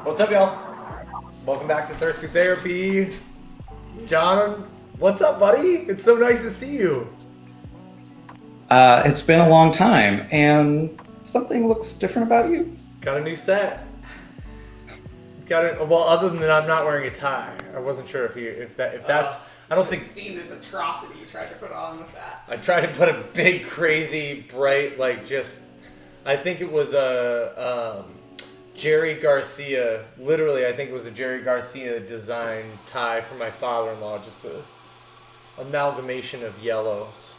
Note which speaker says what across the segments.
Speaker 1: What's up, y'all? Welcome back to Thirsty Therapy. John, what's up, buddy? It's so nice to see you.
Speaker 2: It's been a long time, and something looks different about you.
Speaker 1: Got a new set. Well, other than that, I'm not wearing a tie. I wasn't sure if that's. I don't think.
Speaker 3: Seen this atrocity you tried to put on with that.
Speaker 1: I tried to put a big, crazy, bright, I think it was a Jerry Garcia. Literally, I think it was a Jerry Garcia design tie for my father-in-law. Just a amalgamation of yellows.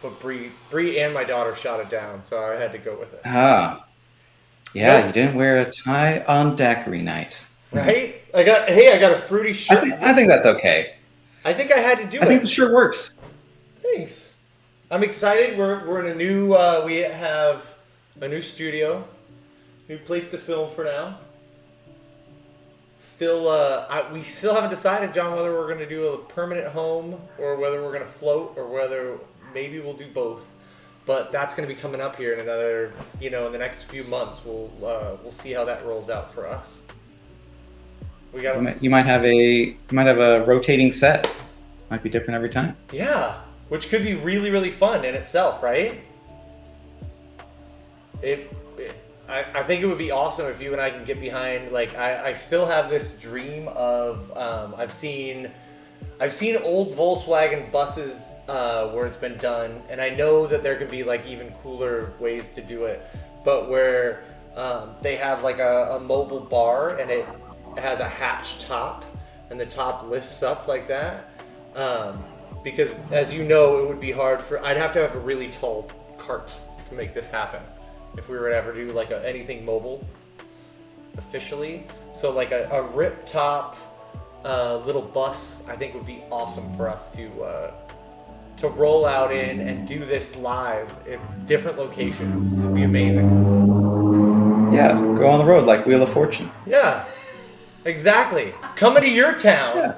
Speaker 1: But Bree and my daughter shot it down, so I had to go with it.
Speaker 2: Yeah,
Speaker 1: Yeah.
Speaker 2: You didn't wear a tie on Daiquiri night.
Speaker 1: Right? I got a fruity shirt.
Speaker 2: I think that's okay.
Speaker 1: I think I had to do it.
Speaker 2: I think the shirt works.
Speaker 1: Thanks. I'm excited. We're in a new. We have a new studio, new place to film for now. Still, we still haven't decided, John, whether we're going to do a permanent home or whether we're going to float or whether maybe we'll do both. But that's going to be coming up here in another, in the next few months. We'll see how that rolls out for us. We got.
Speaker 2: You might have a rotating set. Might be different every time.
Speaker 1: Yeah, which could be really, really fun in itself, right? I think it would be awesome if you and I can get behind. I still have this dream of I've seen old Volkswagen buses where it's been done, and I know that there could be even cooler ways to do it, but where they have a mobile bar and it has a hatch top and the top lifts up like that. Because as you know, it would be hard I'd have to have a really tall cart to make this happen if we were to ever do anything mobile officially. So a rip top little bus, I think would be awesome for us to roll out in and do this live at different locations. It'd be amazing.
Speaker 2: Yeah, go on the road like Wheel of Fortune.
Speaker 1: Yeah, exactly. Coming to your town.
Speaker 2: Yeah.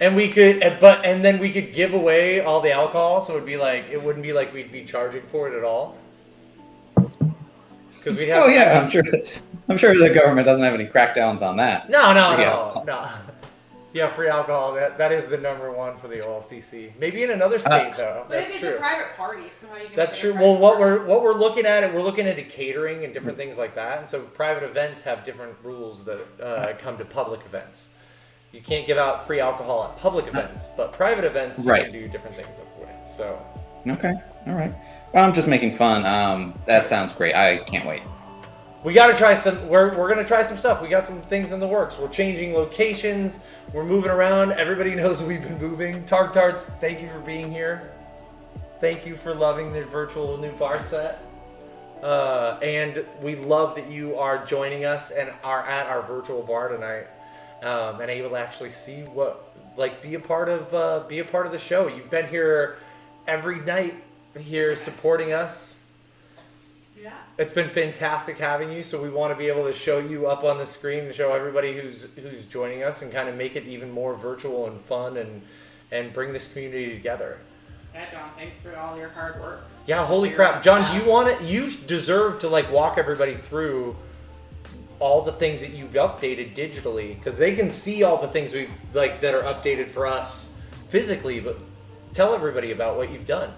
Speaker 1: And we could, and then we could give away all the alcohol, so it'd be it wouldn't be like we'd be charging for it at all. Because we'd have.
Speaker 2: Oh yeah, I'm sure the government doesn't have any crackdowns on that.
Speaker 1: No.
Speaker 2: Yeah.
Speaker 1: Yeah, free alcohol. That is the number one for the OLCC. Maybe in another state though.
Speaker 3: But
Speaker 1: That's
Speaker 3: if it's
Speaker 1: true.
Speaker 3: a private party, somehow you can.
Speaker 1: That's true. Well, what we're looking at we're looking into catering and different things like that, and so private events have different rules that come to public events. You can't give out free alcohol at public events, but private events you can do different things with. So.
Speaker 2: Okay. All right. Well, I'm just making fun. That sounds great. I can't wait.
Speaker 1: We got to try some. We're gonna try some stuff. We got some things in the works. We're changing locations. We're moving around. Everybody knows we've been moving. Targ Tarts, thank you for being here. Thank you for loving the virtual new bar set. And we love that you are joining us and are at our virtual bar tonight. And able to actually see be a part of the show. You've been here every night here supporting us.
Speaker 3: Yeah.
Speaker 1: It's been fantastic having you. So we want to be able to show you up on the screen and show everybody who's joining us and kind of make it even more virtual and fun and bring this community together.
Speaker 3: Yeah, John. Thanks for all your hard work.
Speaker 1: Yeah, holy crap, John. Do you want it? You deserve to walk everybody through all the things that you've updated digitally, because they can see all the things we've that are updated for us physically, but tell everybody about what you've done.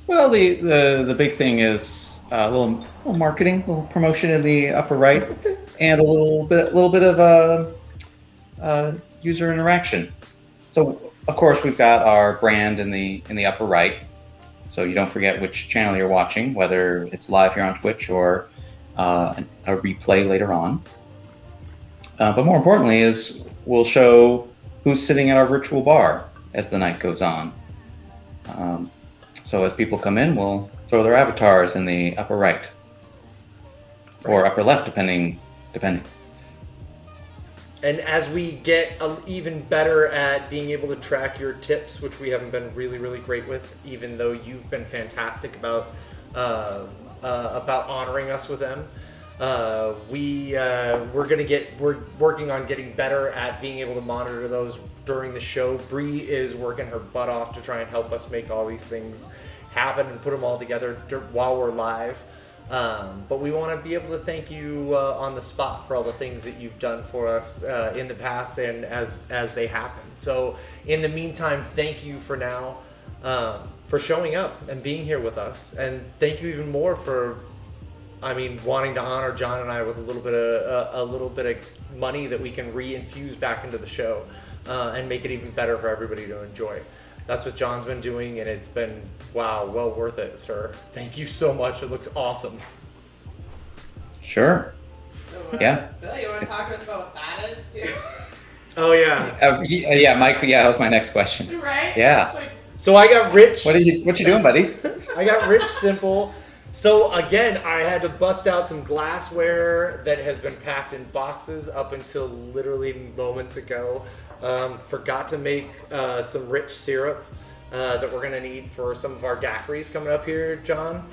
Speaker 2: Well, the big thing is a little marketing, a little promotion in the upper right, and a little bit of user interaction. So of course we've got our brand in the upper right, so you don't forget which channel you're watching, whether it's live here on Twitch or a replay later on. But more importantly is we'll show who's sitting at our virtual bar as the night goes on. So as people come in, we'll throw their avatars in the upper right. Or upper left, depending.
Speaker 1: And as we get even better at being able to track your tips, which we haven't been really, really great with, even though you've been fantastic about honoring us with them. We're working on getting better at being able to monitor those during the show. Bree is working her butt off to try and help us make all these things happen and put them all together while we're live. But we want to be able to thank you on the spot for all the things that you've done for us in the past and as they happen. So in the meantime, thank you for now, for showing up and being here with us, and thank you even more for, wanting to honor John and I with a little bit of money that we can reinfuse back into the show and make it even better for everybody to enjoy. That's what John's been doing, and it's been, wow, well worth it, sir. Thank you so much. It looks awesome.
Speaker 2: Sure.
Speaker 3: So,
Speaker 2: Yeah.
Speaker 3: Bill, you want to talk to us about what that is too?
Speaker 1: Oh, yeah.
Speaker 2: Yeah, Mike. Yeah, that was my next question.
Speaker 3: Right?
Speaker 2: Yeah.
Speaker 3: Like,
Speaker 1: So I got rich.
Speaker 2: What you doing, buddy?
Speaker 1: I got rich simple. So again, I had to bust out some glassware that has been packed in boxes up until literally moments ago. Forgot to make some rich syrup that we're gonna need for some of our daiquiris coming up here, John.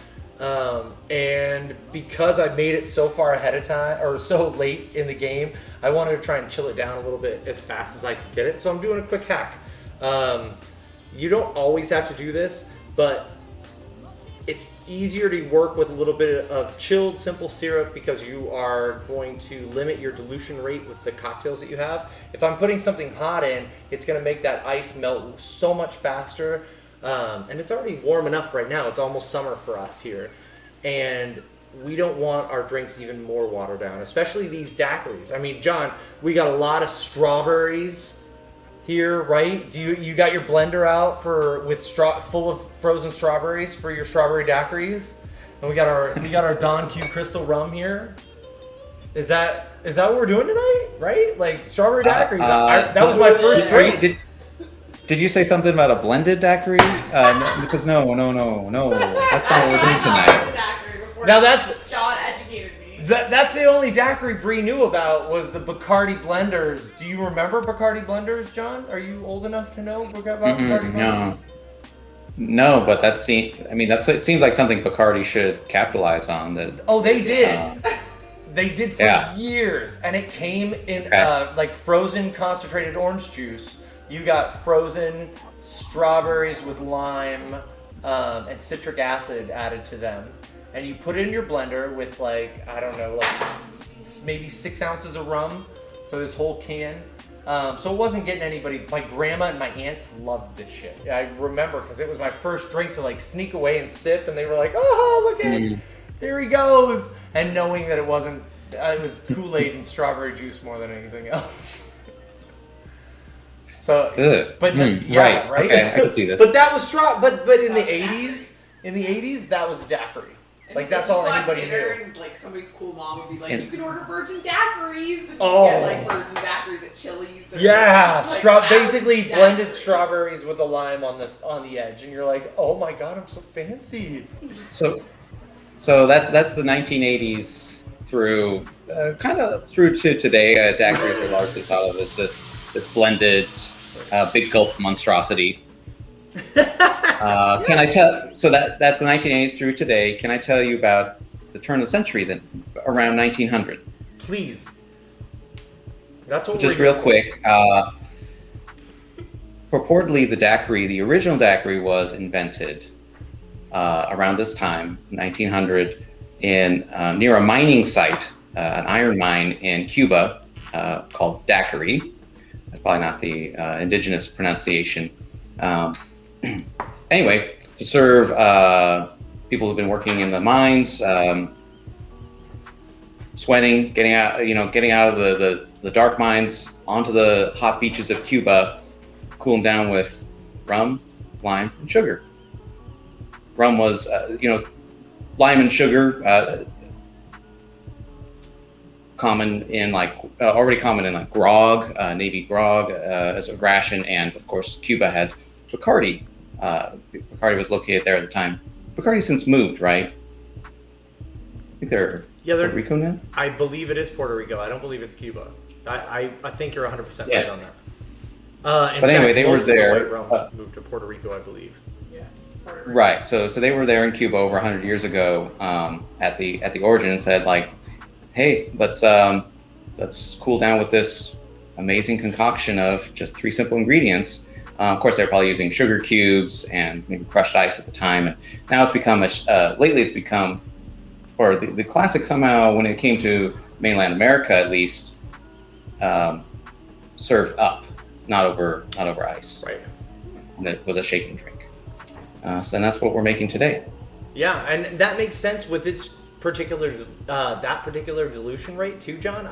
Speaker 1: And because I made it so far ahead of time, or so late in the game, I wanted to try and chill it down a little bit as fast as I could get it. So I'm doing a quick hack. You don't always have to do this, but it's easier to work with a little bit of chilled simple syrup because you are going to limit your dilution rate with the cocktails that you have. If I'm putting something hot in, it's going to make that ice melt so much faster. And it's already warm enough right now. It's almost summer for us here. And we don't want our drinks even more watered down, especially these daiquiris. I mean, John, we got a lot of strawberries here, right? Do you got your blender out full of frozen strawberries for your strawberry daiquiris? And we got our Don Q Crystal rum here. Is that what we're doing tonight? Right? Like strawberry daiquiris. That was my first drink.
Speaker 2: Did you say something about a blended daiquiri? Because no, that's not what we're doing tonight.
Speaker 1: Now that's
Speaker 3: John educated me.
Speaker 1: That's the only daiquiri Bree knew about was the Bacardi blenders. Do you remember Bacardi blenders, John? Are you old enough to know about Bacardi blenders?
Speaker 2: No, but it seems like something Bacardi should capitalize on.
Speaker 1: They did. They did for years, and it came in like frozen concentrated orange juice. You got frozen strawberries with lime and citric acid added to them. And you put it in your blender with maybe 6 ounces of rum for this whole can. So it wasn't getting anybody. My grandma and my aunts loved this shit. I remember because it was my first drink to sneak away and sip, and they were like, "Oh, look at him, there he goes!" And knowing that it wasn't, it was Kool-Aid and strawberry juice more than anything else. So,
Speaker 2: good.
Speaker 1: But
Speaker 2: right? Okay, I can see this.
Speaker 1: But that was But in the '80s, that was a daiquiri.
Speaker 3: And
Speaker 1: That's all anybody knew.
Speaker 3: And somebody's cool mom would be like, you can order virgin daiquiris. And
Speaker 1: Oh.
Speaker 3: you get virgin daiquiris at Chili's. Or
Speaker 1: Basically blended strawberries with a lime on the edge, and you're like, oh my god, I'm so fancy.
Speaker 2: So that's the 1980s through through to today. Daiquiris are largely thought of as this blended big gulp monstrosity. Can I tell? So that's the 1980s through today. Can I tell you about the turn of the century, then around 1900?
Speaker 1: Please. That's what.
Speaker 2: Just real quick. Purportedly, the original daiquiri, was invented around this time, 1900, in near a mining site, an iron mine in Cuba called Daiquiri. That's probably not the indigenous pronunciation. Anyway, to serve people who've been working in the mines, sweating, getting out of the dark mines onto the hot beaches of Cuba, cool them down with rum, lime, and sugar. Rum was, lime and sugar, already common in grog, Navy grog as a ration, and of course Cuba had Bacardi. Bacardi was located there at the time. Bacardi since moved, right? I think they're Puerto Rico now.
Speaker 1: I believe it is Puerto Rico. I don't believe it's Cuba. I think you're 100% right on that.
Speaker 2: But anyway, they were there.
Speaker 1: White rum moved to Puerto Rico, I believe.
Speaker 3: Yes. Puerto Rico.
Speaker 2: Right. So they were there in Cuba over 100 years ago at the origin, and said hey, let's cool down with this amazing concoction of just 3 simple ingredients. Of course, they're probably using sugar cubes and maybe crushed ice at the time. And now it's become lately it's become or the classic somehow, when it came to mainland America at least, served up, not over ice.
Speaker 1: Right.
Speaker 2: And it was a shaking drink. So then that's what we're making today.
Speaker 1: Yeah, and that makes sense with its particular that particular dilution rate too, John.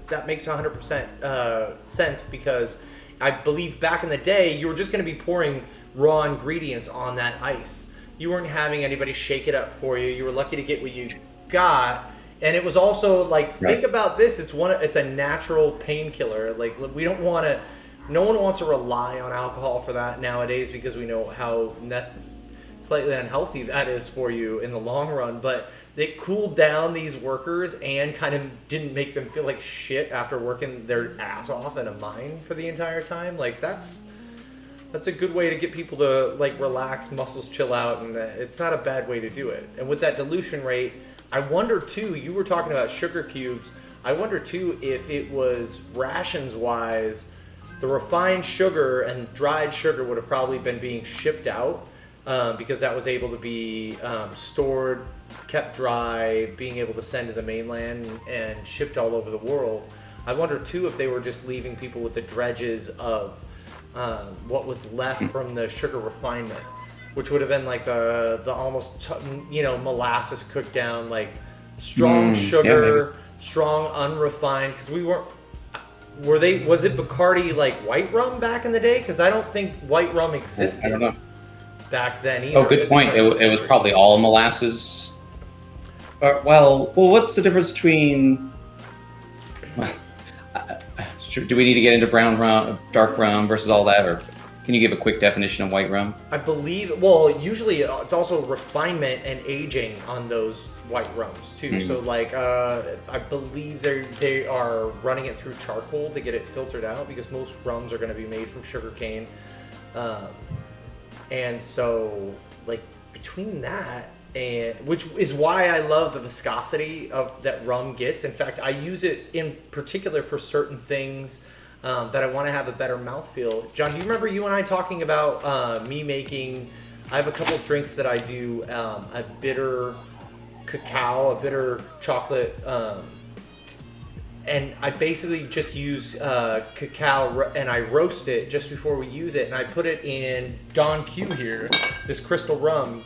Speaker 1: That makes 100% sense, because I believe back in the day you were just going to be pouring raw ingredients on that ice. You weren't having anybody shake it up for you. You were lucky to get what you got. And it was also like, think about this. It's a natural painkiller. Like, we don't want to. No one wants to rely on alcohol for that nowadays, because we know how slightly unhealthy that is for you in the long run. But it cooled down these workers and kind of didn't make them feel like shit after working their ass off in a mine for the entire time. Like, that's a good way to get people to like relax, muscles chill out, and it's not a bad way to do it. And with that dilution rate, I wonder too, you were talking about sugar cubes. I wonder too if it was rations wise, the refined sugar and dried sugar would have probably been being shipped out, because that was able to be stored, kept dry, being able to send to the mainland and shipped all over the world. I wonder too if they were just leaving people with the dredges of what was left from the sugar refinement, which would have been like the almost molasses cooked down, like strong sugar, strong unrefined. Because was it Bacardi like white rum back in the day? Because I don't think white rum existed.
Speaker 2: I don't know.
Speaker 1: Back then either.
Speaker 2: Oh, good point. It was probably all molasses. Well, what's the difference between? Do we need to get into brown rum, dark rum versus all that, or can you give a quick definition of white rum?
Speaker 1: I believe, usually it's also refinement and aging on those white rums too. So like, I believe they are running it through charcoal to get it filtered out, because most rums are going to be made from sugar cane. And so like between that, and which is why I love the viscosity of that rum gets. In fact, I use it in particular for certain things that I want to have a better mouthfeel. John, do you remember you and I talking about me making? I have a couple of drinks that I do, a bitter cacao, a bitter chocolate, and I basically just use cacao and I roast it just before we use it, and I put it in Don Q here, this crystal rum.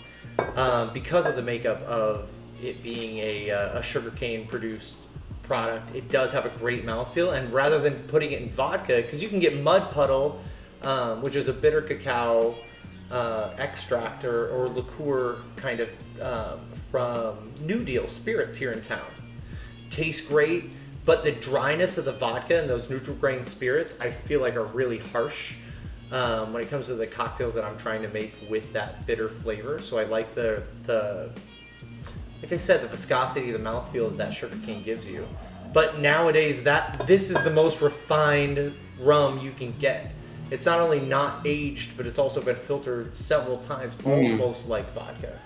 Speaker 1: Because of the makeup of it being a sugarcane produced product, it does have a great mouthfeel. And rather than putting it in vodka, because you can get Mud Puddle, which is a bitter cacao extract or liqueur kind of from New Deal Spirits here in town. Tastes great, but the dryness of the vodka and those neutral grain spirits I feel like are really harsh when it comes to the cocktails that I'm trying to make with that bitter flavor. So I like the like I said, the viscosity, the mouthfeel that sugarcane gives you. But nowadays, this is the most refined rum you can get. It's not only not aged, but it's also been filtered several times, almost like vodka.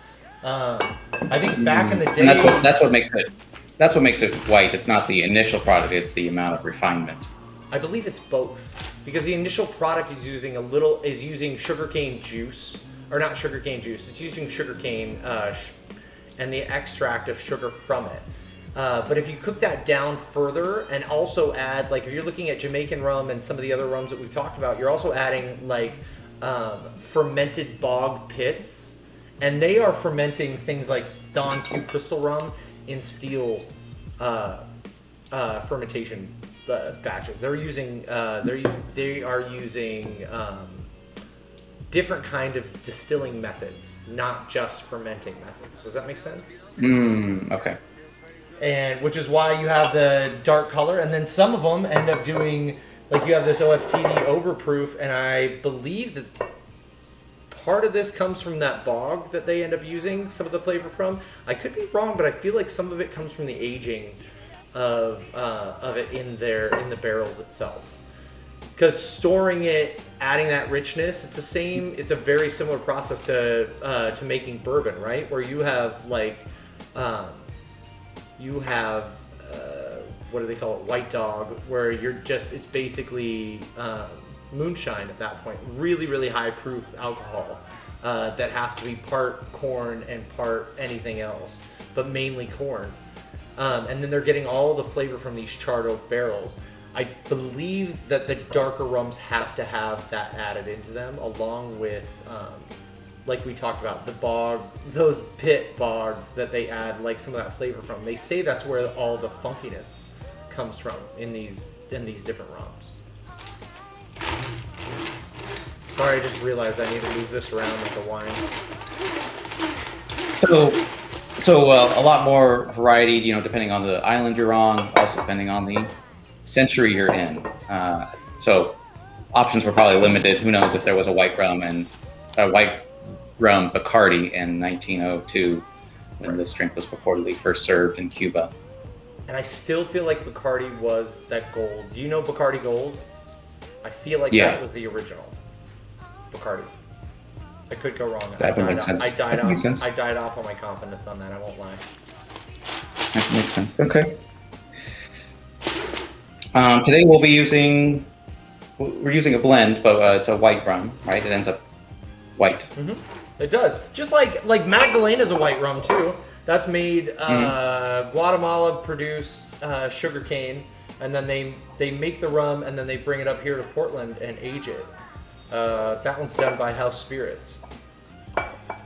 Speaker 1: I think back in the day,
Speaker 2: and that's what makes it white. It's not the initial product; it's the amount of refinement.
Speaker 1: I believe it's both, because the initial product is using sugarcane juice, or not sugarcane juice. It's using sugarcane and the extract of sugar from it. But if you cook that down further and also add, like if you're looking at Jamaican rum and some of the other rums that we've talked about, you're also adding like fermented bog pits, and they are fermenting things like Don Q crystal rum in steel fermentation batches. They're using they are using different kind of distilling methods, not just fermenting methods. Does that make sense?
Speaker 2: Okay.
Speaker 1: And which is why you have the dark color, and then some of them end up doing, like you have this OFTD overproof, and I believe that part of this comes from that bog that they end up using some of the flavor from. I could be wrong, but I feel like some of it comes from the aging of it in the barrels itself. Because storing it, adding that richness, it's a very similar process to making bourbon, right? Where you have like, what do they call it? White Dog, where it's basically moonshine at that point. Really, really high proof alcohol. that has to be part corn and part anything else, but mainly corn. And then they're getting all the flavor from these charred oak barrels. I believe that the darker rums have to have that added into them, along with, like we talked about, the bog, those pit bogs that they add, like some of that flavor from. They say that's where all the funkiness comes from in these different rums. Sorry, I just realized I need to move this around with the wine.
Speaker 2: So a lot more variety, you know, depending on the island you're on, also depending on the century you're in. So options were probably limited. Who knows if there was a white rum Bacardi in 1902 when this drink was purportedly first served in Cuba.
Speaker 1: And I still feel like Bacardi was that gold. Do you know Bacardi Gold? I feel like that was the original Bacardi. I could go wrong.
Speaker 2: That makes sense.
Speaker 1: I died off on my confidence on that. I won't lie.
Speaker 2: That makes sense. Okay. Today we're using a blend, but it's a white rum, right? It ends up white.
Speaker 1: Mm-hmm. It does. Just like Magdalena's a white rum too. That's made Guatemala produced sugarcane, and then they make the rum, and then they bring it up here to Portland and age it. That one's done by House Spirits.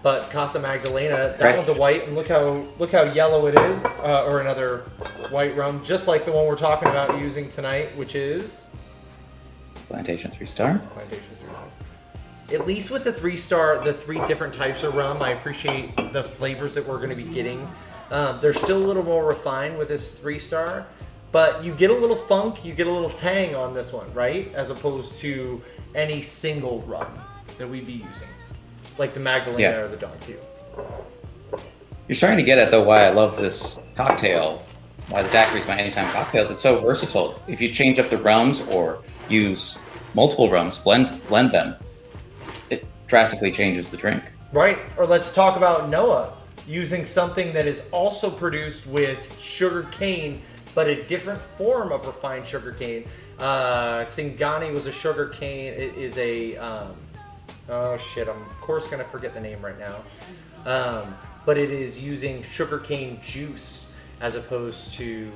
Speaker 1: But Casa Magdalena, that one's a white, and look how yellow it is. Or another white rum, just like the one we're talking about using tonight, which is
Speaker 2: Plantation 3-Star.
Speaker 1: Plantation 3-Star. At least with the 3-star, the 3 different types of rum, I appreciate the flavors that we're going to be getting. They're still a little more refined with this 3-star, but you get a little funk, you get a little tang on this one, right? As opposed to any single rum that we'd be using, like the Magdalena or the Don Q.
Speaker 2: You're starting to get at, though, why I love this cocktail, why the daiquiris my anytime cocktails. It's so versatile. If you change up the rums or use multiple rums, blend them, it drastically changes the drink.
Speaker 1: Right. Or let's talk about Noah using something that is also produced with sugar cane, but a different form of refined sugar cane. Singani was a sugar cane. It is a oh shit, I'm of course gonna forget the name right now. But it is using sugarcane juice as opposed to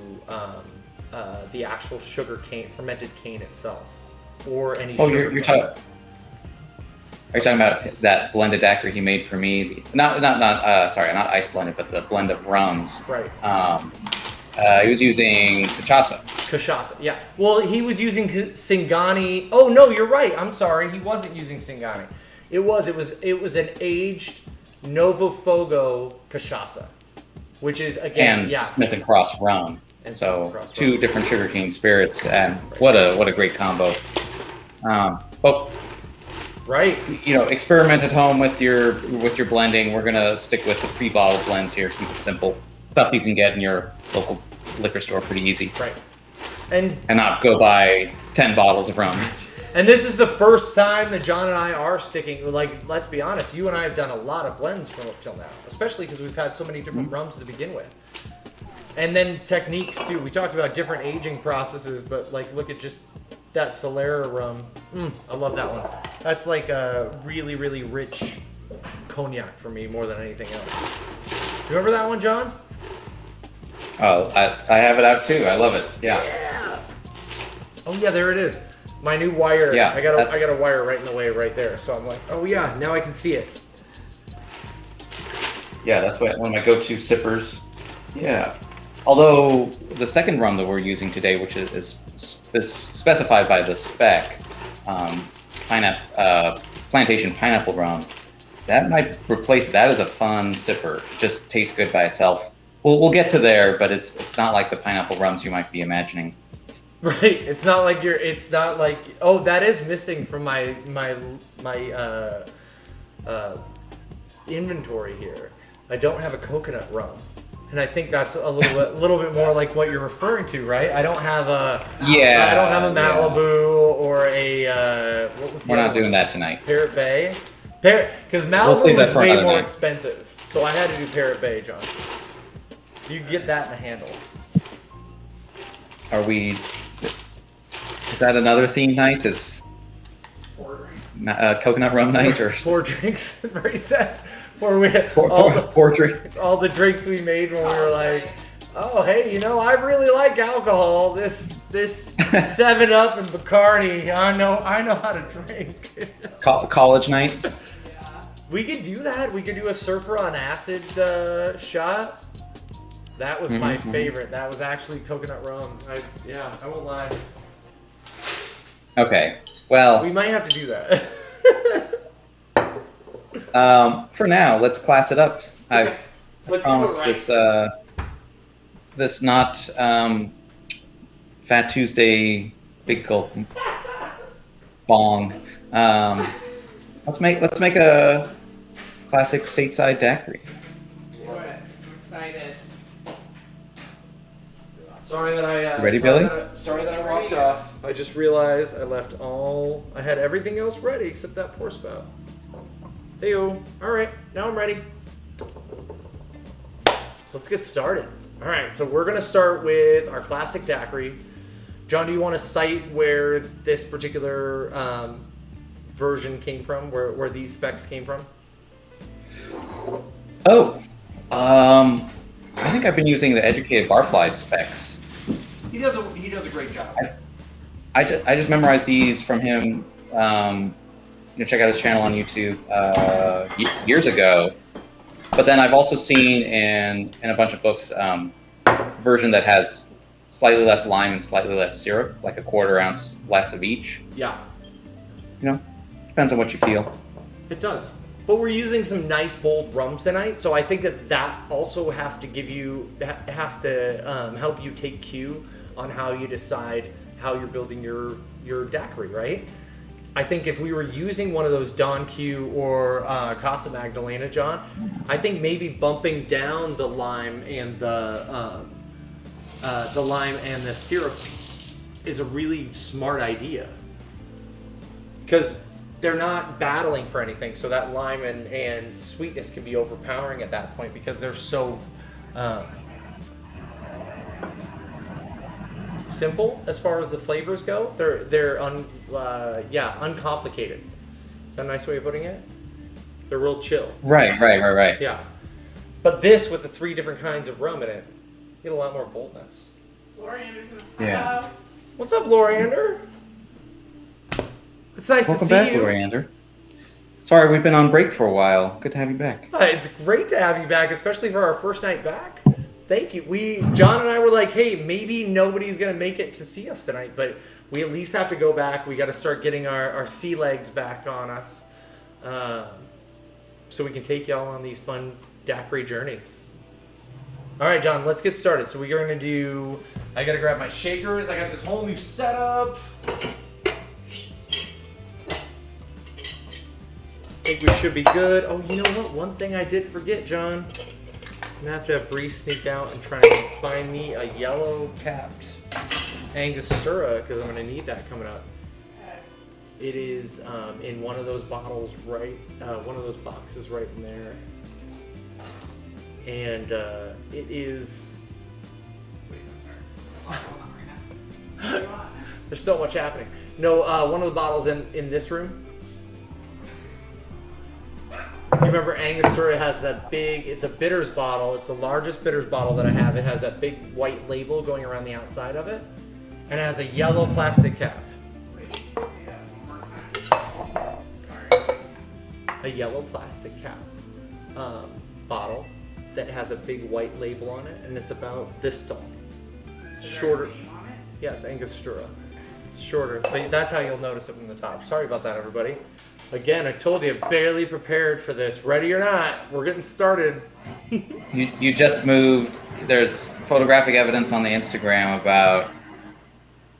Speaker 1: the actual sugar cane, fermented cane itself, or any.
Speaker 2: Oh, you're talking. Are you talking about that blended daiquiri he made for me? Not ice blended, but the blend of rums.
Speaker 1: Right.
Speaker 2: He was using cachaça.
Speaker 1: Cachaça, yeah. Well, he was using Singani. Oh no, you're right. I'm sorry. He wasn't using Singani. It was an aged Novofogo cachaça, which is again
Speaker 2: and Smith and Cross rum.
Speaker 1: And
Speaker 2: so two different sugarcane spirits, and what a great combo. But
Speaker 1: right,
Speaker 2: experiment at home with your blending. We're gonna stick with the pre-bottled blends here. Keep it simple. Stuff you can get in your local liquor store pretty easy.
Speaker 1: Right. And
Speaker 2: not go buy 10 bottles of rum.
Speaker 1: And this is the first time that John and I are sticking, like, let's be honest, you and I have done a lot of blends from up till now, especially because we've had so many different rums to begin with. And then techniques too. We talked about different aging processes, but like, look at just that Solera rum. I love that one. That's like a really, really rich cognac for me more than anything else. You remember that one, John?
Speaker 2: Oh, I have it out too. I love it. Yeah.
Speaker 1: Oh yeah, there it is. My new wire.
Speaker 2: Yeah.
Speaker 1: I got a wire right in the way right there. So I'm like, oh yeah, now I can see it.
Speaker 2: Yeah, that's one of my go-to sippers. Yeah. Although the second rum that we're using today, which is specified by the spec, plantation pineapple rum, that might replace that as a fun sipper. It just tastes good by itself. We'll get to there, but it's not like the pineapple rums you might be imagining.
Speaker 1: Right. It's not like oh, that is missing from my inventory here. I don't have a coconut rum. And I think that's a little bit more like what you're referring to, right? I don't have a Malibu or a what was the
Speaker 2: We're not
Speaker 1: one?
Speaker 2: doing that tonight.
Speaker 1: Parrot Bay. Because Malibu is way more
Speaker 2: night.
Speaker 1: expensive. So I had to do Parrot Bay, John. You get that in a handle.
Speaker 2: Is that another theme night? coconut rum night or
Speaker 1: Four drinks, very sad. Where we
Speaker 2: four drinks.
Speaker 1: all the drinks we made when we were like, oh hey, you know, I really like alcohol. This 7-Up and Bacardi, I know how to drink.
Speaker 2: College night.
Speaker 1: We could do that. We could do a surfer on acid shot. That was my favorite. That was actually coconut rum. I won't lie.
Speaker 2: Okay. Well,
Speaker 1: We might have to do that.
Speaker 2: for now, let's class it up. I've
Speaker 1: Let's do
Speaker 2: promised
Speaker 1: it right.
Speaker 2: this not Fat Tuesday big gulp bong. Let's make a classic stateside daiquiri.
Speaker 3: Do it. I'm excited.
Speaker 1: Sorry that I
Speaker 2: Ready,
Speaker 1: sorry
Speaker 2: Billy?
Speaker 1: Sorry that I walked off. I just realized I had everything else ready except that pour spout. Heyo. All right, now I'm ready. Let's get started. All right, so we're gonna start with our classic daiquiri. John, do you want to cite where this particular version came from, where these specs came from?
Speaker 2: Oh, I think I've been using the Educated Barfly specs.
Speaker 1: He does a great job.
Speaker 2: I just memorized these from him. Check out his channel on YouTube years ago. But then I've also seen in a bunch of books version that has slightly less lime and slightly less syrup, like a 1/4 ounce less of each.
Speaker 1: Yeah,
Speaker 2: Depends on what you feel.
Speaker 1: it does. But we're using some nice bold rums tonight, so I think that also has to help you take cue on how you decide how you're building your daiquiri, right? I think if we were using one of those Don Q or Casa Magdalena, John, I think maybe bumping down the lime and the syrup is a really smart idea, because they're not battling for anything, so that lime and sweetness can be overpowering at that point because they're so simple as far as the flavors go. They're uncomplicated. Is that a nice way of putting it? They're real chill.
Speaker 2: Right.
Speaker 1: Yeah. But this, with the 3 different kinds of rum in it, you get a lot more boldness.
Speaker 3: Lori Anderson in the
Speaker 2: Yeah.
Speaker 3: house.
Speaker 1: What's up, Loriander? It's nice
Speaker 2: Welcome
Speaker 1: to see
Speaker 2: back,
Speaker 1: you.
Speaker 2: Loriander. Sorry, we've been on break for a while. Good to have you back.
Speaker 1: It's great to have you back, especially for our first night back. Thank you. John and I were like, hey, maybe nobody's gonna make it to see us tonight, but we at least have to go back. We got to start getting our sea legs back on us, so we can take y'all on these fun daiquiri journeys. All right, John, let's get started. So we're gonna do. I gotta grab my shakers. I got this whole new setup. I think we should be good. Oh, you know what? One thing I did forget, John. I'm gonna have to have Bree sneak out and try and find me a yellow capped Angostura, because I'm gonna need that coming up. It is in one of those bottles, right? One of those boxes right in there, and it is.
Speaker 3: Wait, I'm sorry. Hold on right now. What do you want?
Speaker 1: There's so much happening. No, one of the bottles in this room. You remember Angostura has that big, it's a bitters bottle. It's the largest bitters bottle that I have. It has that big white label going around the outside of it. And it has a yellow plastic cap.
Speaker 3: Wait, say that one more time. Sorry.
Speaker 1: A yellow plastic cap bottle that has a big white label on it. And it's about this tall. It's
Speaker 3: Is there a
Speaker 1: shorter.
Speaker 3: name on it?
Speaker 1: Yeah, it's Angostura. It's shorter. But that's how you'll notice it from the top. Sorry about that, everybody. Again, I told you, barely prepared for this. Ready or not, we're getting started.
Speaker 2: You just moved. There's photographic evidence on the Instagram about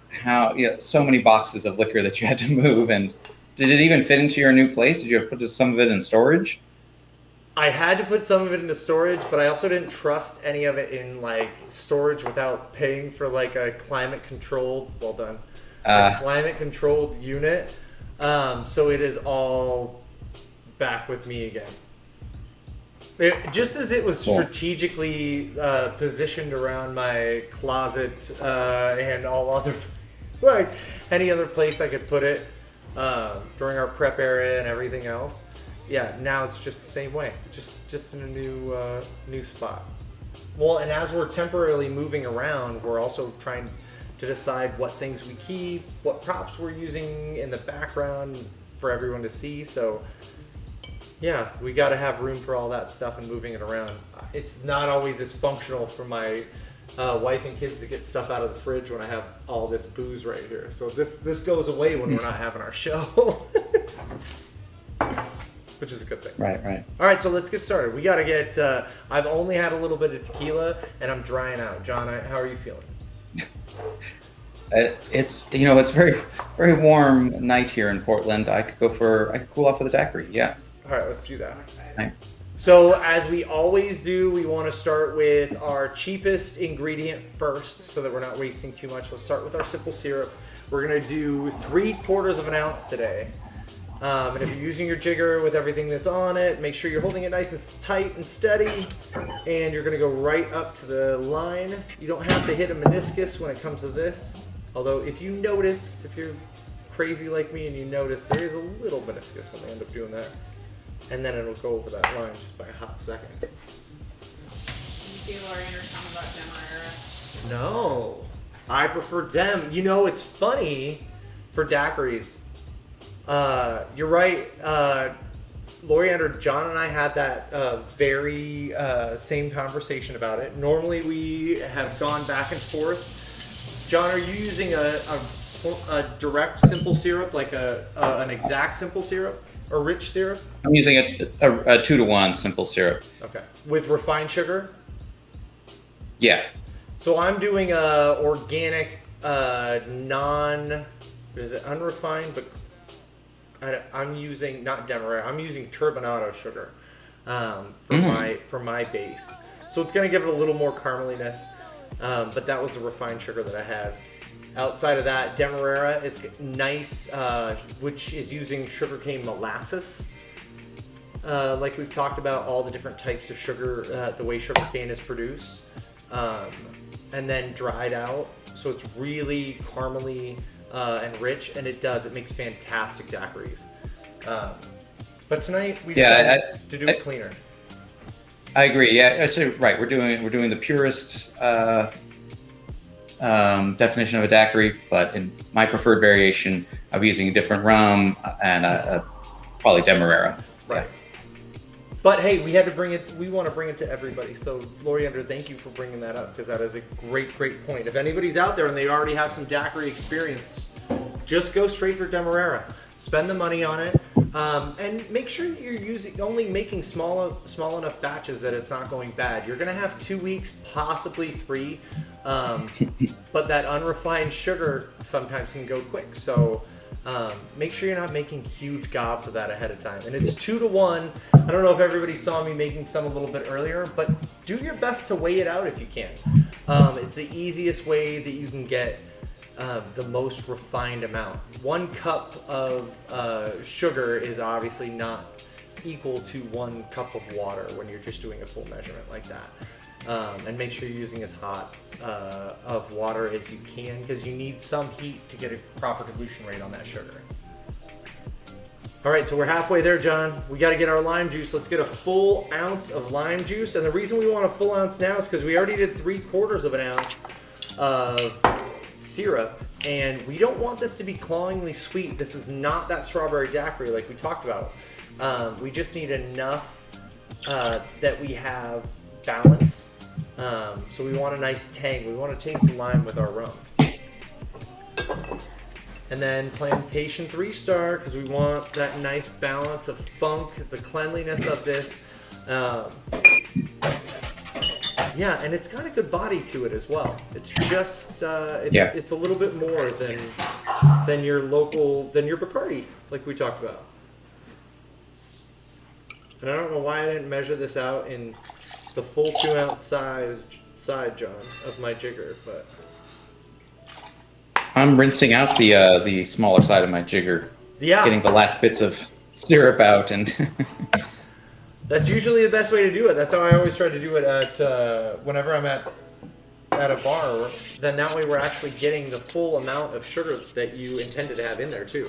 Speaker 2: how so many boxes of liquor that you had to move. And did it even fit into your new place? Did you have to put some of it in storage?
Speaker 1: I had to put some of it into storage, but I also didn't trust any of it in storage without paying for a climate controlled. Well done. A climate controlled unit. So it is all back with me again. Just as it was strategically positioned around my closet and all other, any other place I could put it. during our prep area and everything else. Yeah, now it's just the same way, just in a new spot. Well, and as we're temporarily moving around, we're also trying to decide what things we keep, what props we're using in the background for everyone to see. So yeah, we got to have room for all that stuff and moving it around. It's not always as functional for my wife and kids to get stuff out of the fridge when I have all this booze right here. So this goes away when we're not having our show, which is a good thing.
Speaker 2: Right.
Speaker 1: All right, so let's get started. We got to get. I've only had a little bit of tequila, and I'm drying out. John, how are you feeling?
Speaker 2: It's it's very very warm night here in Portland. I could cool off with a daiquiri. Yeah.
Speaker 1: All right, let's do that.
Speaker 2: Right.
Speaker 1: So as we always do, we want to start with our cheapest ingredient first so that we're not wasting too much. Let's start with our simple syrup. We're going to do 3/4 of an ounce today. And if you're using your jigger with everything that's on it, make sure you're holding it nice and tight and steady. And you're going to go right up to the line. You don't have to hit a meniscus when it comes to this. Although if you notice, if you're crazy like me and you notice, there is a little meniscus when they end up doing that. And then it'll go over that line just by a hot second.
Speaker 3: Did you see Loriander talking about Demerara?
Speaker 1: No, I prefer Dem. It's funny for daiquiris. You're right. Loriander, John and I had that very same conversation about it. Normally we have gone back and forth. John, are you using a direct simple syrup, like an exact simple syrup? Or rich syrup?
Speaker 2: I'm using a 2-to-1 simple syrup.
Speaker 1: Okay. With refined sugar?
Speaker 2: Yeah.
Speaker 1: So I'm doing a organic, is it unrefined? But I'm using, not Demerara, I'm using turbinado sugar for my base. So it's going to give it a little more carameliness. But that was the refined sugar that I had. Outside of that, Demerara is nice, which is using sugarcane molasses. Like we've talked about, all the different types of sugar, the way sugarcane is produced. And then dried out. So it's really caramely and rich, and it makes fantastic daiquiris. But tonight we decided to do it cleaner.
Speaker 2: I agree. Yeah, so, right. We're doing the purest definition of a daiquiri, but in my preferred variation, I'm using a different rum and probably Demerara.
Speaker 1: Right. But hey, we had to bring it. We want to bring it to everybody. So, Loriander, thank you for bringing that up because that is a great point. If anybody's out there and they already have some daiquiri experience, just go straight for Demerara. Spend the money on it, and make sure you're only making small enough batches that it's not going bad. You're gonna have 2 weeks, possibly 3, but that unrefined sugar sometimes can go quick. So make sure you're not making huge gobs of that ahead of time. And it's 2-to-1. I don't know if everybody saw me making some a little bit earlier, but do your best to weigh it out if you can. It's the easiest way that you can get the most refined amount. 1 cup of sugar is obviously not equal to 1 cup of water when you're just doing a full measurement like that. And make sure you're using as hot of water as you can because you need some heat to get a proper dilution rate on that sugar. All right, so we're halfway there, John. We got to get our lime juice. Let's get a full ounce of lime juice. And the reason we want a full ounce now is because we already did 3/4 of an ounce of syrup, and we don't want this to be clawingly sweet. This is not that strawberry daiquiri like we talked about. We just need enough that we have balance. So we want a nice tang. We want to taste the lime with our rum. And then Plantation 3-Star, because we want that nice balance of funk, the cleanliness of this. Yeah, and it's got a good body to it as well. It's just, it's a little bit more than your Bacardi, like we talked about. And I don't know why I didn't measure this out in the full 2-ounce side, John, of my jigger, but
Speaker 2: I'm rinsing out the smaller side of my jigger.
Speaker 1: Yeah.
Speaker 2: Getting the last bits of syrup out and.
Speaker 1: That's usually the best way to do it. That's how I always try to do it at whenever I'm at a bar. Then that way we're actually getting the full amount of sugar that you intended to have in there too.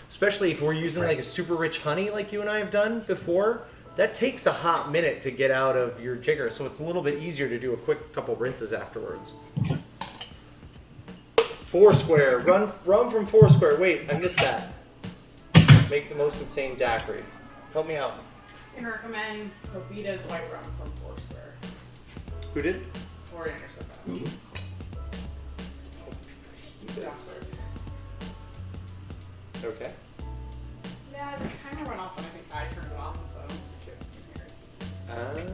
Speaker 1: especially if we're using like a super rich honey like you and I have done before. That takes a hot minute to get out of your jigger, so it's a little bit easier to do a quick couple rinses afterwards. Foursquare, run from Foursquare. Wait, I missed that. Make the most insane daiquiri. Help me out.
Speaker 3: I can recommend Covita's white rum from Foursquare.
Speaker 1: Who did?
Speaker 3: Loriander said that. Yeah, sorry.
Speaker 1: Okay.
Speaker 3: Yeah, the timer went off and I think I turned it off, and so it's
Speaker 1: Got it.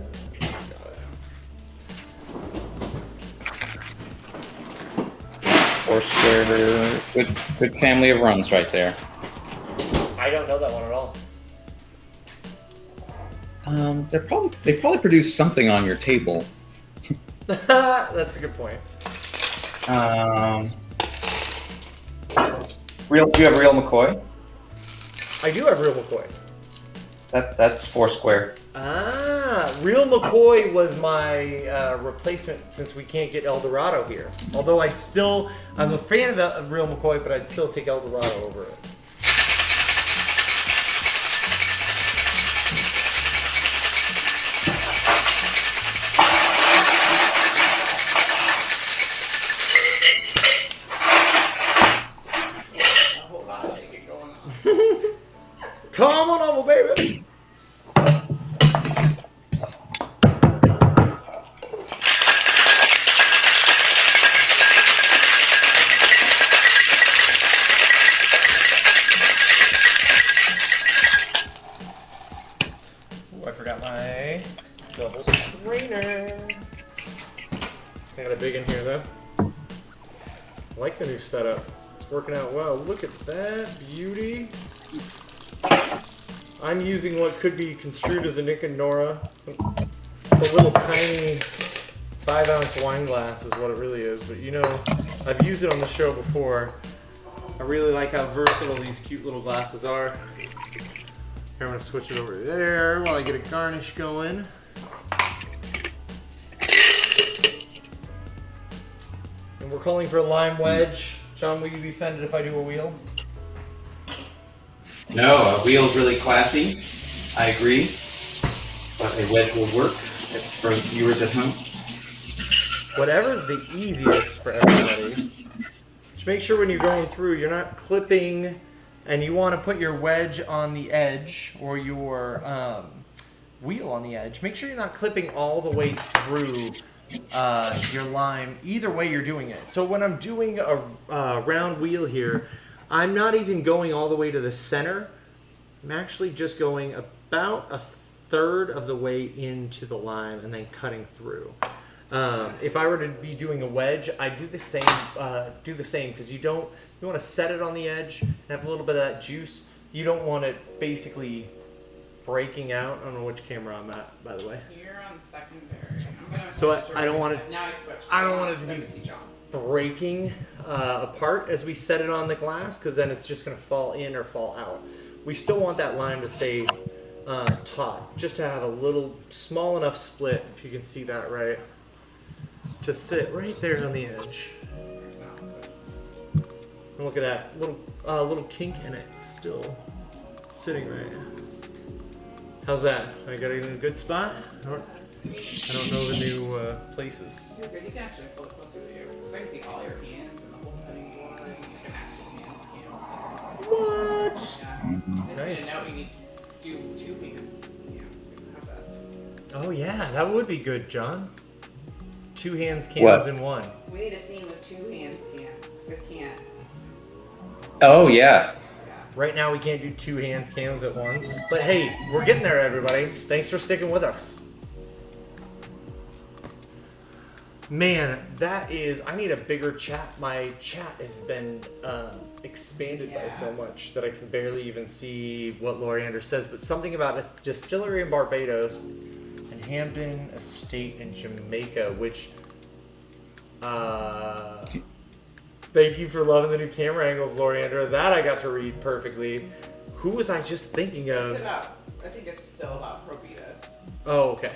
Speaker 2: Foursquare, good family of runs right there.
Speaker 1: I don't know that one at all.
Speaker 2: They probably produce something on your table.
Speaker 1: That's a good point.
Speaker 2: Do you have real McCoy?
Speaker 1: I do have real McCoy.
Speaker 2: That's Foursquare.
Speaker 1: Real McCoy was my replacement since we can't get El Dorado here. Although I'm a fan of Real McCoy, but I'd still take El Dorado over it.
Speaker 3: a whole lot of shaking going on.
Speaker 1: Come on over, baby. I forgot my double strainer. I got a big in here though. I like the new setup. It's working out well. Look at that beauty. I'm using what could be construed as a Nick and Nora. It's a little tiny 5-ounce wine glass is what it really is. But you know, I've used it on the show before. I really like how versatile these cute little glasses are. Here, I'm gonna switch it over there while I get a garnish going. And we're calling for a lime wedge. John, will you be offended if I do a wheel?
Speaker 2: No, a wheel's really classy. I agree. But a wedge will work for viewers at home.
Speaker 1: Whatever's the easiest for everybody. Just make sure when you're going through, you're not clipping, and you want to put your wedge on the edge or your wheel on the edge. Make sure you're not clipping all the way through your lime. Either way you're doing it. So when I'm doing a round wheel here, I'm not even going all the way to the center. I'm actually just going about a third of the way into the lime and then cutting through. If I were to be doing a wedge, I'd do the same. Because you want to set it on the edge and have a little bit of that juice. You don't want it basically breaking out. I don't know which camera I'm at, by the way.
Speaker 3: You're on secondary.
Speaker 1: So I don't want it.
Speaker 3: Now I switched.
Speaker 1: I don't want it to
Speaker 3: Let
Speaker 1: be
Speaker 3: me see John.
Speaker 1: breaking apart as we set it on the glass, because then it's just going to fall in or fall out. We still want that lime to stay taut, just to have a little small enough split, if you can see that right, to sit right there on the edge. And look at that little kink in it, still sitting right. How's that? I got it in a good spot? I don't know the new places.
Speaker 3: You're good. You can actually pull it closer to you, because I can see all your hands and the whole cutting board. It's like an actual hands cam.
Speaker 1: What?
Speaker 3: Yeah. I
Speaker 1: Nice.
Speaker 3: just didn't know we need to do 2 hands cams. We don't have that.
Speaker 1: Oh yeah, that would be good, John. 2 hands cams
Speaker 2: What?
Speaker 1: in one.
Speaker 3: We need a scene with 2 hands cams, because it can't.
Speaker 2: Oh yeah.
Speaker 3: Yeah.
Speaker 1: Right now we can't do 2 hands cams at once. But hey, we're getting there, everybody. Thanks for sticking with us. Man, I need a bigger chat. My chat has been expanded by so much that I can barely even see what Loriander says. But something about a distillery in Barbados and Hampton Estate in Jamaica, which... Thank you for loving the new camera angles, Loriander. That I got to read perfectly. Who was I just thinking
Speaker 3: It's
Speaker 1: of?
Speaker 3: about, I think it's still about Probitas.
Speaker 1: Oh, okay.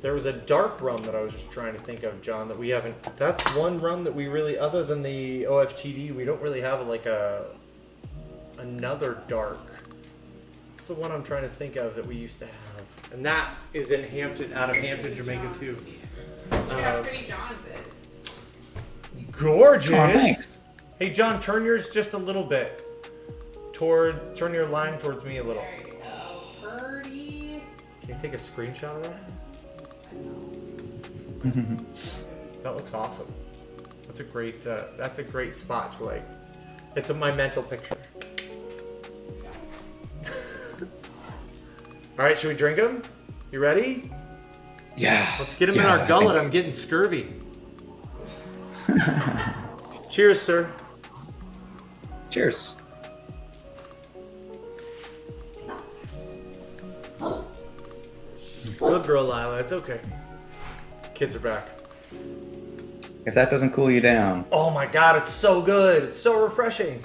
Speaker 1: There was a dark rum that I was just trying to think of, John, that we haven't... That's one rum that we really, other than the OFTD, we don't really have like a another dark. It's the one I'm trying to think of that we used to have. And that is in Hampton, out of Hampton, Jamaica too.
Speaker 3: Look at how pretty John's is.
Speaker 1: Gorgeous.
Speaker 2: Oh, thanks.
Speaker 1: Hey John, turn yours just a little bit. Turn your line towards me a little.
Speaker 3: There you go. Pretty.
Speaker 1: Can you take a screenshot of that?
Speaker 3: I know.
Speaker 1: That looks awesome. That's a great spot to like. It's my mental picture. All right, should we drink them? You ready?
Speaker 2: Yeah.
Speaker 1: Let's get them in our gullet. I'm getting scurvy. Cheers, sir.
Speaker 2: Cheers.
Speaker 1: Good girl, Lila. It's okay. Kids are back.
Speaker 2: If that doesn't cool you down.
Speaker 1: Oh my god, it's so good. It's so refreshing.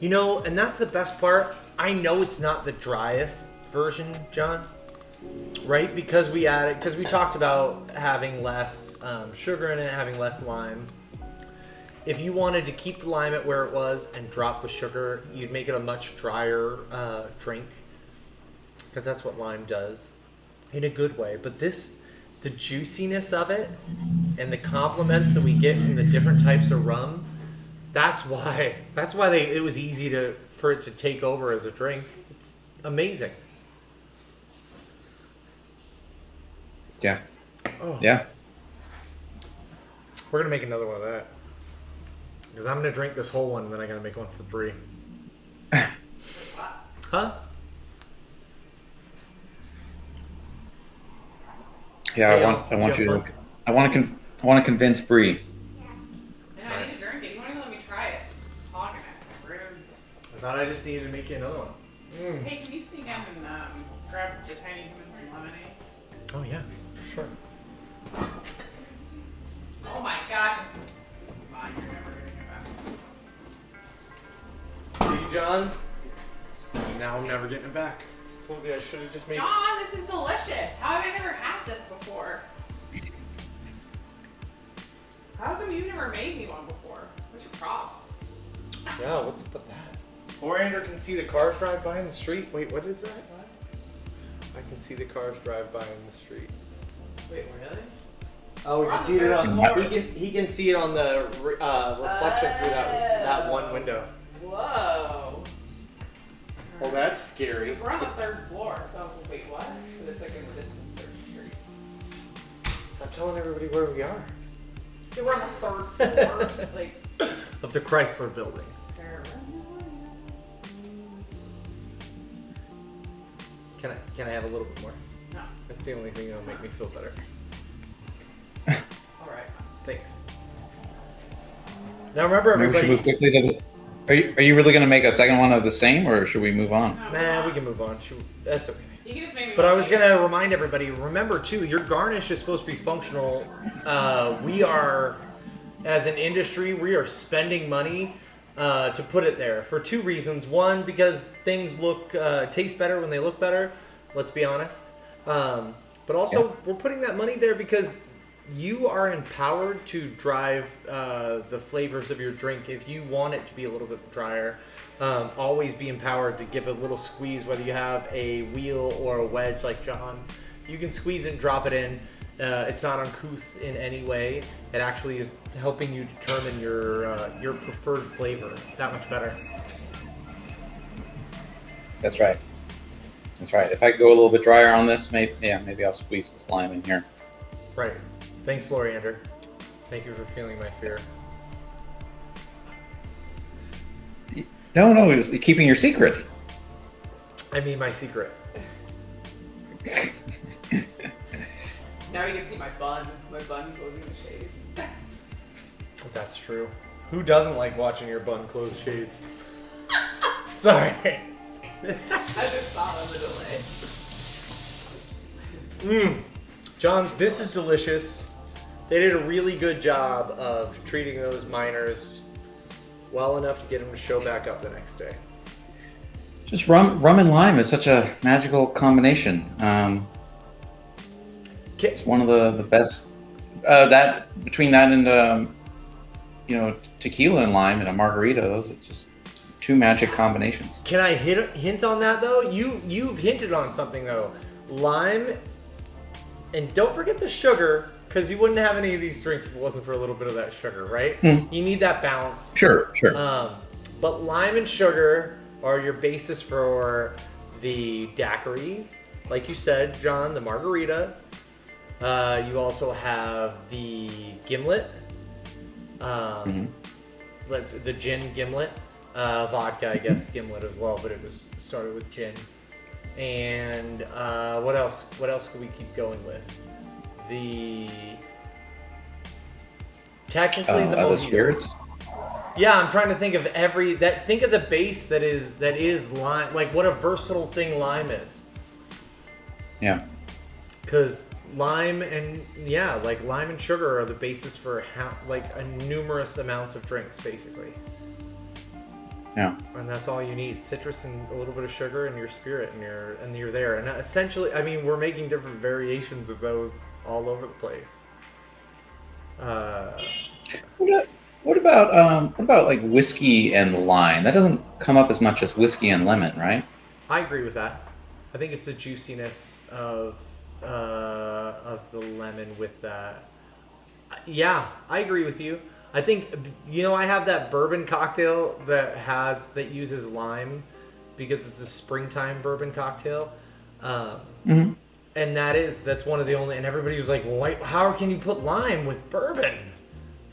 Speaker 1: You know, and that's the best part. I know it's not the driest version, John. Right? Because we talked about having less sugar in it, having less lime. If you wanted to keep the lime at where it was and drop the sugar, you'd make it a much drier drink. Because that's what lime does. In a good way. But the juiciness of it and the compliments that we get from the different types of rum, that's why it was easy for it to take over as a drink. It's amazing.
Speaker 2: Yeah.
Speaker 1: Oh.
Speaker 2: Yeah.
Speaker 1: We're gonna make another one of that. Because I'm gonna drink this whole one and then I'm gonna make one for Bree. Huh?
Speaker 2: Yeah,
Speaker 1: Hey,
Speaker 2: I want
Speaker 1: do
Speaker 2: you
Speaker 1: you
Speaker 2: to
Speaker 1: have
Speaker 2: I want to convince Bree.
Speaker 3: And I need to drink it. You won't even let me try it. Just hogging it. Rudes.
Speaker 1: I thought I just needed to make you another one.
Speaker 3: Hey, can you sneak in and grab the tiny humans some lemonade?
Speaker 1: Oh yeah, for sure.
Speaker 3: Oh my gosh. This is mine. You're never getting it back.
Speaker 1: See, John? Now I'm never getting it back. Told you I should have just made.
Speaker 3: John, this is delicious. How have I never had this before? How come you never made me one before? What's your props?
Speaker 1: Yeah, what's up with that? Oriander can see the cars drive by in the street. Wait, what is that? I can see the cars drive by in the street.
Speaker 3: Wait, really?
Speaker 1: Oh, we
Speaker 3: We're
Speaker 1: can
Speaker 3: on
Speaker 1: see
Speaker 3: the
Speaker 1: it
Speaker 3: third
Speaker 1: on.
Speaker 3: floor.
Speaker 1: He can see it on the reflection through that one window.
Speaker 3: Whoa.
Speaker 1: Oh, that's scary.
Speaker 3: We're on the third floor, so I was like, wait, what? But it's like in the distance, third street.
Speaker 1: Stop telling everybody where we are.
Speaker 3: Yeah, we're on the third floor. Like,
Speaker 1: Of the Chrysler building. Can I have a little bit more?
Speaker 3: No.
Speaker 1: That's the only thing that'll make me feel better.
Speaker 3: Alright.
Speaker 1: Thanks. Now remember,
Speaker 2: Maybe we should
Speaker 1: everybody.
Speaker 2: move quickly to the. Are you really going to make a second one of the same, or should we move on?
Speaker 3: No,
Speaker 1: Nah, we can move on. That's okay.
Speaker 3: You can just make me
Speaker 1: But I
Speaker 3: one
Speaker 1: was
Speaker 3: bigger.
Speaker 1: gonna remind everybody. Remember too, your garnish is supposed to be functional. We are, as an industry, we are spending money to put it there for two reasons. One, because things taste better when they look better. Let's be honest. But also, we're putting that money there because you are empowered to drive the flavors of your drink. If you want it to be a little bit drier, always be empowered to give it a little squeeze, whether you have a wheel or a wedge like John. You can squeeze it and drop it in. It's not uncouth in any way. It actually is helping you determine your preferred flavor that much better.
Speaker 2: That's right. That's right. If I go a little bit drier on this, maybe I'll squeeze this lime in here.
Speaker 1: Right. Thanks, Loriander. Thank you for feeling my fear.
Speaker 2: No, it's keeping your secret.
Speaker 1: I mean, my secret.
Speaker 3: Now you can see my bun. My bun closing the shades.
Speaker 1: That's true. Who doesn't like watching your bun close shades? Sorry.
Speaker 3: I just saw the delay.
Speaker 1: John, this is delicious. They did a really good job of treating those miners well enough to get them to show back up the next day.
Speaker 2: Just rum and lime is such a magical combination. It's one of the best. That between that and tequila and lime in a margarita. Those are just two magic combinations.
Speaker 1: Can I hint on that though? You've hinted on something though. Lime, and don't forget the sugar, because you wouldn't have any of these drinks if it wasn't for a little bit of that sugar, right? You need that balance.
Speaker 2: Sure.
Speaker 1: But lime and sugar are your basis for the daiquiri, like you said, John, the margarita. You also have the gimlet. The gin gimlet. Vodka, I guess, gimlet as well, but it was started with gin. And what else? What else could we keep going with? Technically the
Speaker 2: other
Speaker 1: mojito.
Speaker 2: spirits.
Speaker 1: Yeah, I'm trying to think of think of the base that is lime, like what a versatile thing lime is.
Speaker 2: Yeah.
Speaker 1: Because lime and sugar are the basis for numerous amounts of drinks, basically.
Speaker 2: Yeah.
Speaker 1: And that's all you need: citrus and a little bit of sugar and your spirit, and you're there. And essentially, I mean, we're making different variations of those all over the place.
Speaker 2: What about like whiskey and lime? That doesn't come up as much as whiskey and lemon, right?
Speaker 1: I agree with that. I think it's the juiciness of the lemon with that. Yeah, I agree with you. I think I have that bourbon cocktail that uses lime because it's a springtime bourbon cocktail. And that's one of the only, and everybody was like, well, wait, how can you put lime with bourbon?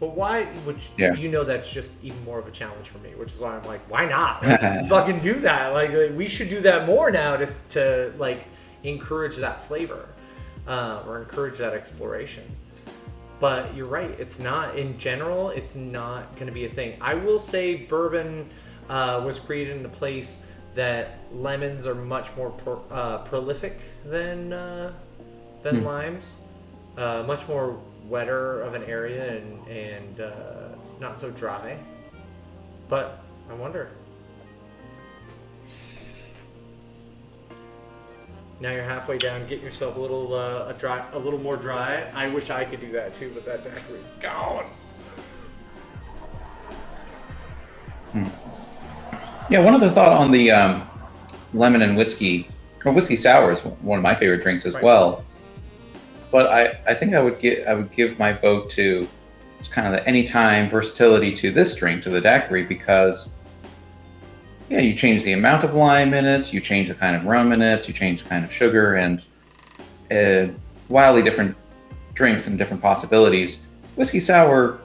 Speaker 1: But why? That's just even more of a challenge for me, which is why I'm like, why not? Let's fucking do that. Like we should do that more now to like encourage that flavor or encourage that exploration. But you're right. It's not, in general, it's not going to be a thing. I will say bourbon was created in a place that lemons are much more prolific than limes. Much more wetter of an area and not so dry. But I wonder. Now you're halfway down. Get yourself a little more dry. I wish I could do that too, but that daiquiri's gone.
Speaker 2: Yeah, one other thought on the lemon and whiskey, or whiskey sour is one of my favorite drinks as well. But I think I would give my vote to just kind of the anytime versatility to this drink, to the daiquiri, because you change the amount of lime in it, you change the kind of rum in it, you change the kind of sugar, and wildly different drinks and different possibilities. Whiskey sour,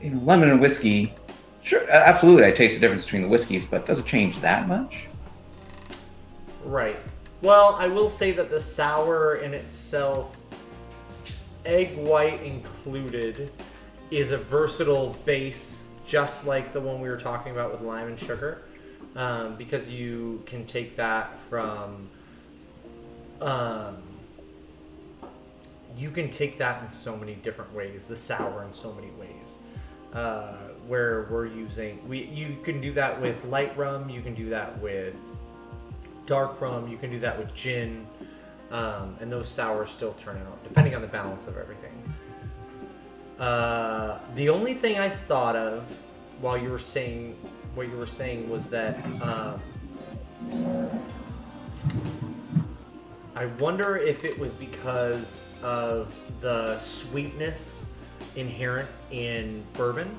Speaker 2: lemon and whiskey, sure, absolutely, I taste the difference between the whiskeys, but does it change that much?
Speaker 1: Right. Well, I will say that the sour in itself, egg white included, is a versatile base, just like the one we were talking about with lime and sugar, because you can take that from, you can take that in so many different ways, the sour in so many ways, where you can do that with light rum, you can do that with dark rum, you can do that with gin, and those sours still turn out, depending on the balance of everything. The only thing I thought of while you were saying what you were saying was that I wonder if it was because of the sweetness inherent in bourbon.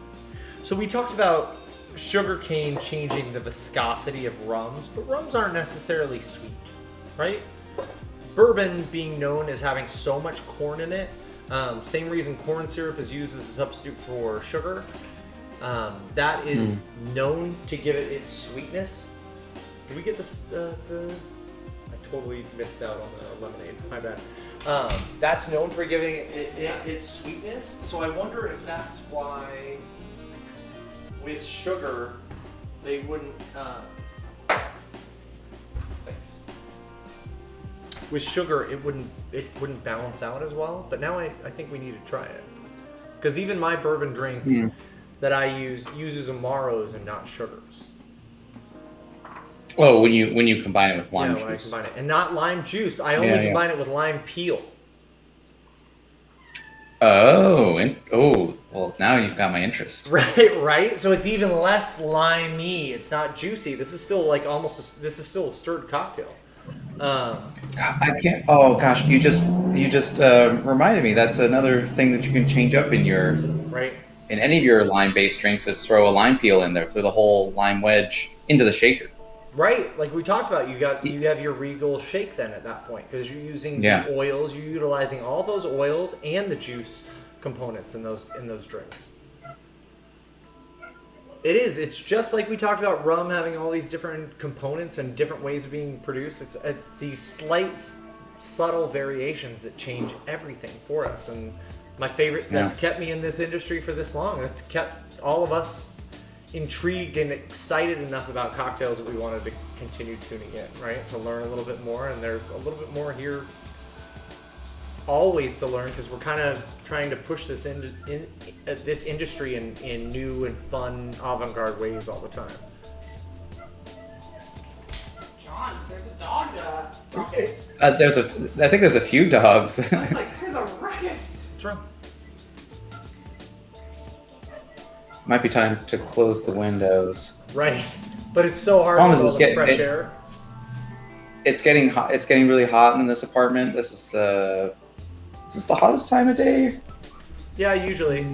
Speaker 1: So we talked about sugarcane changing the viscosity of rums, but rums aren't necessarily sweet, right? Bourbon being known as having so much corn in it, same reason corn syrup is used as a substitute for sugar. That is known to give it its sweetness. Did we get this? I totally missed out on the lemonade. My bad. That's known for giving it its sweetness. So I wonder if that's why with sugar they wouldn't. Thanks. With sugar, it wouldn't balance out as well. But now I think we need to try it, because even my bourbon drink that I uses Amaros and not sugars.
Speaker 2: Oh, when you combine it with lime juice.
Speaker 1: When I combine it, and not lime juice. I only combine it with lime peel.
Speaker 2: Well, now you've got my interest.
Speaker 1: Right. So it's even less limey. It's not juicy. This is still like this is still a stirred cocktail.
Speaker 2: I can't. Oh gosh, you just reminded me. That's another thing that you can change up in your
Speaker 1: Right.
Speaker 2: in any of your lime-based drinks is throw a lime peel in there, throw the whole lime wedge into the shaker.
Speaker 1: Right, like we talked about, you have your Regal shake then at that point because you're using the oils, you're utilizing all those oils and the juice components in those drinks. It's just like we talked about rum having all these different components and different ways of being produced. It's these slight, subtle variations that change everything for us. And my favorite that's kept me in this industry for this long. That's kept all of us intrigued and excited enough about cocktails that we wanted to continue tuning in, right? To learn a little bit more, and there's a little bit more here always to learn because we're kind of trying to push this this industry in new and fun avant-garde ways all the time.
Speaker 3: John, there's a dog ruckus.
Speaker 2: I think there's a few dogs.
Speaker 3: It's like there's a ruckus.
Speaker 1: What's wrong?
Speaker 2: Might be time to close the windows.
Speaker 1: Right, but it's so hard
Speaker 2: Problem
Speaker 1: with
Speaker 2: is
Speaker 1: all the fresh air.
Speaker 2: It's getting hot. It's getting really hot in this apartment. This is the hottest time of day.
Speaker 1: Yeah, usually.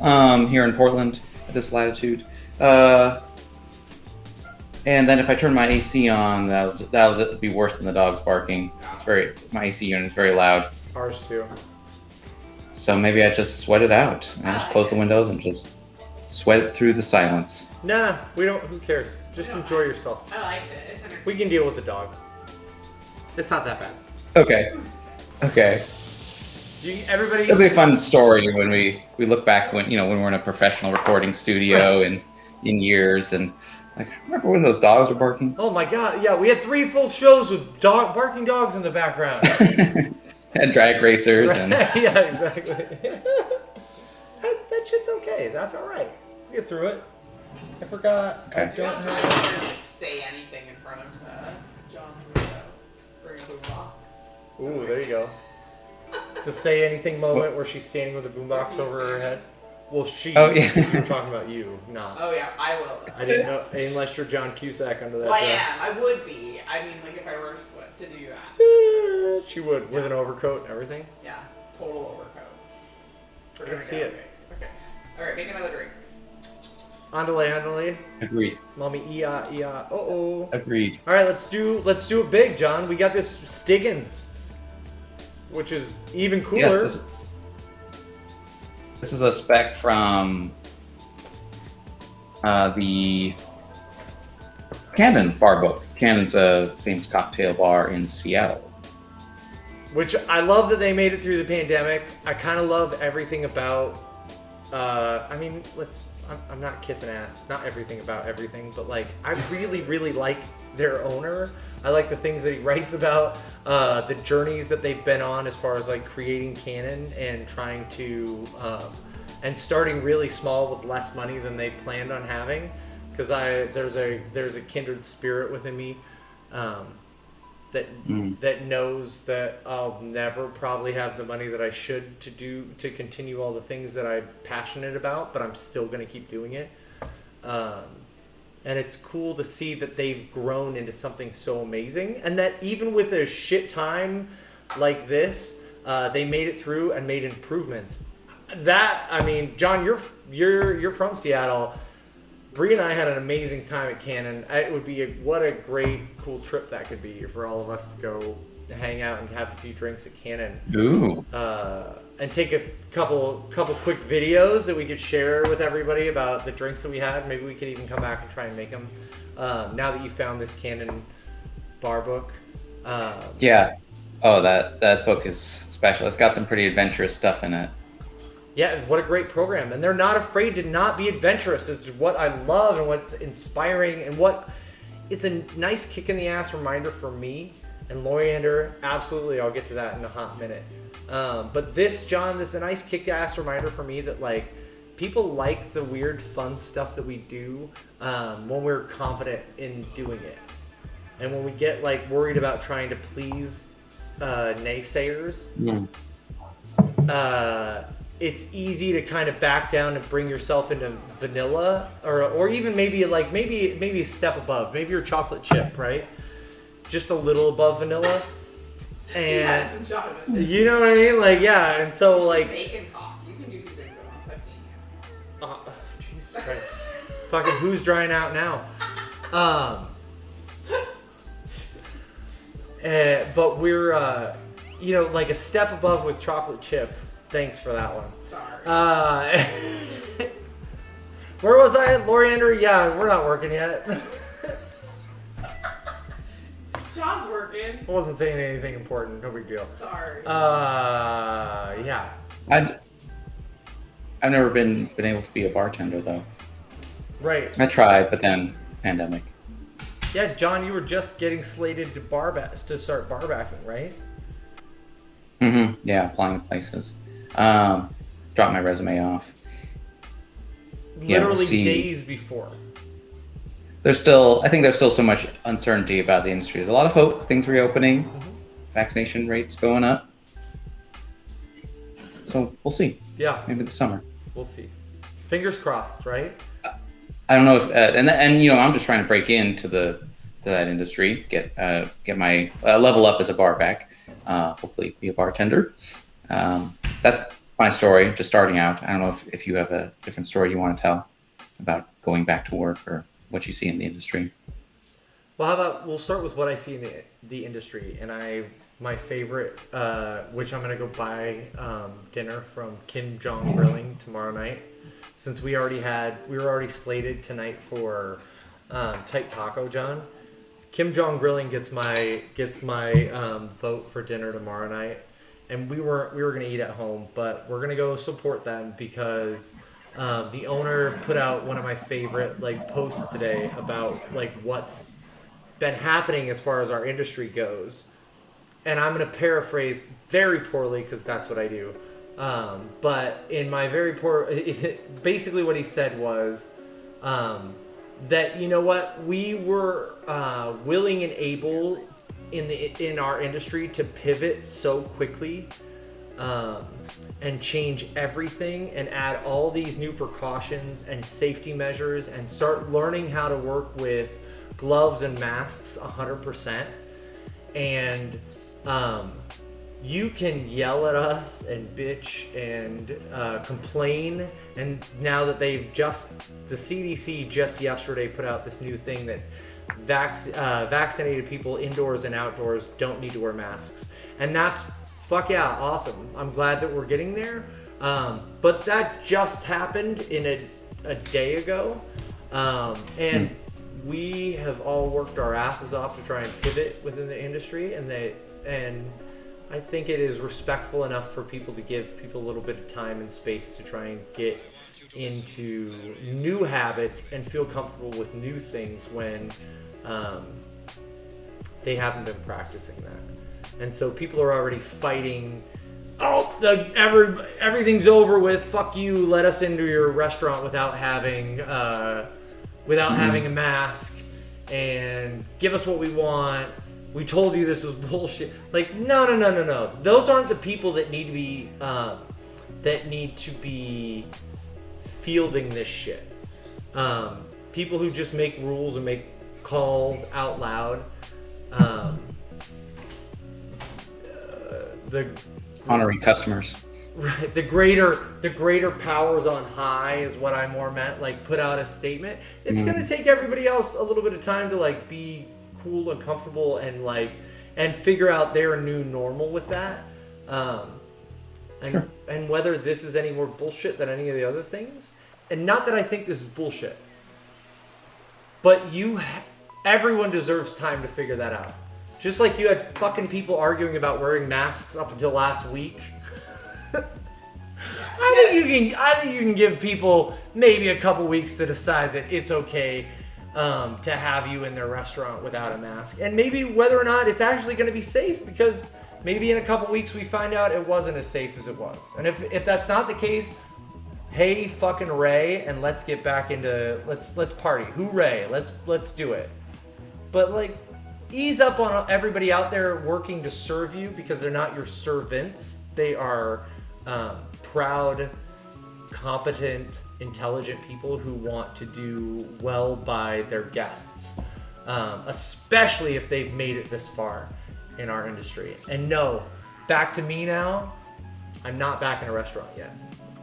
Speaker 2: Here in Portland at this latitude. And then if I turn my AC on, that'll be worse than the dogs barking. My AC unit is very loud.
Speaker 1: Ours too.
Speaker 2: So maybe I just sweat it out. I just close the windows and just sweat it through the silence.
Speaker 1: Nah, we don't. Who cares? Just enjoy yourself.
Speaker 3: I liked it. It's entertaining.
Speaker 1: We can deal with the dog. It's not that bad.
Speaker 2: Okay.
Speaker 1: Everybody.
Speaker 2: It'll be a fun story when we look back when we're in a professional recording studio in years and like remember when those dogs were barking?
Speaker 1: Oh my god! Yeah, we had 3 full shows with barking dogs in the background.
Speaker 2: And drag racers
Speaker 1: Right.
Speaker 2: and
Speaker 1: Yeah, exactly. that shit's okay. That's all right. We get through it. I forgot.
Speaker 2: Okay.
Speaker 1: I
Speaker 3: You
Speaker 1: don't
Speaker 3: don't try
Speaker 1: have.
Speaker 3: to say anything in front of John's window. Bring the box.
Speaker 1: Ooh, there you go. The say anything moment where she's standing with a boombox over her head. Well, she.
Speaker 2: Oh, yeah.
Speaker 1: You were talking about you, not.
Speaker 3: Oh yeah, I will.
Speaker 1: I didn't know unless you're John Cusack under that
Speaker 3: Well,
Speaker 1: dress.
Speaker 3: I would be. I mean, like if I were to do that.
Speaker 1: She would with an overcoat and everything.
Speaker 3: Yeah, total overcoat.
Speaker 1: I can see it.
Speaker 3: Okay. All right, make another drink.
Speaker 1: Andale.
Speaker 2: agreed.
Speaker 1: Mommy, oh.
Speaker 2: Agreed.
Speaker 1: All right, let's do it big, John. We got this Stiggins, which is even cooler.
Speaker 2: Yes, this is a spec from the Cannon bar book. Cannon's a famous cocktail bar in Seattle.
Speaker 1: Which I love that they made it through the pandemic. I kind of love everything about. I mean, I'm not kissing ass. Not everything about everything, but like I really, really like their owner. I like the things that he writes about, the journeys that they've been on as far as like creating Canon and trying to, and starting really small with less money than they planned on having. Because there's a kindred spirit within me. That knows that I'll never probably have the money that I should to continue all the things that I'm passionate about, but I'm still going to keep doing it. And it's cool to see that they've grown into something so amazing, and that even with a shit time like this, they made it through and made improvements. I mean, John, you're from Seattle. Bree and I had an amazing time at Cannon. It would be what a great, cool trip that could be for all of us to go hang out and have a few drinks at Cannon.
Speaker 2: Ooh.
Speaker 1: And take a couple quick videos that we could share with everybody about the drinks that we had. Maybe we could even come back and try and make them. Now that you found this Cannon bar book.
Speaker 2: Yeah. Oh, that book is special. It's got some pretty adventurous stuff in it.
Speaker 1: Yeah, what a great program. And they're not afraid to not be adventurous. It's what I love and what's inspiring and it's a nice kick in the ass reminder for me. And Loriander, absolutely, I'll get to that in a hot minute. But this, John, this is a nice kick ass reminder for me that like people like the weird fun stuff that we do when we're confident in doing it. And when we get like worried about trying to please naysayers, it's easy to kind of back down and bring yourself into vanilla, or even maybe a step above. Maybe you're chocolate chip, right? Just a little above vanilla. And
Speaker 3: some chocolate.
Speaker 1: you know what I mean? Like, yeah, and so like
Speaker 3: Bacon cock. You can do these things once. I've seen you.
Speaker 1: Jesus Christ. Fucking who's drying out now? But we're like a step above with chocolate chip. Thanks for that one.
Speaker 3: Sorry.
Speaker 1: Where was I? Loriander? Yeah, we're not working yet.
Speaker 3: John's working.
Speaker 1: I wasn't saying anything important. No big deal.
Speaker 3: Sorry.
Speaker 1: Yeah.
Speaker 2: I've never been able to be a bartender though.
Speaker 1: Right.
Speaker 2: I tried, but then pandemic.
Speaker 1: Yeah, John, you were just getting slated to start bar backing, right?
Speaker 2: Mm-hmm. Yeah, applying to places. Dropped my resume off.
Speaker 1: Literally
Speaker 2: we'll see.
Speaker 1: days before.
Speaker 2: I think there's still so much uncertainty about the industry. There's a lot of hope, things reopening, vaccination rates going up. So we'll see.
Speaker 1: Yeah.
Speaker 2: Maybe this summer.
Speaker 1: We'll see. Fingers crossed, right?
Speaker 2: I don't know if, and I'm just trying to break into that industry, get my level up as a bar back, hopefully be a bartender. That's my story, just starting out. I don't know if you have a different story you want to tell about going back to work or what you see in the industry.
Speaker 1: Well, how about we'll start with what I see in the industry, and my favorite, which I'm gonna go buy dinner from Kim Jong Grilling tomorrow night, since we were already slated tonight for Tight Taco John. Kim Jong Grilling gets my vote for dinner tomorrow night, and we were gonna eat at home, but we're gonna go support them because the owner put out one of my favorite posts today about what's been happening as far as our industry goes, and I'm gonna paraphrase very poorly because that's what I do. But in my very poor, basically what he said was that we were willing and able in our industry to pivot so quickly and change everything and add all these new precautions and safety measures and start learning how to work with gloves and masks 100%. And you can yell at us and bitch and complain, and now that the CDC just yesterday put out this new thing that vaccinated people indoors and outdoors don't need to wear masks, and that's fuck yeah, awesome. I'm glad that we're getting there, but that just happened in a day ago, and we have all worked our asses off to try and pivot within the industry, and I think it is respectful enough for people to give people a little bit of time and space to try and get into new habits and feel comfortable with new things when they haven't been practicing that. And so people are already fighting, everything's over with, fuck you, let us into your restaurant without having having a mask, and give us what we want. We told you this was bullshit. No. Those aren't the people that need to be fielding this shit. People who just make rules and make calls out loud. The
Speaker 2: Honoring customers.
Speaker 1: Right, the greater powers on high is what I more meant. Put out a statement. It's gonna take everybody else a little bit of time to be cool and comfortable and figure out their new normal with that. And whether this is any more bullshit than any of the other things. And not that I think this is bullshit, but everyone deserves time to figure that out. Just like you had fucking people arguing about wearing masks up until last week. I think you can give people maybe a couple weeks to decide that it's okay to have you in their restaurant without a mask, and maybe whether or not it's actually going to be safe, because maybe in a couple weeks we find out it wasn't as safe as it was. And if that's not the case, hey fucking Ray, and let's get back into let's party, hooray, let's do it. But ease up on everybody out there working to serve you, because they're not your servants, they are proud, competent, intelligent people who want to do well by their guests, especially if they've made it this far in our industry. And no, back to me now, I'm not back in a restaurant yet.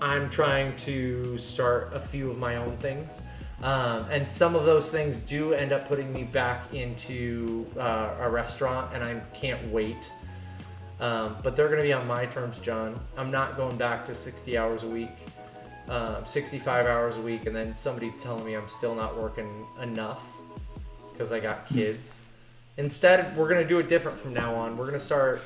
Speaker 1: I'm trying to start a few of my own things. And some of those things do end up putting me back into a restaurant, and I can't wait. But they're going to be on my terms, John. I'm not going back to 60 hours a week, 65 hours a week, and then somebody telling me I'm still not working enough because I got kids. Instead, we're going to do it different from now on. We're going to start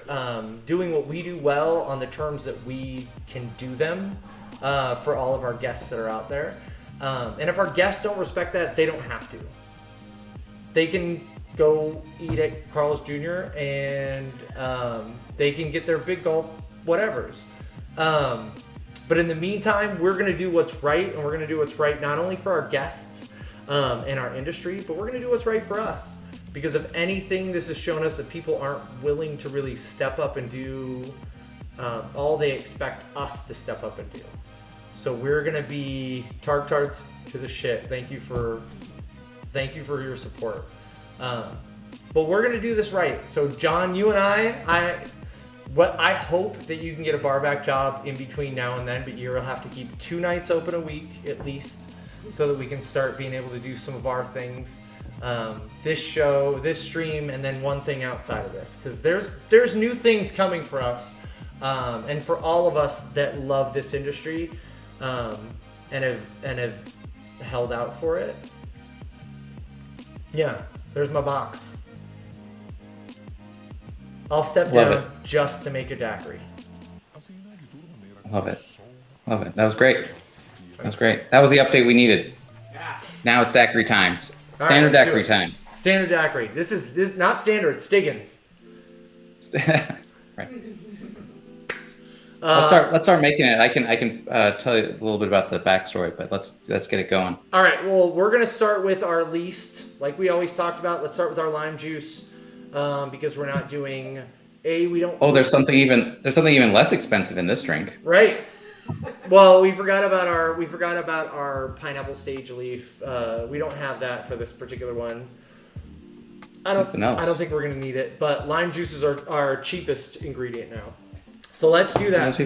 Speaker 1: doing what we do well on the terms that we can do them for all of our guests that are out there. And if our guests don't respect that, they don't have to. They can go eat at Carl's Jr. and they can get their big gulp whatevers. But in the meantime, we're going to do what's right, and we're going to do what's right not only for our guests and our industry, but we're going to do what's right for us. Because if anything, this has shown us that people aren't willing to really step up and do all they expect us to step up and do. So we're gonna be tarts to the shit. Thank you for your support. But we're gonna do this right. So John, you and I hope that you can get a bar back job in between now and then, but you'll have to keep 2 nights open a week at least, so that we can start being able to do some of our things. This show, this stream, and then one thing outside of this, because there's new things coming for us, and for all of us that love this industry. And have held out for it. Yeah, there's my box. I'll step down just to make a daiquiri.
Speaker 2: Love it. That was great. That was the update we needed.
Speaker 3: Yeah.
Speaker 2: Now it's daiquiri time. Standard daiquiri time.
Speaker 1: Standard daiquiri. This is not standard. It's Stiggins.
Speaker 2: Right. Let's start making it. I can tell you a little bit about the backstory, but let's get it going.
Speaker 1: All right. Well, we're gonna start with our least, like we always talked about. Let's start with our lime juice, because we're not doing we don't.
Speaker 2: Oh, there's something even less expensive in this drink.
Speaker 1: Right. Well, we forgot about our pineapple sage leaf. We don't have that for this particular one. I don't think we're gonna need it, but lime juice is our cheapest ingredient now. So let's do that.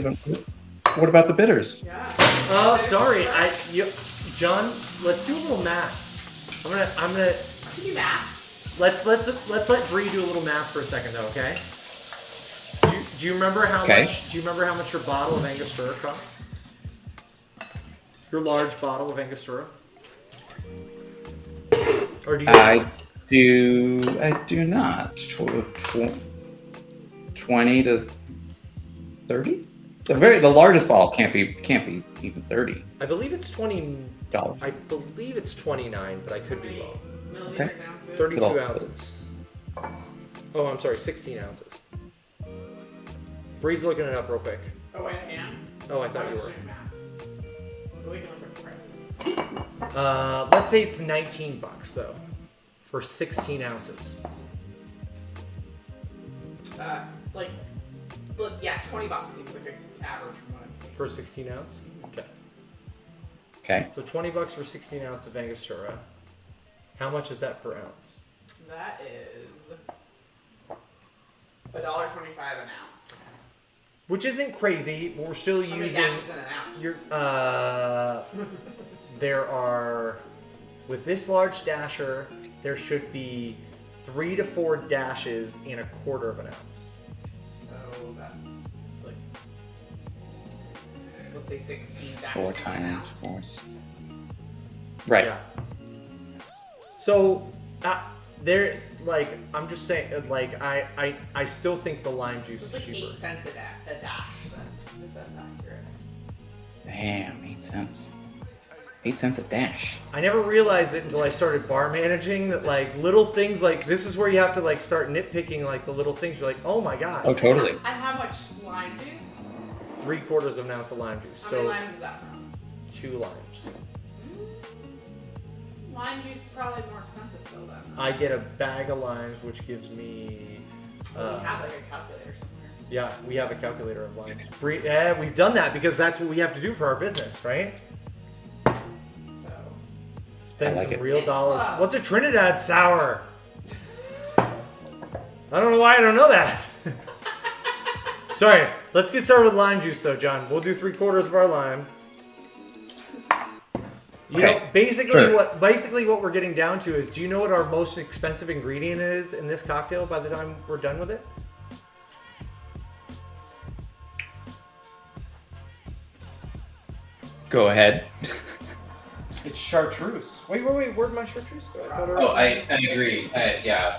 Speaker 2: What about the bitters?
Speaker 3: Yeah.
Speaker 1: Oh, sorry. John, let's do a little math. I'm gonna.
Speaker 3: Can you math?
Speaker 1: Let's let Bree do a little math for a second, though. Okay. Do you remember how much? Do you remember how much your bottle of Angostura costs? Your large bottle of Angostura. Or do you?
Speaker 2: I do not. 20 to 30. The largest bottle can't be even 30.
Speaker 1: I believe it's $20.
Speaker 2: Dollars.
Speaker 1: I believe it's 29, but I could be wrong.
Speaker 3: Milliliters,
Speaker 2: Okay.
Speaker 3: ounces.
Speaker 1: 32
Speaker 2: Little-
Speaker 1: ounces. Oh, I'm sorry, 16 ounces. Bree's looking it up real quick.
Speaker 3: Oh wait, I am.
Speaker 1: Oh, I thought you
Speaker 3: was
Speaker 1: were.
Speaker 3: doing math. But we can look at the price.
Speaker 1: Let's say it's $19 though, for 16 ounces.
Speaker 3: Yeah, $20 seems like an average from what I'm seeing.
Speaker 1: For a 16 ounce? Okay.
Speaker 2: Okay.
Speaker 1: So $20 for 16 ounces of Angostura. How much is that per ounce?
Speaker 3: That is $1.25 an ounce.
Speaker 1: Which isn't crazy, but we're still
Speaker 3: How many
Speaker 1: using
Speaker 3: dashes in an ounce?
Speaker 1: your there are, with this large dasher, there should be 3 to 4 dashes in a quarter of an ounce.
Speaker 3: So that's like, let's say 16 dashes
Speaker 2: 4
Speaker 3: in an
Speaker 2: times
Speaker 3: ounce.
Speaker 2: 4. Right.
Speaker 1: Yeah. So, I'm just saying, I still think the lime juice
Speaker 3: It's
Speaker 1: is
Speaker 3: like
Speaker 1: cheaper.
Speaker 3: 8 cents a dash, then, if that's accurate.
Speaker 2: Damn, 8 cents. 8 cents a dash.
Speaker 1: I never realized it until I started bar managing that little things like this is where you have to start nitpicking the little things. You're like, oh my god.
Speaker 2: Oh, totally.
Speaker 3: And how much lime juice?
Speaker 1: 3/4 of an ounce of lime juice.
Speaker 3: How
Speaker 1: So
Speaker 3: many limes is that from?
Speaker 1: 2 limes.
Speaker 3: Lime juice is probably more expensive still then.
Speaker 1: I get a bag of limes, which gives me.
Speaker 3: We have like a calculator somewhere.
Speaker 1: Yeah, we have a calculator of lines. Yeah, we've done that because that's what we have to do for our business, right?
Speaker 3: So
Speaker 1: Spend
Speaker 2: I like
Speaker 1: some
Speaker 2: it.
Speaker 1: real
Speaker 3: It's
Speaker 1: dollars.
Speaker 3: fun.
Speaker 1: What's a Trinidad sour? I don't know why I don't know that. Sorry, let's get started with lime juice though, John. We'll do 3/4 of our lime. You know,
Speaker 2: Okay,
Speaker 1: basically
Speaker 2: sure.
Speaker 1: what we're getting down to is, do you know what our most expensive ingredient is in this cocktail by the time we're done with it?
Speaker 2: Go ahead.
Speaker 1: It's chartreuse. Wait, where'd my chartreuse go? I thought
Speaker 4: Oh, I agree. Yeah,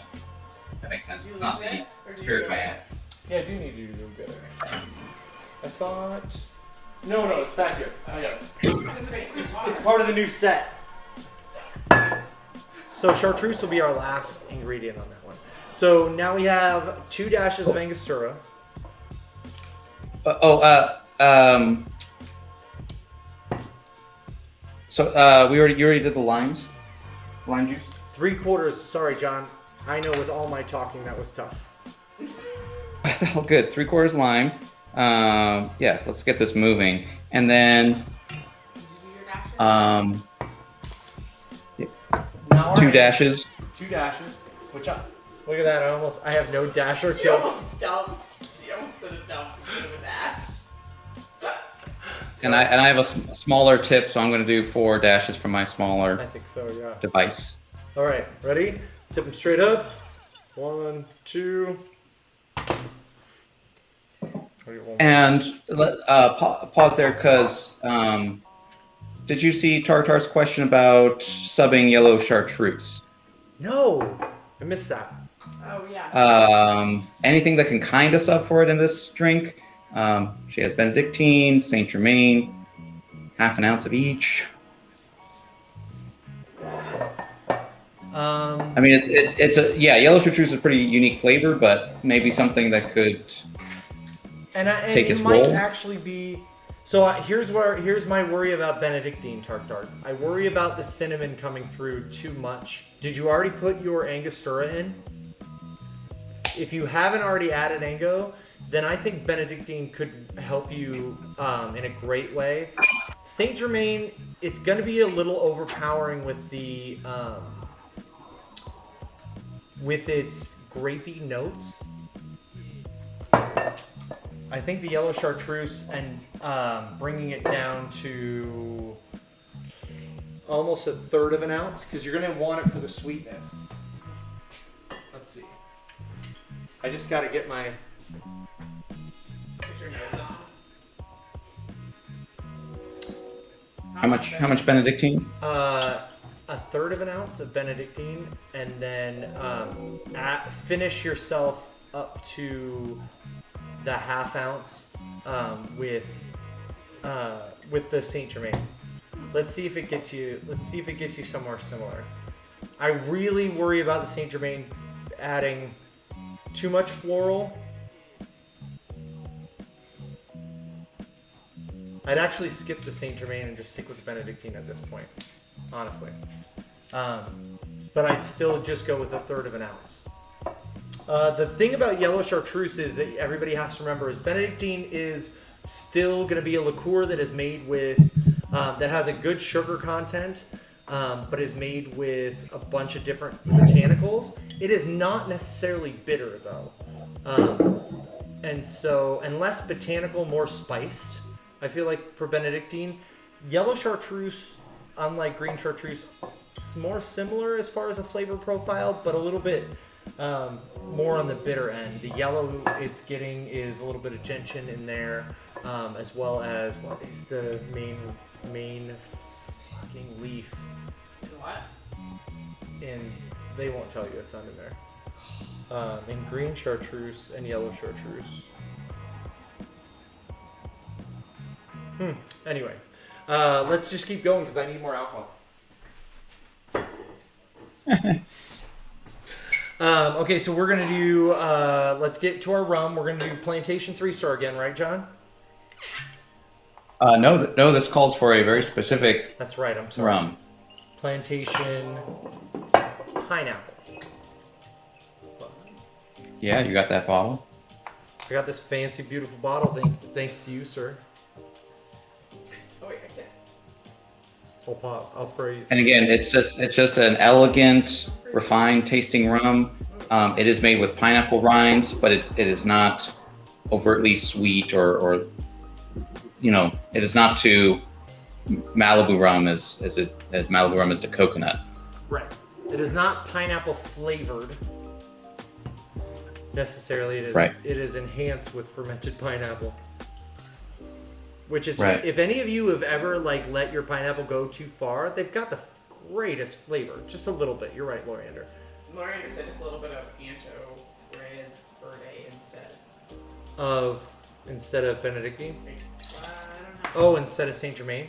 Speaker 4: that makes sense. It's not the spirit by it.
Speaker 1: Yeah, I do need to do better. I thought. No, it's back here. I got it. It's part of the new set. So chartreuse will be our last ingredient on that one. So now we have 2 dashes of Angostura.
Speaker 2: You already did the limes? Lime juice?
Speaker 1: 3/4. Sorry, John. I know with all my talking that was tough.
Speaker 2: That's all good. 3/4 lime. Yeah, let's get this moving. And then
Speaker 3: did you do your dashes?
Speaker 1: Now
Speaker 2: 2 dashes.
Speaker 1: 2 dashes. Look at that. I have no dash or
Speaker 3: You
Speaker 1: chill.
Speaker 3: almost dumped. You almost said a dump instead of a dash.
Speaker 2: And I have a smaller tip, so I'm going to do 4 dashes from my
Speaker 1: I
Speaker 2: smaller
Speaker 1: think so, yeah.
Speaker 2: device.
Speaker 1: All right, ready? Tip them straight up. 1, 2.
Speaker 2: And pause there, because did you see Tartar's question about subbing yellow chartreuse?
Speaker 1: No, I missed that.
Speaker 3: Oh yeah.
Speaker 2: Anything that can kind of sub for it in this drink. She has Benedictine, Saint Germain, half an ounce of each. I mean, yellow chartreuse is a pretty unique flavor, but maybe something that could
Speaker 1: And
Speaker 2: take
Speaker 1: it
Speaker 2: its
Speaker 1: might
Speaker 2: role.
Speaker 1: actually be. So here's my worry about Benedictine tart tarts. I worry about the cinnamon coming through too much. Did you already put your Angostura in? If you haven't already added Ango, then I think Benedictine could help you in a great way. Saint Germain, it's going to be a little overpowering with the with its grapey notes. I think the yellow chartreuse and bringing it down to almost 1/3 of an ounce, because you're going to want it for the sweetness. Let's see. I just got to get my...
Speaker 3: Put your nose on.
Speaker 2: How much Benedictine?
Speaker 1: 1/3 of an ounce of Benedictine, and then finish yourself up to the 1/2 ounce with the Saint Germain. Let's see if it gets you. Let's see if it gets you somewhere similar. I really worry about the Saint Germain adding too much floral. I'd actually skip the Saint Germain and just stick with the Benedictine at this point, honestly. But I'd still just go with 1/3 of an ounce. The thing about yellow chartreuse is that everybody has to remember is Benedictine is still going to be a liqueur that is made with, that has a good sugar content, but is made with a bunch of different botanicals. It is not necessarily bitter though. And so, and less botanical, more spiced, I feel like for Benedictine. Yellow chartreuse, unlike green chartreuse, is more similar as far as a flavor profile, but a little bit more on the bitter end. The yellow it's getting is a little bit of gentian in there, as well as what is the main fucking leaf
Speaker 3: What?
Speaker 1: in, they won't tell you, it's not in there. In green chartreuse and yellow chartreuse. Anyway, let's just keep going because I need more alcohol. Okay, so we're gonna do. Let's get to our rum. We're gonna do Plantation 3-Star again, right, John?
Speaker 2: No, this calls for a very specific
Speaker 1: That's right. I'm sorry.
Speaker 2: rum.
Speaker 1: Plantation pineapple.
Speaker 2: Yeah, you got that bottle.
Speaker 1: I got this fancy, beautiful bottle. Thanks to you, sir.
Speaker 3: Oh wait, I can't.
Speaker 1: I'll pop. I'll freeze.
Speaker 2: And again, it's just an elegant, refined tasting rum. It is made with pineapple rinds, but it is not overtly sweet or it is not too Malibu rum as Malibu rum is to coconut.
Speaker 1: Right. It is not pineapple flavored necessarily. It is.
Speaker 2: Right.
Speaker 1: It is enhanced with fermented pineapple. Which is,
Speaker 2: Right.
Speaker 1: if any of you have ever let your pineapple go too far, they've got the greatest flavor. Just a little bit. You're right, Loriander.
Speaker 3: Loriander said just a little bit of Ancho Reyes Verde
Speaker 1: Instead of Benedictine.
Speaker 3: I don't know.
Speaker 1: Oh, instead of Saint Germain.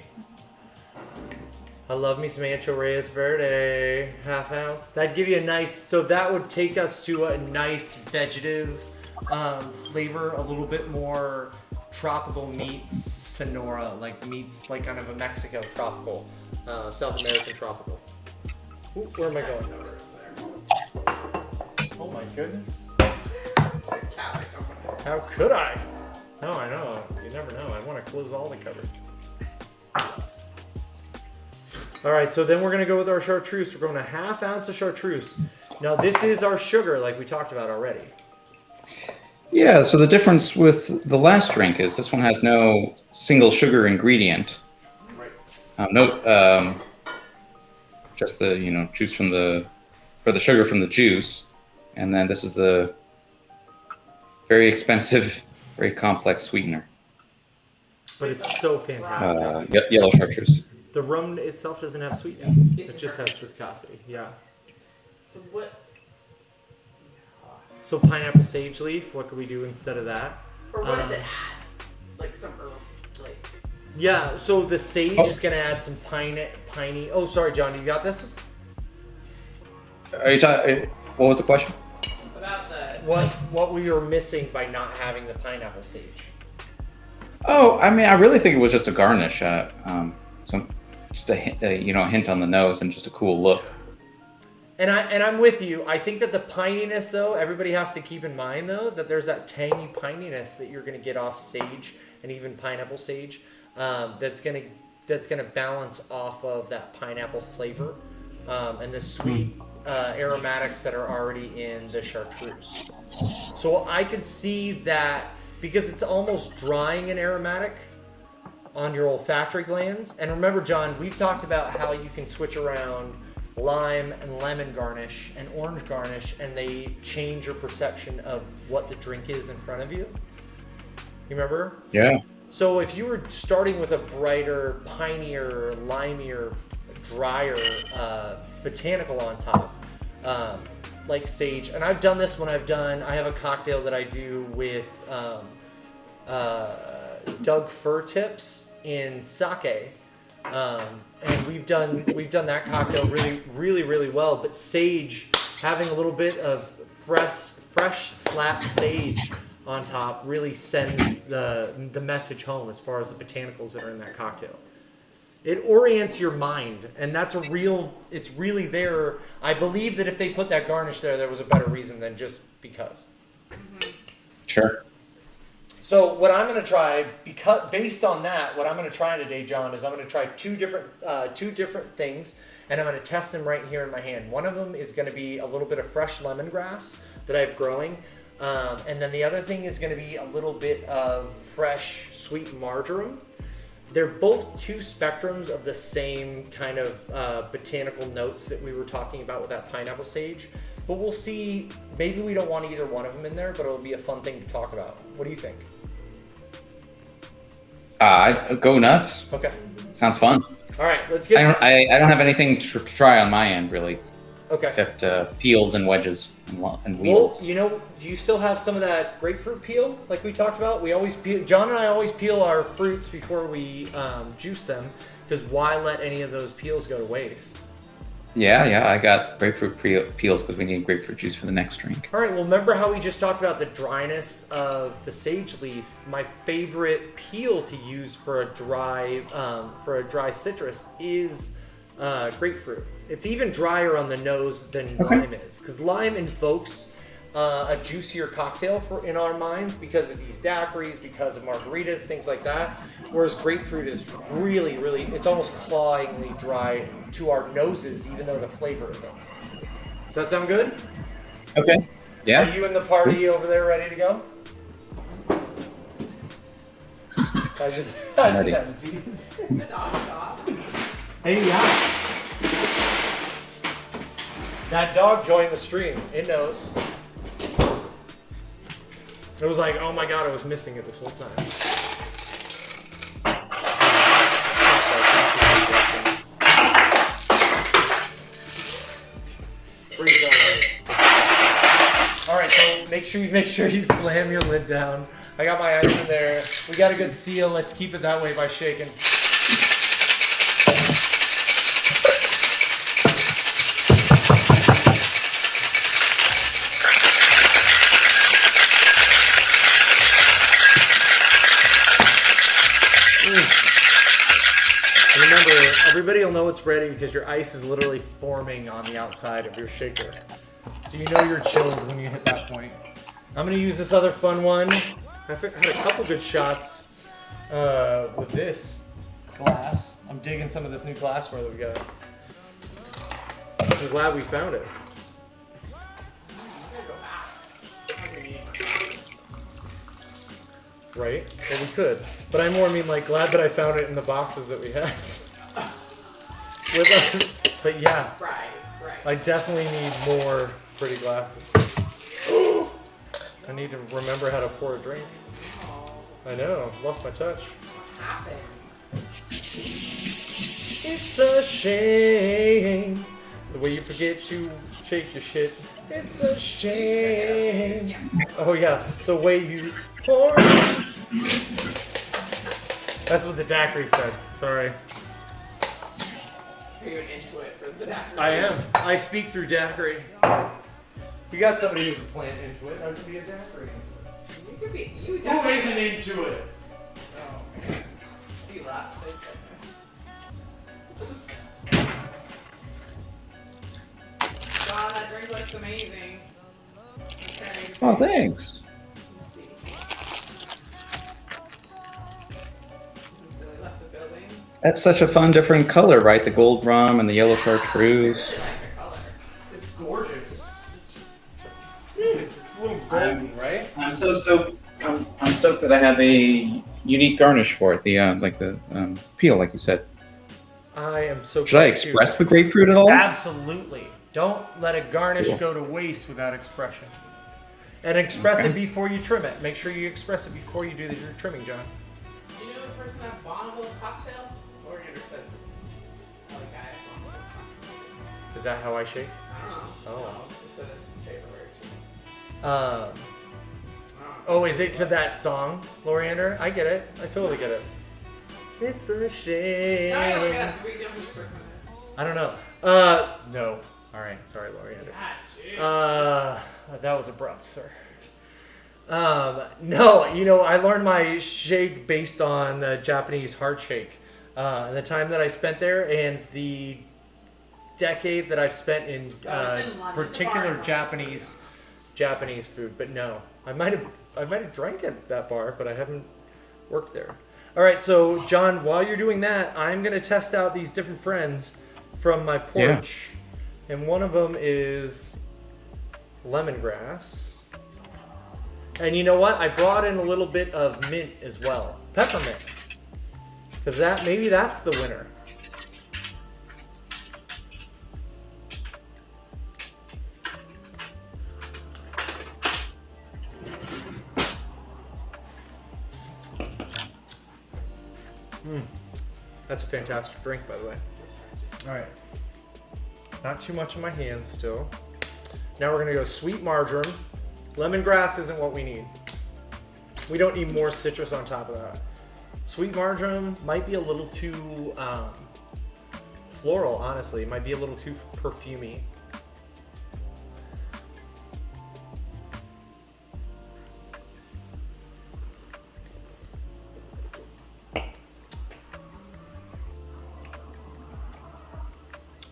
Speaker 1: I love me some Ancho Reyes Verde, half ounce. That'd give you a nice. So that would take us to a nice vegetative flavor, a little bit more tropical meets Sonora, meets kind of a Mexico tropical, South American tropical. Ooh, where am I going? Oh my goodness. How could I? No, I know. You never know. I want to close all the cupboards. All right, so then we're going to go with our chartreuse. We're going a half ounce of chartreuse. Now, this is our sugar, like we talked about already.
Speaker 2: Yeah, so the difference with the last drink is this one has no single sugar ingredient.
Speaker 1: Right.
Speaker 2: Just the juice the sugar from the juice, and then this is the very expensive, very complex sweetener.
Speaker 1: But it's so fantastic.
Speaker 2: Yellow chartreuse.
Speaker 1: The rum itself doesn't have sweetness. It just has viscosity. Yeah.
Speaker 3: So what?
Speaker 1: So pineapple sage leaf, what could we do instead of that?
Speaker 3: Or what does it add? Like some herb,
Speaker 1: Yeah, so the sage is going to add some piney. Oh, sorry, John, you got this?
Speaker 2: Are you talking? What was the question?
Speaker 3: About the
Speaker 1: What we were missing by not having the pineapple sage?
Speaker 2: Oh, I mean, I really think it was just a garnish. So just a hint on the nose and just a cool look.
Speaker 1: And I'm with you. I think that the pininess, though, everybody has to keep in mind, though, that there's that tangy pininess that you're going to get off sage and even pineapple sage. That's gonna balance off of that pineapple flavor and the sweet aromatics that are already in the chartreuse. So I could see that because it's almost drying and aromatic on your olfactory glands. And remember, John, we've talked about how you can switch around lime and lemon garnish and orange garnish, and they change your perception of what the drink is in front of you. You remember?
Speaker 2: Yeah.
Speaker 1: So if you were starting with a brighter, pinier, limier, drier botanical on top, like sage, and I've done this when I have a cocktail that I do with Doug fir tips in sake, and we've done that cocktail really well. But sage, having a little bit of fresh slapped sage on top really sends the message home as far as the botanicals that are in that cocktail. It orients your mind, and it's really there. I believe that if they put that garnish there was a better reason than just because.
Speaker 2: Sure.
Speaker 1: So what I'm going to try, based on that, what I'm going to try today, John, is I'm going to try two different things, and I'm going to test them right here in my hand. One of them is going to be a little bit of fresh lemongrass that I have growing, and then the other thing is going to be a little bit of fresh sweet marjoram. They're both two spectrums of the same kind of botanical notes that we were talking about with that pineapple sage. But we'll see. Maybe we don't want either one of them in there, but it'll be a fun thing to talk about. What do you think?
Speaker 2: I'd go nuts.
Speaker 1: Okay.
Speaker 2: Sounds fun.
Speaker 1: All right, let's get.
Speaker 2: I don't have anything to try on my end really,
Speaker 1: Okay.
Speaker 2: except peels and wedges and
Speaker 1: Well,
Speaker 2: wheels.
Speaker 1: do you still have some of that grapefruit peel like we talked about? We always peel. John and I always peel our fruits before we juice them, because why let any of those peels go to waste?
Speaker 2: Yeah, I got grapefruit peels because we need grapefruit juice for the next drink.
Speaker 1: All right. Well, remember how we just talked about the dryness of the sage leaf? My favorite peel to use for a dry citrus is grapefruit. It's even drier on the nose than lime is, because lime invokes a juicier cocktail in our minds because of these daiquiris, because of margaritas, things like that. Whereas grapefruit is really, really, it's almost clawingly dry to our noses, even though the flavor isn't. Does that sound good?
Speaker 2: Okay. Yeah.
Speaker 1: Are you and the party over there ready to go? I just
Speaker 2: ready.
Speaker 1: had a jeez.
Speaker 3: The dog stop.
Speaker 1: Hey, yeah. That dog joined the stream. It knows. It was like, oh my god, I was missing it this whole time. All right, so make sure you slam your lid down. I got my ice in there. We got a good seal. Let's keep it that way by shaking. Remember, everybody will know it's ready because your ice is literally forming on the outside of your shaker. So you know you're chilled when you hit that point. I'm going to use this other fun one. I've had a couple good shots with this glass. I'm digging some of this new glassware that we got. I'm glad we found it. Right? Well, we could. But I more mean like glad that I found it in the boxes that we had with us. But yeah,
Speaker 3: Right.
Speaker 1: I definitely need more pretty glasses. I need to remember how to pour a drink. I know, lost my touch.
Speaker 3: What happened?
Speaker 1: It's a shame the way you forget to shake your shit. It's a shame.
Speaker 3: Yeah.
Speaker 1: Oh yeah, the way you pour. That's what the daiquiri said. Sorry.
Speaker 3: Are you an intuit for the daiquiri?
Speaker 1: I am. I speak through daiquiri. You got somebody who's a plant into it. I would be a daiquiri.
Speaker 3: You could be. You
Speaker 1: Who
Speaker 3: definitely.
Speaker 1: isn't into it?
Speaker 3: Oh man. You left. God, that drink looks amazing. Okay.
Speaker 2: Oh, thanks.
Speaker 3: Let's see. So they left the building.
Speaker 2: That's such a fun, different color, right? The gold rum and the yellow chartreuse.
Speaker 3: I really like the color.
Speaker 1: It's gorgeous. It's a little golden, right?
Speaker 2: I'm so stoked. I'm stoked that I have a unique garnish for it. The like the peel, like you said.
Speaker 1: I am so.
Speaker 2: Should I
Speaker 1: glad too.
Speaker 2: express the grapefruit at all?
Speaker 1: Absolutely. Don't let a garnish
Speaker 2: Cool.
Speaker 1: go to waste without expression. And express it before you trim it. Make sure you express it before you do your trimming, John.
Speaker 3: Do you know the person that Bonneville cocktail? Oriander says it's like I Bonneville cocktail.
Speaker 1: Is that how I shake?
Speaker 3: I don't know.
Speaker 1: Oh.
Speaker 3: He said it's his favorite word too.
Speaker 1: Um,
Speaker 3: I don't know.
Speaker 1: oh, is it to that song, Loriander? I get it. I totally get it. It's a shame.
Speaker 3: No, I don't get it. Do we know which person it is?
Speaker 1: I don't know. No. All right. Sorry, Loriander.
Speaker 3: Ah, jeez.
Speaker 1: That was abrupt, sir. No, you know, I learned my shake based on the Japanese heart shake. And the time that I spent there and the decade that I've spent in
Speaker 3: It's in London.
Speaker 1: particular
Speaker 3: It's a bar.
Speaker 1: Japanese food. But no, I might have drank at that bar, but I haven't worked there. All right, so John, while you're doing that, I'm gonna test out these different friends from my porch, and one of them is lemongrass. And you know what? I brought in a little bit of mint as well, peppermint, because maybe that's the winner. That's a fantastic drink, by the way. All right. Not too much in my hands still. Now we're gonna go sweet marjoram. Lemongrass isn't what we need. We don't need more citrus on top of that. Sweet marjoram might be a little too floral, honestly. It might be a little too perfumey.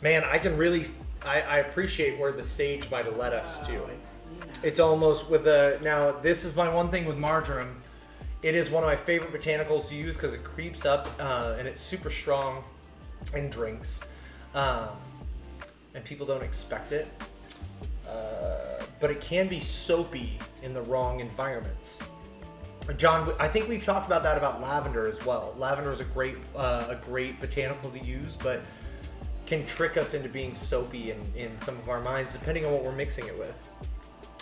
Speaker 1: Man, I can really, I appreciate where the sage might have led us to. It's almost with a now. This is my one thing with marjoram. It is one of my favorite botanicals to use because it creeps up and it's super strong in drinks, and people don't expect it. But it can be soapy in the wrong environments. John, I think we've talked about that about lavender as well. Lavender is a great botanical to use, but can trick us into being soapy in some of our minds, depending on what we're mixing it with.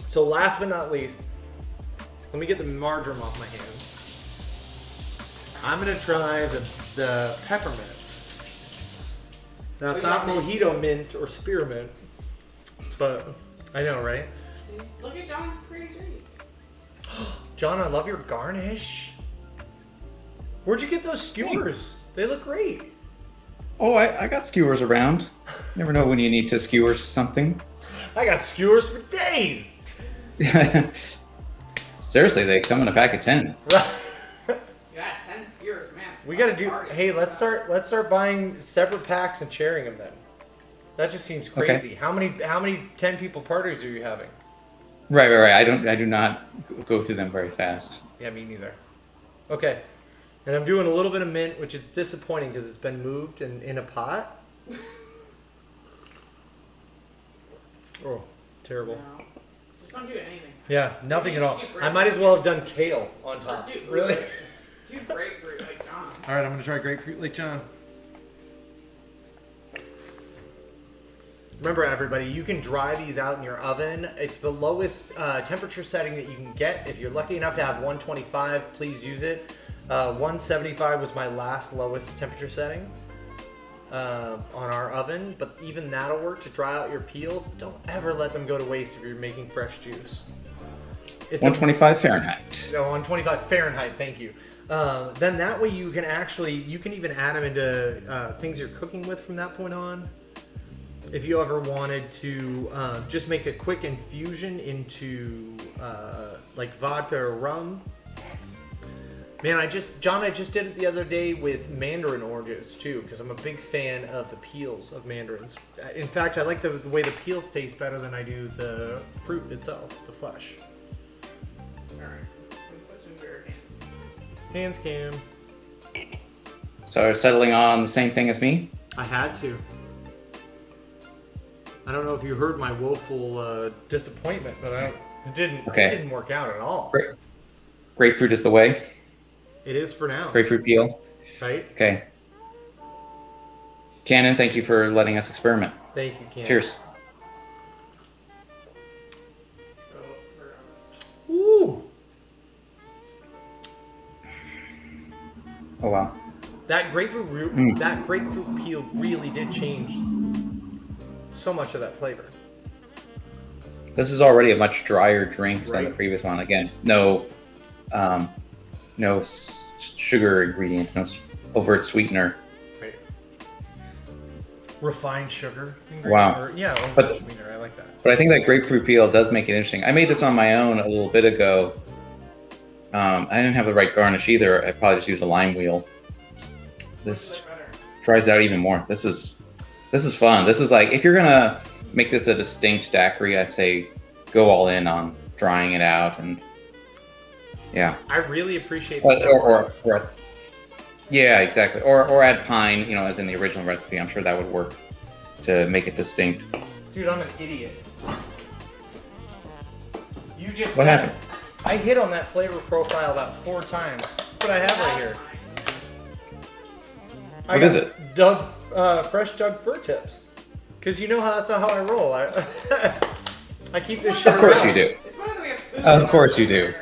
Speaker 1: So last but not least, let me get the marjoram off my hands. I'm gonna try the peppermint. Now it's not mojito mint or spearmint, but I know, right?
Speaker 3: Look at John's pretty drink.
Speaker 1: John, I love your garnish. Where'd you get those skewers? They look great.
Speaker 2: Oh, I got skewers around. Never know when you need to skewer something.
Speaker 1: I got skewers for days.
Speaker 2: Seriously, they come in a pack of 10.
Speaker 3: You got 10 skewers, man.
Speaker 1: We gotta do. Hey, let's start buying separate packs and sharing them then. That just seems crazy.
Speaker 2: Okay.
Speaker 1: How many 10 people parties are you having?
Speaker 2: Right. I do not go through them very fast.
Speaker 1: Yeah, me neither. Okay, and I'm doing a little bit of mint, which is disappointing because it's been moved in a pot. Oh, terrible.
Speaker 3: No. Just don't do anything.
Speaker 1: Yeah, nothing
Speaker 3: You
Speaker 1: at all.
Speaker 3: should do
Speaker 1: I might as well have done kale on top.
Speaker 3: Dude,
Speaker 1: Really?
Speaker 3: Do grapefruit like John.
Speaker 1: All right, I'm gonna try grapefruit like John. Remember, everybody, you can dry these out in your oven. It's the lowest temperature setting that you can get. If you're lucky enough to have 125, please use it. 175 was my last lowest temperature setting on our oven, but even that'll work to dry out your peels. Don't ever let them go to waste if you're making fresh juice. It's
Speaker 2: 125 Fahrenheit.
Speaker 1: 125 Fahrenheit, thank you. Then that way you can even add them into things you're cooking with from that point on. If you ever wanted to just make a quick infusion into like vodka or rum. Man, I just did it the other day with mandarin oranges too, because I'm a big fan of the peels of mandarins. In fact, I like the way the peels taste better than I do the fruit itself, the flesh.
Speaker 3: Alright. I'm touching your hands.
Speaker 1: Hands cam.
Speaker 2: So settling on the same thing as me?
Speaker 1: I had to. I don't know if you heard my woeful disappointment, but it didn't work out at all.
Speaker 2: Grapefruit is the way.
Speaker 1: It is for now.
Speaker 2: Grapefruit peel.
Speaker 1: Right?
Speaker 2: Okay. Cannon, thank you for letting us experiment.
Speaker 1: Thank you, Cam.
Speaker 2: Cheers.
Speaker 1: Ooh.
Speaker 2: Oh wow.
Speaker 1: That grapefruit peel really did change so much of that flavor.
Speaker 2: This is already a much drier drink than the
Speaker 1: Right.
Speaker 2: previous one. Again, no sugar ingredient, no overt sweetener.
Speaker 1: Right. Refined sugar.
Speaker 2: Wow. But-
Speaker 1: Sweetener. I like that.
Speaker 2: But I think that grapefruit peel does make it interesting. I made this on my own a little bit ago. I didn't have the right garnish either. I probably just used a lime wheel. This dries it out even more. This is fun. This is like, if you're gonna make this a distinct daiquiri, I'd say go all in on drying it out and yeah.
Speaker 1: I really appreciate
Speaker 2: But,
Speaker 1: that.
Speaker 2: or yeah, exactly. Or add pine, as in the original recipe. I'm sure that would work to make it distinct.
Speaker 1: Dude, I'm an idiot. You just
Speaker 2: What
Speaker 1: said
Speaker 2: happened?
Speaker 1: it. I hit on that flavor profile about 4 times. What I have right here.
Speaker 2: What is it?
Speaker 1: Fresh dug fir tips. Because you know that's not how I roll. I keep this shit
Speaker 2: Of course
Speaker 1: around.
Speaker 2: you do.
Speaker 3: It's one of the way of food.
Speaker 2: Of course you do.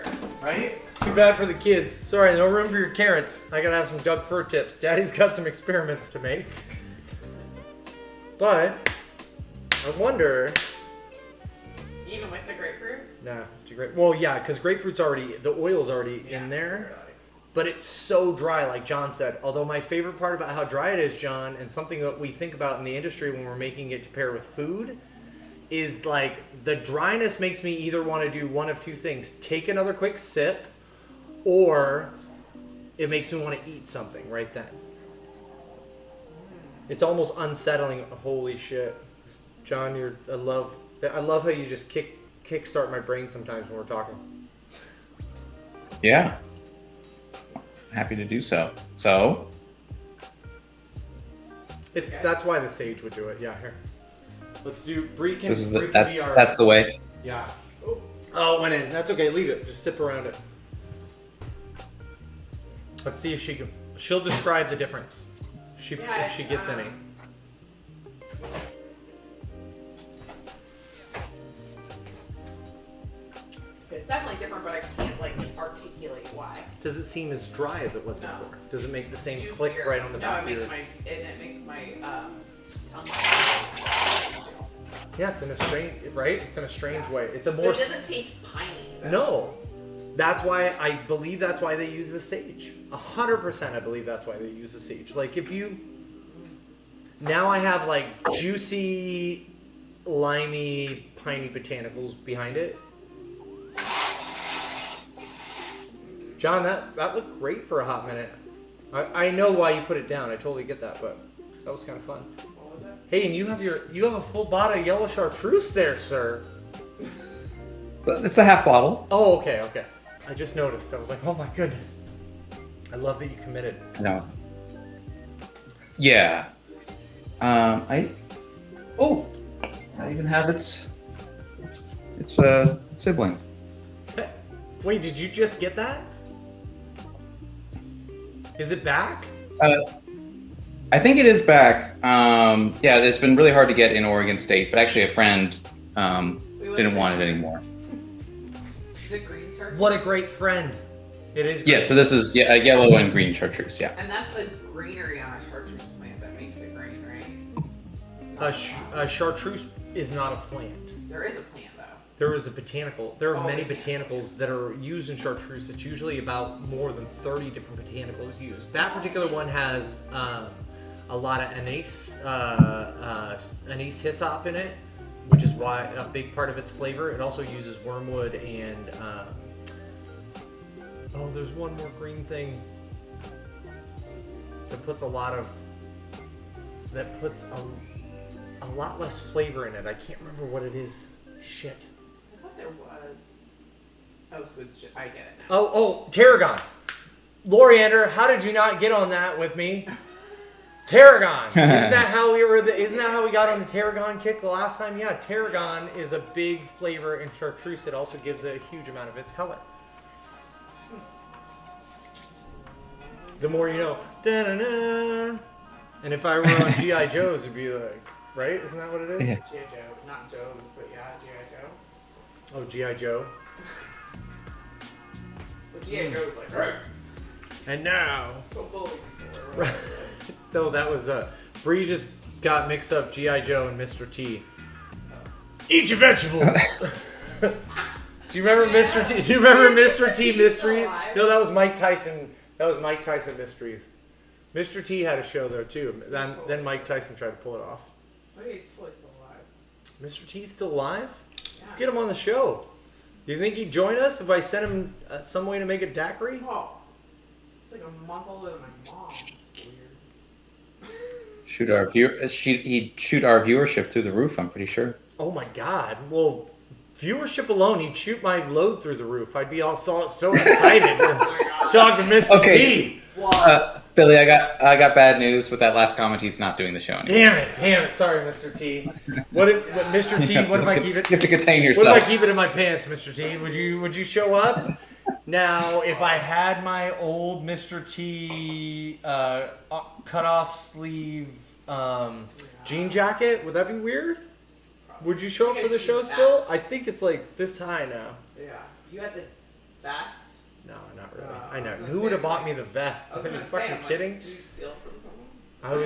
Speaker 1: Right? Too bad for the kids. Sorry, no room for your carrots. I gotta have some dug fir tips. Daddy's got some experiments to make. But I wonder.
Speaker 3: Even with the grapefruit?
Speaker 1: Nah, it's a great. Well, yeah, because grapefruit's the oil's already in there. But it's so dry, like John said. Although my favorite part about how dry it is, John, and something that we think about in the industry when we're making it to pair with food, is like the dryness makes me either want to do one of two things: take another quick sip, or it makes me want to eat something right then. It's almost unsettling. Holy shit, John! I love how you just kick kickstart my brain sometimes when we're talking.
Speaker 2: Yeah. Happy to do so. So,
Speaker 1: That's why the sage would do it. Yeah, here. Let's do Bree can
Speaker 2: this is
Speaker 1: Bree can
Speaker 2: that's
Speaker 1: be our-
Speaker 2: that's the way.
Speaker 1: Yeah. Oh, it went in. That's okay. Leave it. Just sip around it. Let's see if she'll describe the difference. If she gets any.
Speaker 3: It's definitely different, but I can't like articulate why.
Speaker 1: Does it seem as dry as it was
Speaker 3: No.
Speaker 1: before? Does it make the same
Speaker 3: Juicier.
Speaker 1: click right on the back
Speaker 3: No,
Speaker 1: of your...
Speaker 3: it makes my tongue.
Speaker 1: Yeah, it's in a strange, right? It's in a strange way. It's a
Speaker 3: But
Speaker 1: more...
Speaker 3: it doesn't taste piney. Though.
Speaker 1: No. That's why, I believe that's why they use the sage. 100% I believe that's why they use the sage. Like, if you... Now I have, like, juicy, limey, piney botanicals behind it. John, that looked great for a hot minute. I know why you put it down. I totally get that, but that was kind of fun.
Speaker 3: What was it?
Speaker 1: Hey, and you have a full bottle of yellow chartreuse there, sir.
Speaker 2: It's a half bottle.
Speaker 1: Oh, okay. I just noticed. I was like, oh my goodness. I love that you committed.
Speaker 2: No. Yeah. I even have its sibling.
Speaker 1: Wait, did you just get that? Is it back?
Speaker 2: I think it is back. Yeah, it's been really hard to get in Oregon State, but actually a friend didn't want it anymore.
Speaker 3: Is it green chartreuse?
Speaker 1: What a great friend. It is great.
Speaker 2: Yeah, so this is a yellow and green chartreuse, yeah.
Speaker 3: And that's the greenery on a chartreuse plant that makes it green, right?
Speaker 1: A chartreuse is not a plant.
Speaker 3: There is a plant though.
Speaker 1: There is a botanical. There are
Speaker 3: Oh,
Speaker 1: many
Speaker 3: botanical.
Speaker 1: botanicals that are used in chartreuse. It's usually about more than 30 different botanicals used. That particular one has a lot of anise hyssop in it, which is why a big part of its flavor. It also uses wormwood and there's one more green thing that puts a lot less flavor in it. I can't remember what it is. Shit.
Speaker 3: I thought there was. Oh, so it's just, I get it now.
Speaker 1: Oh, tarragon. Loriander, how did you not get on that with me? Tarragon. Isn't that how we got on the tarragon kick the last time? Yeah, tarragon is a big flavor in chartreuse. It also gives a huge amount of its color. The more you know. Da-na-na. And if I were on G.I. Joe's, it'd be like, right? Isn't that what it is?
Speaker 2: Yeah.
Speaker 3: G.I. Joe. Not Joe's, but yeah, G.I. Joe.
Speaker 1: Oh, G.I. Joe.
Speaker 3: Well, G.I. Joe was like, right.
Speaker 1: And now...
Speaker 3: Go bully people, or whatever.
Speaker 1: No, that was Bree just got mixed up G.I. Joe and Mr. T. Eat your vegetables. Do you remember Mr. T? Do you remember Mr. T Mysteries? No, that was Mike Tyson. That was Mike Tyson Mysteries. Mr. T had a show there too. Then Mike Tyson tried to pull it off.
Speaker 3: Maybe he's fully still alive.
Speaker 1: Mr. T's still alive?
Speaker 3: Yeah.
Speaker 1: Let's get him on the show. Do you think he'd join us if I sent him some way to make a daiquiri?
Speaker 3: Oh, it's like a month older than my mom. It's weird.
Speaker 2: He'd shoot our viewership through the roof, I'm pretty sure.
Speaker 1: Oh my God. Well, viewership alone, he'd shoot my load through the roof. I'd be all so excited to talk to Mr.
Speaker 2: Okay.
Speaker 1: T.
Speaker 3: Well,
Speaker 2: Billy, I got bad news with that last comment. He's not doing the show anymore.
Speaker 1: Damn it. Sorry, Mr. T. What Mr. T, what if I keep it?
Speaker 2: You have to contain
Speaker 1: What
Speaker 2: yourself.
Speaker 1: if I keep it in my pants, Mr. T? Would you show up? Now, if I had my old Mr. T cut off sleeve jean jacket, would that be weird? Would you show up for the show still? I think it's like this high now.
Speaker 3: yeah. You had the vest.
Speaker 1: No, not really.
Speaker 3: I
Speaker 1: I know.
Speaker 3: was gonna
Speaker 1: Who
Speaker 3: say,
Speaker 1: would have bought
Speaker 3: like-
Speaker 1: me the vest?
Speaker 3: I was
Speaker 1: Are you
Speaker 3: gonna say,
Speaker 1: fucking
Speaker 3: I'm like,
Speaker 1: kidding?
Speaker 3: did you steal from someone?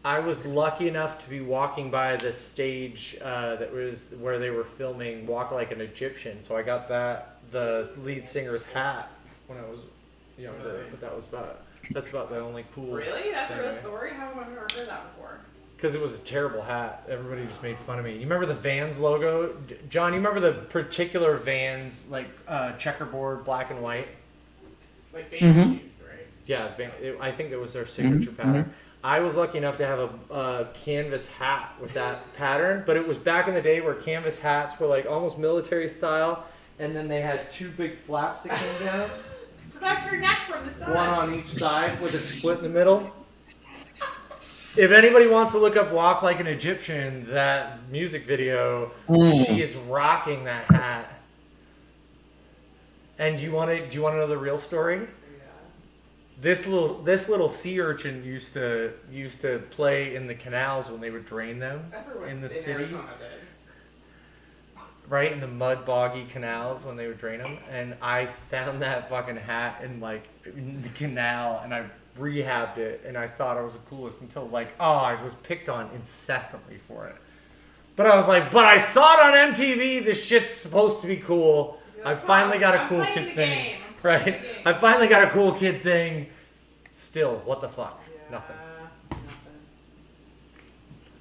Speaker 1: I was lucky enough to be walking by the stage that was where they were filming Walk Like an Egyptian. So I got the lead singer's hat when I was younger.
Speaker 3: Really?
Speaker 1: But that's about the only cool.
Speaker 3: Really? That's a real
Speaker 1: thing.
Speaker 3: story? How have I never heard that before?
Speaker 1: Because it was a terrible hat. Everybody just made fun of me. You remember the Vans logo? John, you remember the particular Vans, like checkerboard, black and white?
Speaker 3: Like baby shoes, right?
Speaker 1: Yeah, I think it was their signature pattern. I was lucky enough to have a canvas hat with that pattern, but it was back in the day where canvas hats were like almost military style, and then they had two big flaps that came down,
Speaker 3: Protect your neck from the sun.
Speaker 1: one on each side with a split in the middle. If anybody wants to look up "Walk Like an Egyptian," that music video, she is rocking that hat. And do you want to know the real story?
Speaker 3: Yeah.
Speaker 1: This little sea urchin used to play in the canals when they would drain them
Speaker 3: Everyone
Speaker 1: in the
Speaker 3: in
Speaker 1: city,
Speaker 3: Arizona did.
Speaker 1: right in the mud boggy canals when they would drain them. And I found that fucking hat in the canal, and I rehabbed it, and I thought I was the coolest until I was picked on incessantly for it. But I was like, but I saw it on MTV. This shit's supposed to be cool. I finally got a cool kid thing. Right? I finally got a cool kid thing. Still, what the fuck?
Speaker 3: Yeah,
Speaker 1: Nothing.
Speaker 3: nothing.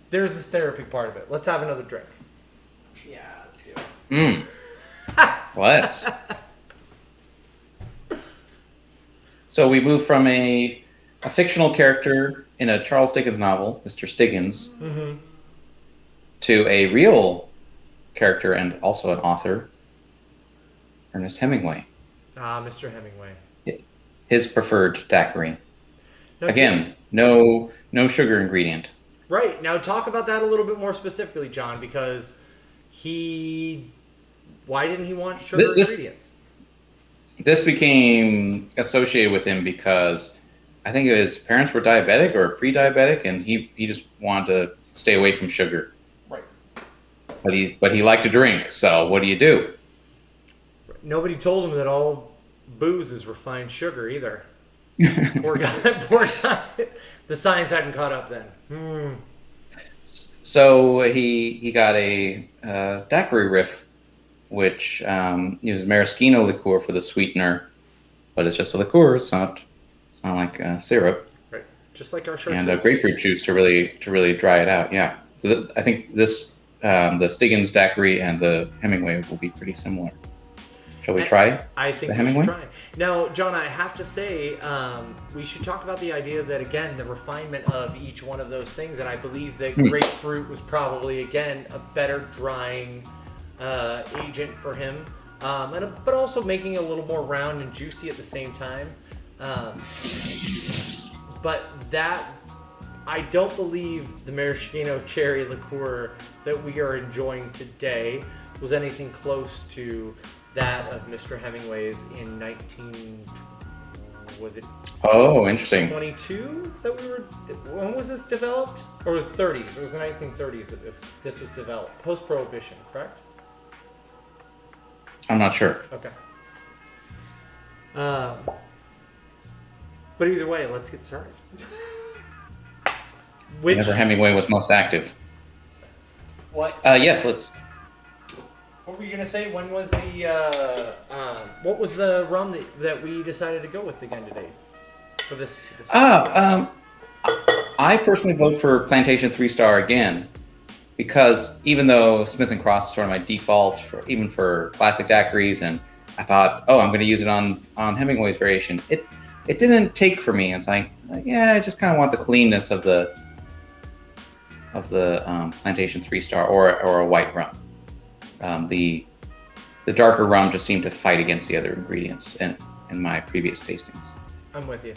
Speaker 1: There's this therapy part of it. Let's have another drink.
Speaker 3: Yeah, let's do it.
Speaker 2: Let's. So we move from a fictional character in a Charles Dickens novel, Mr. Stiggins, to a real character and also an author, Ernest Hemingway.
Speaker 1: Ah, Mr. Hemingway.
Speaker 2: His preferred daiquiri.
Speaker 1: Now,
Speaker 2: Again, no sugar ingredient.
Speaker 1: Right. Now talk about that a little bit more specifically, John, because why didn't he want sugar ingredients?
Speaker 2: This became associated with him because I think his parents were diabetic or pre-diabetic, and he just wanted to stay away from sugar.
Speaker 1: Right.
Speaker 2: But he liked to drink, so what do you do?
Speaker 1: Nobody told him that all booze is refined sugar either. Poor guy. The science hadn't caught up then.
Speaker 2: So he got a daiquiri riff, which uses maraschino liqueur for the sweetener, but it's just a liqueur. It's not like syrup.
Speaker 1: Right. Just like our chartreuse.
Speaker 2: And grapefruit juice to really dry it out. Yeah. So I think this the Stiggins daiquiri and the Hemingway will be pretty similar. Shall we try?
Speaker 1: I think
Speaker 2: the
Speaker 1: we
Speaker 2: Hemingway?
Speaker 1: should try. Now, John, I have to say, we should talk about the idea that, again, the refinement of each one of those things, and I believe that grapefruit was probably, again, a better drying agent for him, but also making it a little more round and juicy at the same time. But that, I don't believe the maraschino cherry liqueur that we are enjoying today was anything close to that of Mr. Hemingway's in was it
Speaker 2: Oh, interesting.
Speaker 1: 22 that we were, when was this developed? Or the 30s, it was the 1930s that this was developed, post-prohibition, correct?
Speaker 2: I'm not sure.
Speaker 1: Okay. But either way, let's get started.
Speaker 2: Whenever Hemingway was most active.
Speaker 1: What?
Speaker 2: Yes, let's.
Speaker 1: What were you gonna say? When was the what was the rum that we decided to go with again today for this?
Speaker 2: I personally vote for Plantation 3-Star again, because even though Smith and Cross is sort of my default even for classic daiquiris, and I thought, oh, I'm going to use it on Hemingway's variation. It didn't take for me. It's like, yeah, I just kind of want the cleanness of the Plantation 3-Star or a white rum. The darker rum just seemed to fight against the other ingredients in my previous tastings.
Speaker 1: I'm with you.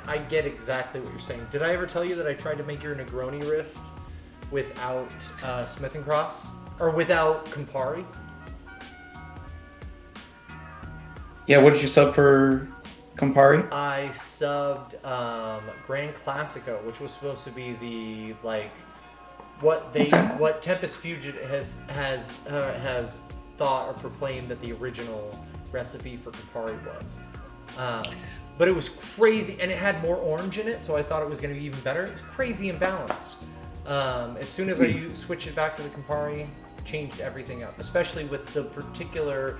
Speaker 1: I get exactly what you're saying. Did I ever tell you that I tried to make your Negroni riff without Smith and Cross or without Campari?
Speaker 2: Yeah, what did you sub for Campari?
Speaker 1: I subbed Grand Classico, which was supposed to be the what Tempest Fugit has thought or proclaimed that the original recipe for Campari was. But it was crazy, and it had more orange in it, so I thought it was going to be even better. It was crazy imbalanced. As soon as I switched it back to the Campari, changed everything up, especially with the particular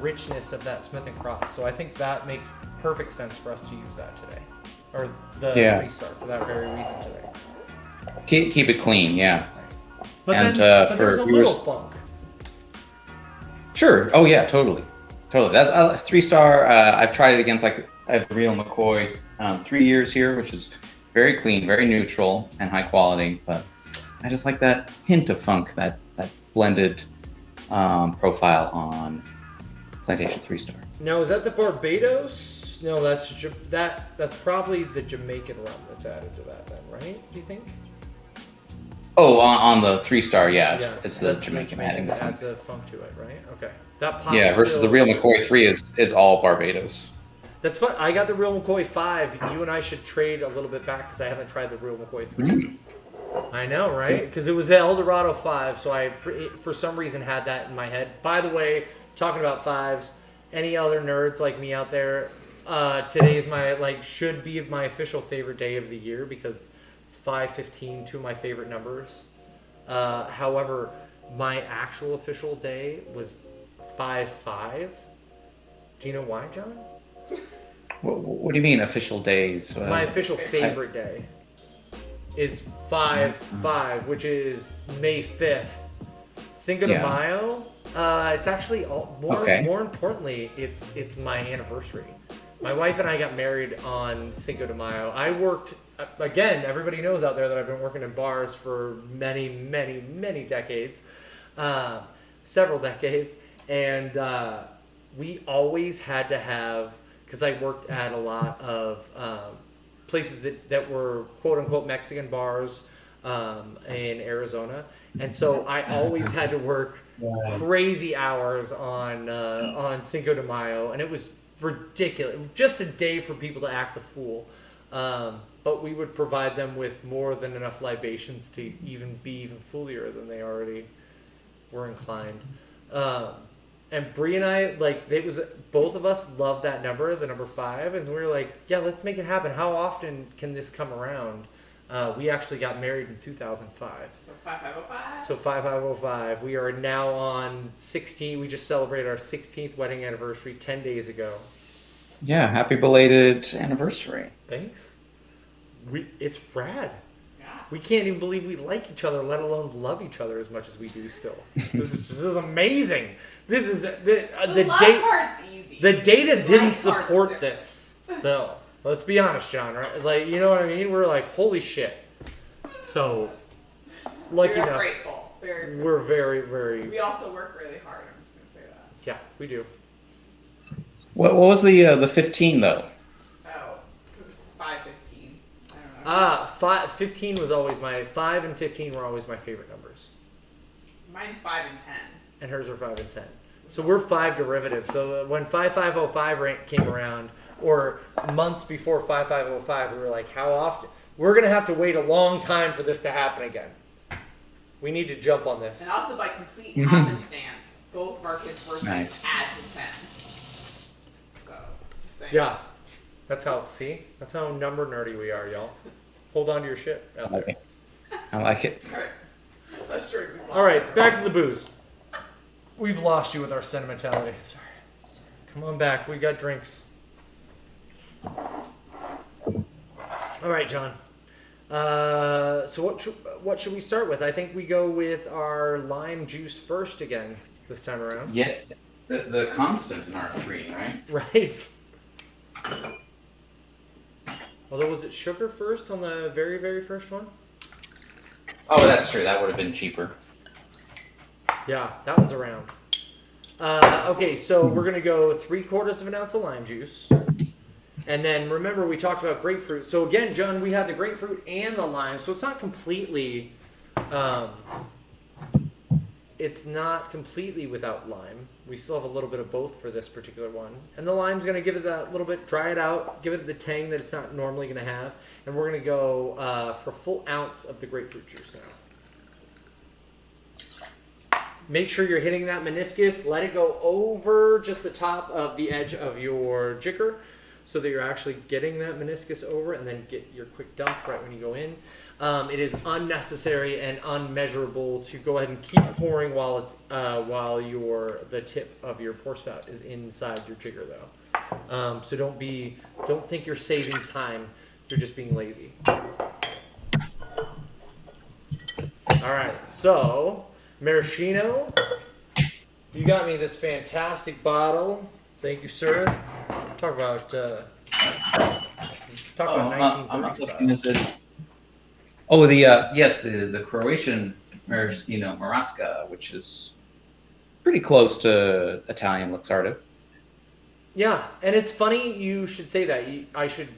Speaker 1: richness of that Smith & Cross. So I think that makes perfect sense for us to use that today. Or the 3-Star for that very reason today.
Speaker 2: Keep it clean, yeah.
Speaker 1: But
Speaker 2: and
Speaker 1: then,
Speaker 2: for
Speaker 1: there's a
Speaker 2: viewers,
Speaker 1: little funk.
Speaker 2: Sure. Oh yeah, totally. That's 3-Star. I've tried it against I have the Real McCoy 3 years here, which is very clean, very neutral, and high quality. But I just like that hint of funk, that blended profile on Plantation 3-Star.
Speaker 1: Now, is that the Barbados? No, that's probably the Jamaican rum that's added to that then, right? Do you think?
Speaker 2: Oh, on the 3-Star, yeah, it's the
Speaker 1: that's
Speaker 2: Jamaican adding the
Speaker 1: that
Speaker 2: funk.
Speaker 1: adds a funk to it, right? Okay. That pops
Speaker 2: Yeah, versus the real McCoy 3 is all Barbados.
Speaker 1: That's fun. I got the real McCoy 5. You and I should trade a little bit back because I haven't tried the real McCoy 3. I know, right? Because it was the Eldorado 5, so I, for some reason, had that in my head. By the way, talking about 5s, any other nerds like me out there, today is should be my official favorite day of the year because it's 5/15, two of my favorite numbers. However, my actual official day was 5/5. Do you know why, John?
Speaker 2: What do you mean official days?
Speaker 1: My official favorite day is 5/5, which is May 5th. Cinco de Mayo. It's actually more importantly, it's my anniversary. My wife and I got married on Cinco de Mayo. I worked again. Everybody knows out there that I've been working in bars for many, many, many decades, several decades, and we always had to have, because I worked at a lot of places that were quote unquote Mexican bars in Arizona, and so I always had to work crazy hours on Cinco de Mayo, and it was ridiculous. Just a day for people to act a fool. But we would provide them with more than enough libations to be even foolier than they already were inclined. And Bree and I, both of us loved that number, the number 5, and we were like, yeah, let's make it happen. How often can this come around? We actually got married in 2005.
Speaker 3: So 5505.
Speaker 1: So 5505. We are now on 16. We just celebrated our 16th wedding anniversary 10 days ago.
Speaker 2: Yeah, happy belated anniversary.
Speaker 1: Thanks. It's rad.
Speaker 3: Yeah.
Speaker 1: We can't even believe we like each other, let alone love each other as much as we do still. This is amazing. This is the
Speaker 3: love
Speaker 1: data.
Speaker 3: part's easy.
Speaker 1: The data
Speaker 3: The
Speaker 1: didn't
Speaker 3: like
Speaker 1: support
Speaker 3: part's
Speaker 1: this, though. Let's be honest, John. Right? You know what I mean? We're like, holy shit. So, lucky
Speaker 3: We're
Speaker 1: enough,
Speaker 3: grateful. Very grateful.
Speaker 1: we're very, very.
Speaker 3: We also work really hard. I'm just gonna say that.
Speaker 1: Yeah, we do.
Speaker 2: What was the 15 though?
Speaker 3: Oh, this is 515. I don't know.
Speaker 1: 15 was always 5 and 15 were always my favorite numbers.
Speaker 3: Mine's 5 and 10.
Speaker 1: And hers are 5 and 10. So we're 5 derivatives. So when 5505 came around, or months before 5505, we were like, how often? We're going to have to wait a long time for this to happen again. We need to jump on this.
Speaker 3: And also by complete happenstance, both of our kids' birthdays
Speaker 2: Nice.
Speaker 3: add to 10. So, just saying.
Speaker 1: Yeah. That's how number nerdy we are, y'all. Hold on to your shit out there.
Speaker 2: Okay. I like it.
Speaker 3: Alright. Let's drink.
Speaker 1: All right, back to the booze. We've lost you with our sentimentality. Sorry. Come on back. We got drinks. All right, John. So what should we start with? I think we go with our lime juice first again this time around.
Speaker 4: Yeah, the constant in R3, right?
Speaker 1: Right. Although, was it sugar first on the very, very first one?
Speaker 4: Oh, that's true. That would have been cheaper.
Speaker 1: Yeah, that one's around. Okay, so we're going to go 3/4 of an ounce of lime juice. And then remember, we talked about grapefruit. So again, John, we had the grapefruit and the lime. So it's not completely, without lime. We still have a little bit of both for this particular one. And the lime's going to give it that little bit, dry it out, give it the tang that it's not normally going to have. And we're going to go for a full ounce of the grapefruit juice now. Make sure you're hitting that meniscus. Let it go over just the top of the edge of your jigger so that you're actually getting that meniscus over, and then get your quick dump right when you go in. It is unnecessary and unmeasurable to go ahead and keep pouring while the tip of your pour spout is inside your jigger, though. So don't think you're saving time. You're just being lazy. All right, so maraschino, you got me this fantastic bottle. Thank you, sir. Talk about Talk about
Speaker 2: I'm
Speaker 1: 1930
Speaker 2: not
Speaker 1: style.
Speaker 2: looking. Is it? Oh, the yes, the Croatian maraschino marasca, which is pretty close to Italian Luxardo.
Speaker 1: Yeah, and it's funny you should say that. I should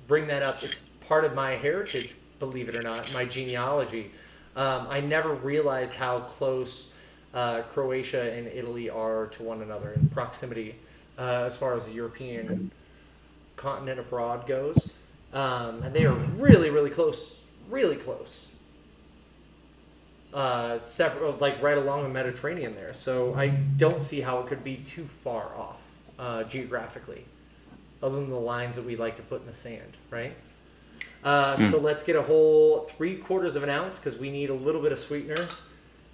Speaker 1: bring that up. It's part of my heritage, believe it or not, my genealogy. I never realized how close Croatia and Italy are to one another in proximity as far as the European continent abroad goes. And they are really, really close. Really close. Separate, like right along the Mediterranean there. So I don't see how it could be too far off geographically, other than the lines that we like to put in the sand, right? So let's get a whole 3/4 of an ounce because we need a little bit of sweetener.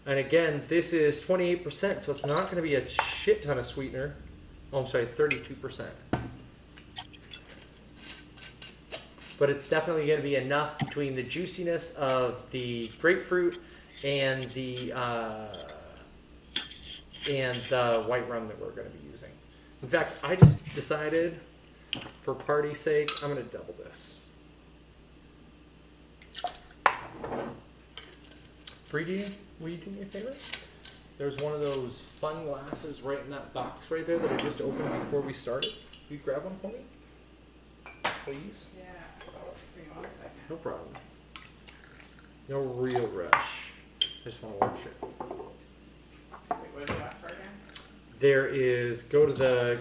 Speaker 1: And again, this is 28%, so it's not going to be a shit ton of sweetener. Oh, I'm sorry, 32%. But it's definitely going to be enough between the juiciness of the grapefruit and the white rum that we're going to be using. In fact, I just decided, for party's sake, I'm going to double this. 3D, will you do me a favor? There's one of those fun glasses right in that box right there that I just opened before we started. Will you grab one for me? Please?
Speaker 3: Yeah. Give me 1 second.
Speaker 1: No problem. No real rush. I just want to watch it.
Speaker 3: Wait, what did you ask for again?
Speaker 1: There is, go to the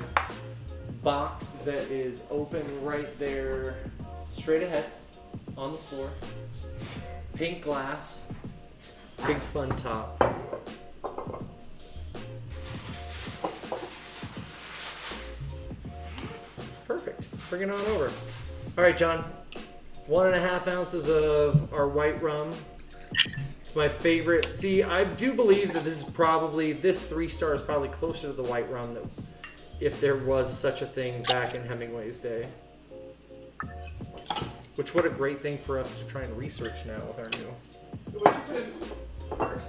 Speaker 1: box that is open right there, straight ahead, on the floor. Pink glass, big fun top. Perfect. Bring it on over. All right, John. 1.5 ounces of our white rum. It's my favorite. See, I do believe that this 3-star is probably closer to the white rum than if there was such a thing back in Hemingway's day. Which, what a great thing for us to try and research now with our new.
Speaker 3: What did you put in first?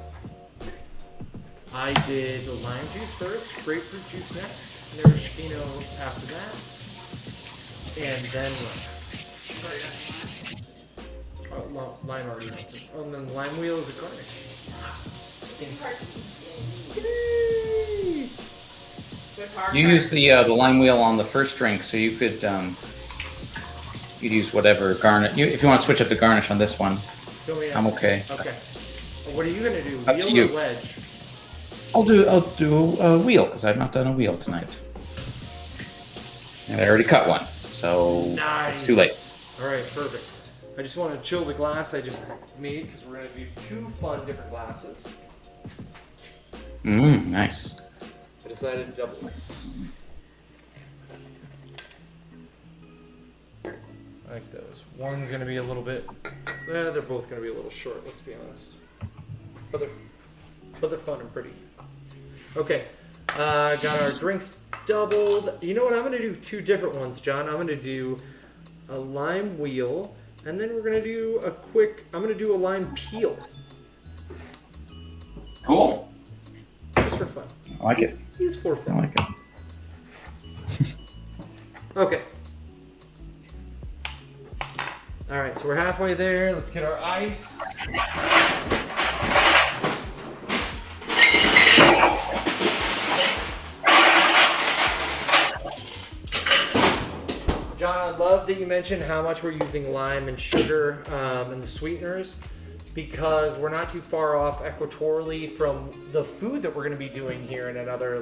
Speaker 1: I did the lime juice first, grapefruit juice next, maraschino after that, and then lime already melted. Oh, and then lime wheel is a garnish.
Speaker 2: You use the lime wheel on the first drink, so you could you'd use whatever garnish. If you want to switch up the garnish on this one, I'm okay.
Speaker 1: Okay. What are you gonna do?
Speaker 2: Up to
Speaker 1: Wheel
Speaker 2: you.
Speaker 1: or wedge?
Speaker 2: I'll do a wheel because I've not done a wheel tonight, and I already cut one, so
Speaker 1: Nice.
Speaker 2: it's too late.
Speaker 1: All right, perfect. I just want to chill the glass I just made because we're gonna do 2 fun different glasses.
Speaker 2: Nice.
Speaker 1: I decided to double this. I like those. One's gonna be a little bit. They're both gonna be a little short. Let's be honest. But they're fun and pretty. Okay, got our drinks doubled. You know what? I'm gonna do 2 different ones, John. I'm gonna do a lime wheel, and then we're gonna do I'm gonna do a lime peel,
Speaker 2: Cool.
Speaker 1: just for fun.
Speaker 2: I like it.
Speaker 1: He's for
Speaker 2: I
Speaker 1: fun.
Speaker 2: like it.
Speaker 1: Okay. All right, so we're halfway there. Let's get our ice. John, I love that you mentioned how much we're using lime and sugar and the sweeteners because we're not too far off equatorially from the food that we're going to be doing here in another,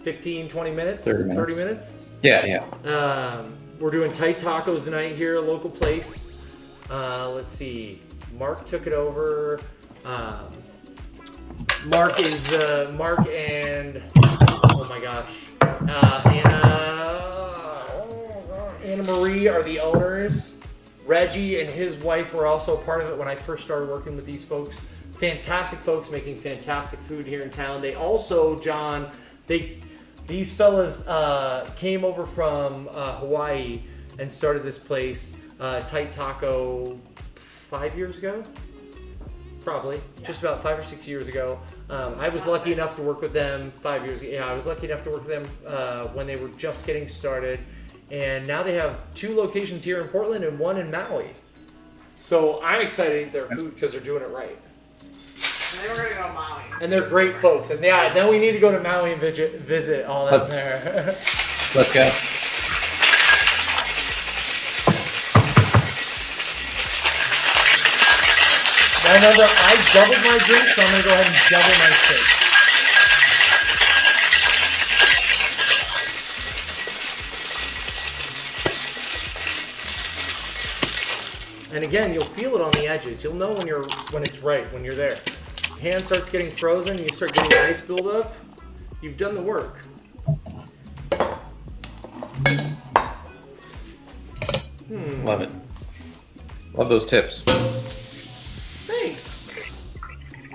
Speaker 1: 15, 20 minutes?
Speaker 2: 30 minutes.
Speaker 1: 30 minutes?
Speaker 2: Yeah.
Speaker 1: We're doing tight tacos tonight here, a local place. Let's see. Mark took it over. Mark and oh my gosh, Anna Marie are the owners. Reggie and his wife were also a part of it when I first started working with these folks. Fantastic folks making fantastic food here in town. They also, John, these fellas came over from Hawaii and started this place, Tight Taco, 5 years ago? Probably. Just about 5 or 6 years ago. I was lucky enough to work with them 5 years ago. Yeah, I was lucky enough to work with them when they were just getting started. And now they have 2 locations here in Portland and 1 in Maui. So I'm excited to eat their food because they're doing it right.
Speaker 3: And then we're gonna go to Maui.
Speaker 1: And they're great folks. And yeah, then we need to go to Maui and visit all down there.
Speaker 2: Let's go.
Speaker 1: Now remember, I doubled my drink, so I'm going to go ahead and double my steak. And again, you'll feel it on the edges. You'll know when it's right, when you're there. Hand starts getting frozen, you start getting ice buildup. You've done the work.
Speaker 2: Love it. Love those tips.
Speaker 1: Thanks.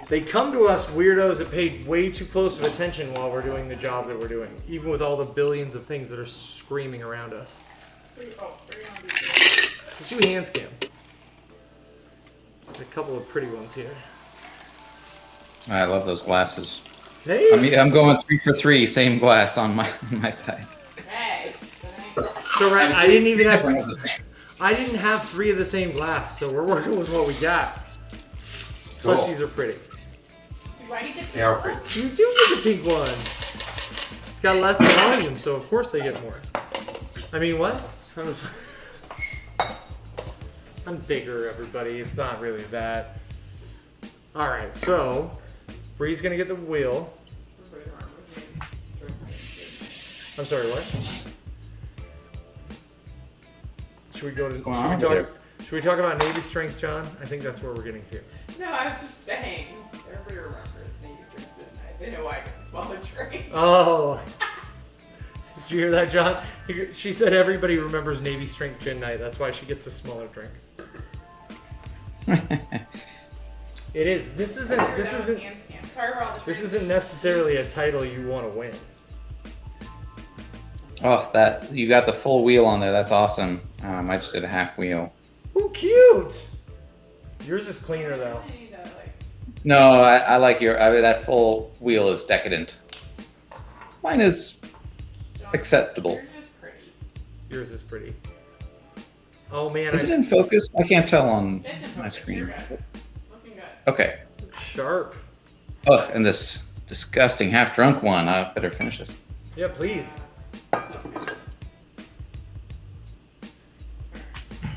Speaker 1: They come to us weirdos that paid way too close of attention while we're doing the job that we're doing, even with all the billions of things that are screaming around us. Let's do hand scan. There's a couple of pretty ones here.
Speaker 2: I love those glasses.
Speaker 1: Hey,
Speaker 2: I'm going 3 for 3, same glass on my side.
Speaker 3: Hey.
Speaker 1: so right, I didn't even have.
Speaker 2: Different with the same.
Speaker 1: I didn't have 3 of the same glass, so we're working with what we got. Plus,
Speaker 2: Cool.
Speaker 1: these are pretty.
Speaker 3: Why do you get
Speaker 4: They are pretty.
Speaker 1: You do get the pink one. It's got less volume, so of course they get more. I mean, what? I'm bigger, everybody. It's not really that. All right, so Bree's gonna get the wheel. I'm sorry, what? Should we go to? Should we talk about Navy strength, John? I think that's where we're getting to.
Speaker 3: No, I was just saying. Everybody remembers Navy strength at night. They know why I get the smaller drink.
Speaker 1: Oh. Did you hear that, John? She said everybody remembers Navy strength gin night. That's why she gets a smaller drink. It is. This isn't.
Speaker 3: Sorry for all the
Speaker 1: This isn't necessarily a title you want to win.
Speaker 2: Oh, that you got the full wheel on there. That's awesome. I just did a half wheel.
Speaker 1: Oh, cute. Yours is cleaner though.
Speaker 3: I need to, like,
Speaker 2: No, I like that full wheel is decadent. Mine is
Speaker 3: John,
Speaker 2: acceptable.
Speaker 3: Yours is pretty.
Speaker 1: Yours is pretty. Oh man,
Speaker 2: Is it in focus? I can't tell on
Speaker 3: It's in
Speaker 2: my
Speaker 3: focus.
Speaker 2: screen.
Speaker 3: You're good. Looking good.
Speaker 2: Okay.
Speaker 1: Sharp.
Speaker 2: Ugh, and this disgusting half-drunk one. I better finish this.
Speaker 1: Yeah, please.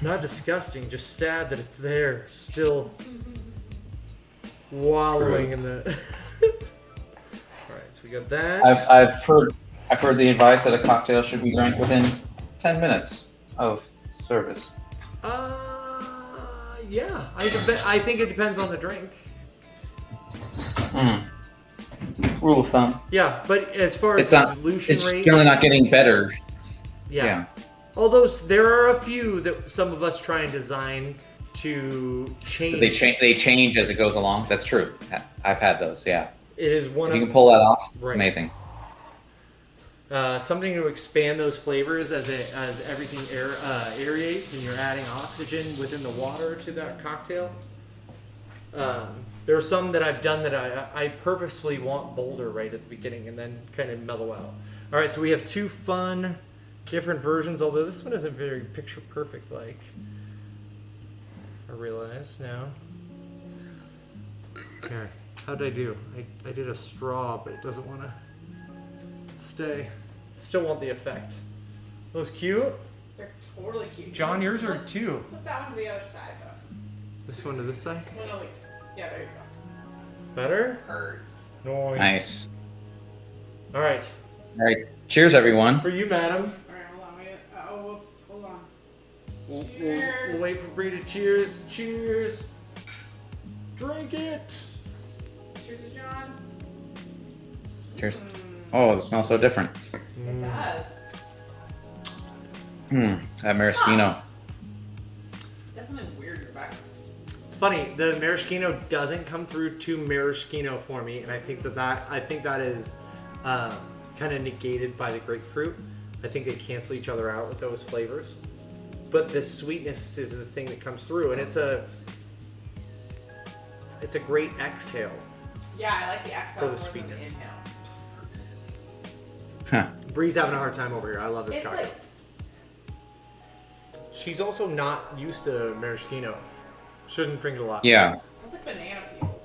Speaker 1: Not disgusting, just sad that it's there, still wallowing in the. All right, so we got that.
Speaker 2: I've heard the advice that a cocktail should be drank within 10 minutes of service.
Speaker 1: Yeah, I think it depends on the drink.
Speaker 2: Rule of thumb.
Speaker 1: Yeah, but as far as
Speaker 2: It's not.
Speaker 1: dilution
Speaker 2: It's
Speaker 1: rate,
Speaker 2: generally not getting better.
Speaker 1: yeah. Although there are a few that some of us try and design to change.
Speaker 2: They change as it goes along. That's true. I've had those. Yeah.
Speaker 1: It is one
Speaker 2: If you
Speaker 1: of
Speaker 2: can pull that off,
Speaker 1: Right.
Speaker 2: amazing.
Speaker 1: something to expand those flavors as everything aerates and you're adding oxygen within the water to that cocktail. There are some that I've done that I purposefully want bolder right at the beginning and then kind of mellow out. All right, so we have 2 fun different versions, although this one isn't very picture perfect like. I realize now. Here, how'd I do? I did a straw, but it doesn't want to stay. Still want the effect. Those cute?
Speaker 3: They're totally cute.
Speaker 1: John, yours are too.
Speaker 3: Flip that one to the other side, though.
Speaker 1: This one to this side?
Speaker 3: Well, no, wait. Yeah, there you go.
Speaker 1: Better?
Speaker 3: Hurts.
Speaker 2: Nice.
Speaker 1: All right.
Speaker 2: All right. Cheers, everyone.
Speaker 1: For you, madam.
Speaker 3: All right, hold on. Wait. Oh, whoops. Hold on.
Speaker 1: We'll wait for Bree to cheers. Cheers. Drink it.
Speaker 3: Cheers to John.
Speaker 2: Cheers. Oh, it smells so different.
Speaker 3: It does.
Speaker 2: That maraschino.
Speaker 3: That's something weird in your back.
Speaker 1: It's funny. The maraschino doesn't come through too maraschino for me, and I think that is kind of negated by the grapefruit. I think they cancel each other out with those flavors. But the sweetness is the thing that comes through, and it's a great exhale.
Speaker 3: Yeah, I like the exhale
Speaker 1: For the
Speaker 3: more than
Speaker 1: sweetness.
Speaker 3: the inhale.
Speaker 2: Huh.
Speaker 1: Bree's having a hard time over here. I love this
Speaker 3: It's
Speaker 1: cocktail.
Speaker 3: like
Speaker 1: She's also not used to maraschino. Shouldn't drink it a lot.
Speaker 2: Yeah.
Speaker 3: Smells like banana peels.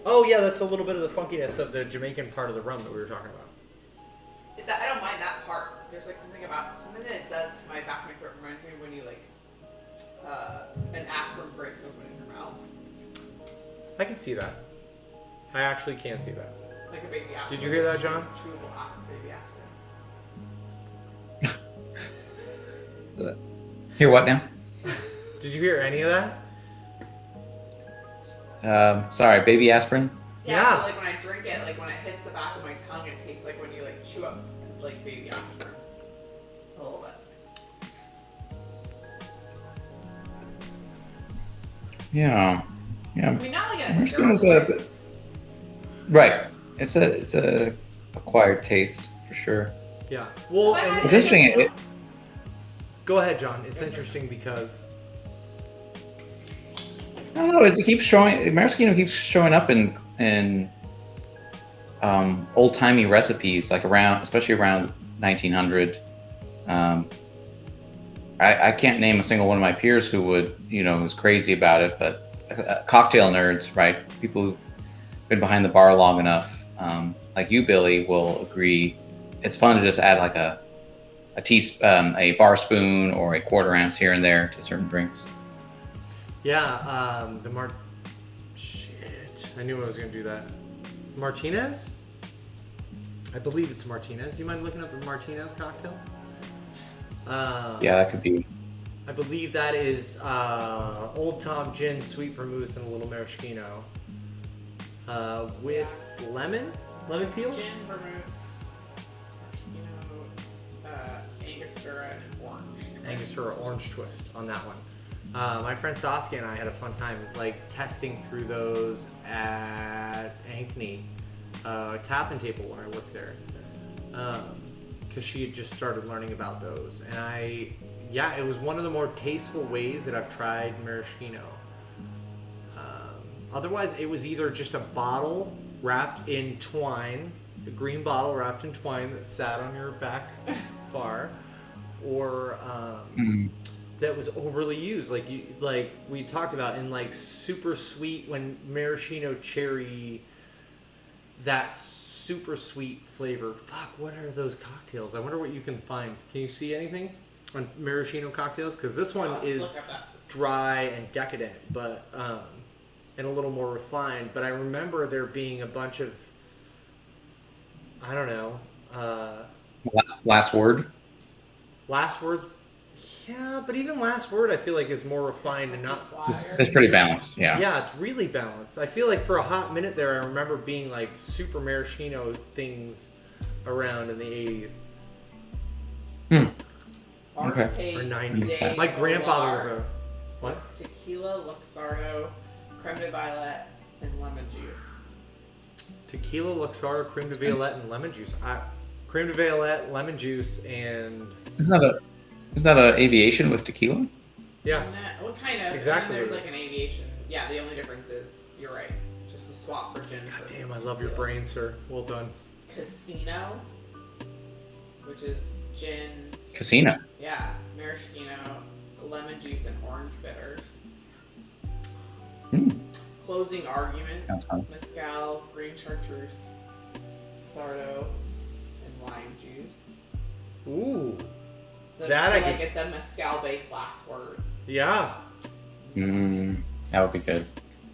Speaker 1: Oh yeah, that's a little bit of the funkiness of the Jamaican part of the rum that we were talking about.
Speaker 3: I don't mind that part. There's like something that it does to my back of my throat reminds me of when you like an aspirin breaks open in your mouth.
Speaker 1: I can see that. I actually can see that.
Speaker 3: Like a baby aspirin.
Speaker 1: Did you hear that, John?
Speaker 3: Chewable baby aspirin.
Speaker 2: Hear what now?
Speaker 1: Did you hear any of that?
Speaker 2: Sorry, baby aspirin.
Speaker 1: Yeah.
Speaker 3: So like when I drink it, like when it hits the back of my tongue, it tastes like when you like chew up like baby aspirin. A little bit.
Speaker 2: Yeah. Yeah.
Speaker 3: I mean, not like in a
Speaker 2: Maraschino is
Speaker 3: terrible way.
Speaker 2: right. It's a acquired taste for sure.
Speaker 1: Yeah. Well,
Speaker 3: But I
Speaker 1: and
Speaker 2: It's interesting.
Speaker 1: go ahead, John. It's interesting because
Speaker 2: I don't know. It keeps showing. Maraschino keeps showing up in old timey recipes, like especially around 1900. I can't name a single one of my peers who was crazy about it, but cocktail nerds, right? People who've been behind the bar long enough, like you, Billy, will agree. It's fun to just add like a bar spoon or a quarter ounce here and there to certain drinks.
Speaker 1: yeah, shit. I knew I was gonna do that. Martinez? I believe it's Martinez. You mind looking up the Martinez cocktail?
Speaker 2: Yeah, that could be.
Speaker 1: I believe that is Old Tom gin, sweet vermouth, and a little maraschino with lemon peel.
Speaker 3: Gin, vermouth, Angostura, and orange.
Speaker 1: Angostura orange twist on that one. My friend Saskia and I had a fun time like testing through those at Ankeny tap and table when I worked there, because she had just started learning about those, and it was one of the more tasteful ways that I've tried maraschino. Otherwise, it was either just a bottle wrapped in twine, a green bottle wrapped in twine that sat on your back bar, or that was overly used, like we talked about, in like super sweet, when maraschino cherry, that super sweet flavor. Fuck, what are those cocktails? I wonder what you can find. Can you see anything on maraschino cocktails? Because this one
Speaker 3: Let's
Speaker 1: is
Speaker 3: look up that system.
Speaker 1: dry and decadent, but and a little more refined. But I remember there being a bunch of, I don't know,
Speaker 2: Last word.
Speaker 1: Last Word. Yeah, but even Last Word I feel like is more refined and not.
Speaker 2: It's pretty balanced. Yeah.
Speaker 1: Yeah, it's really balanced. I feel like for a hot minute there, I remember being like super maraschino things around in the 80s
Speaker 3: Arte
Speaker 1: or 90s.
Speaker 3: de
Speaker 1: My grandfather was
Speaker 3: Noir,
Speaker 1: a what?
Speaker 3: tequila, Luxardo, creme de violet, and lemon juice.
Speaker 1: Tequila, Luxardo, creme de violette, and lemon juice. Creme de violette, lemon juice, and
Speaker 2: Is that a aviation with tequila?
Speaker 1: yeah.
Speaker 3: And that, what kind of?
Speaker 1: That's exactly
Speaker 3: And then
Speaker 1: what
Speaker 3: there's
Speaker 1: it
Speaker 3: like an aviation. Yeah, the only difference is you're right. Just a swap for gin.
Speaker 1: God
Speaker 3: for
Speaker 1: damn, I love your
Speaker 3: tequila.
Speaker 1: brain, sir. Well done.
Speaker 3: Casino, which is gin.
Speaker 2: Casino.
Speaker 3: Yeah, maraschino, lemon juice, and orange bitters. Closing argument,
Speaker 2: Sounds fun.
Speaker 3: mezcal, green chartreuse, sardo, and lime juice.
Speaker 1: Ooh.
Speaker 3: So
Speaker 1: That
Speaker 3: it's
Speaker 1: I
Speaker 3: like
Speaker 1: could-
Speaker 3: it's a mezcal-based last word.
Speaker 1: Yeah.
Speaker 2: That would be good.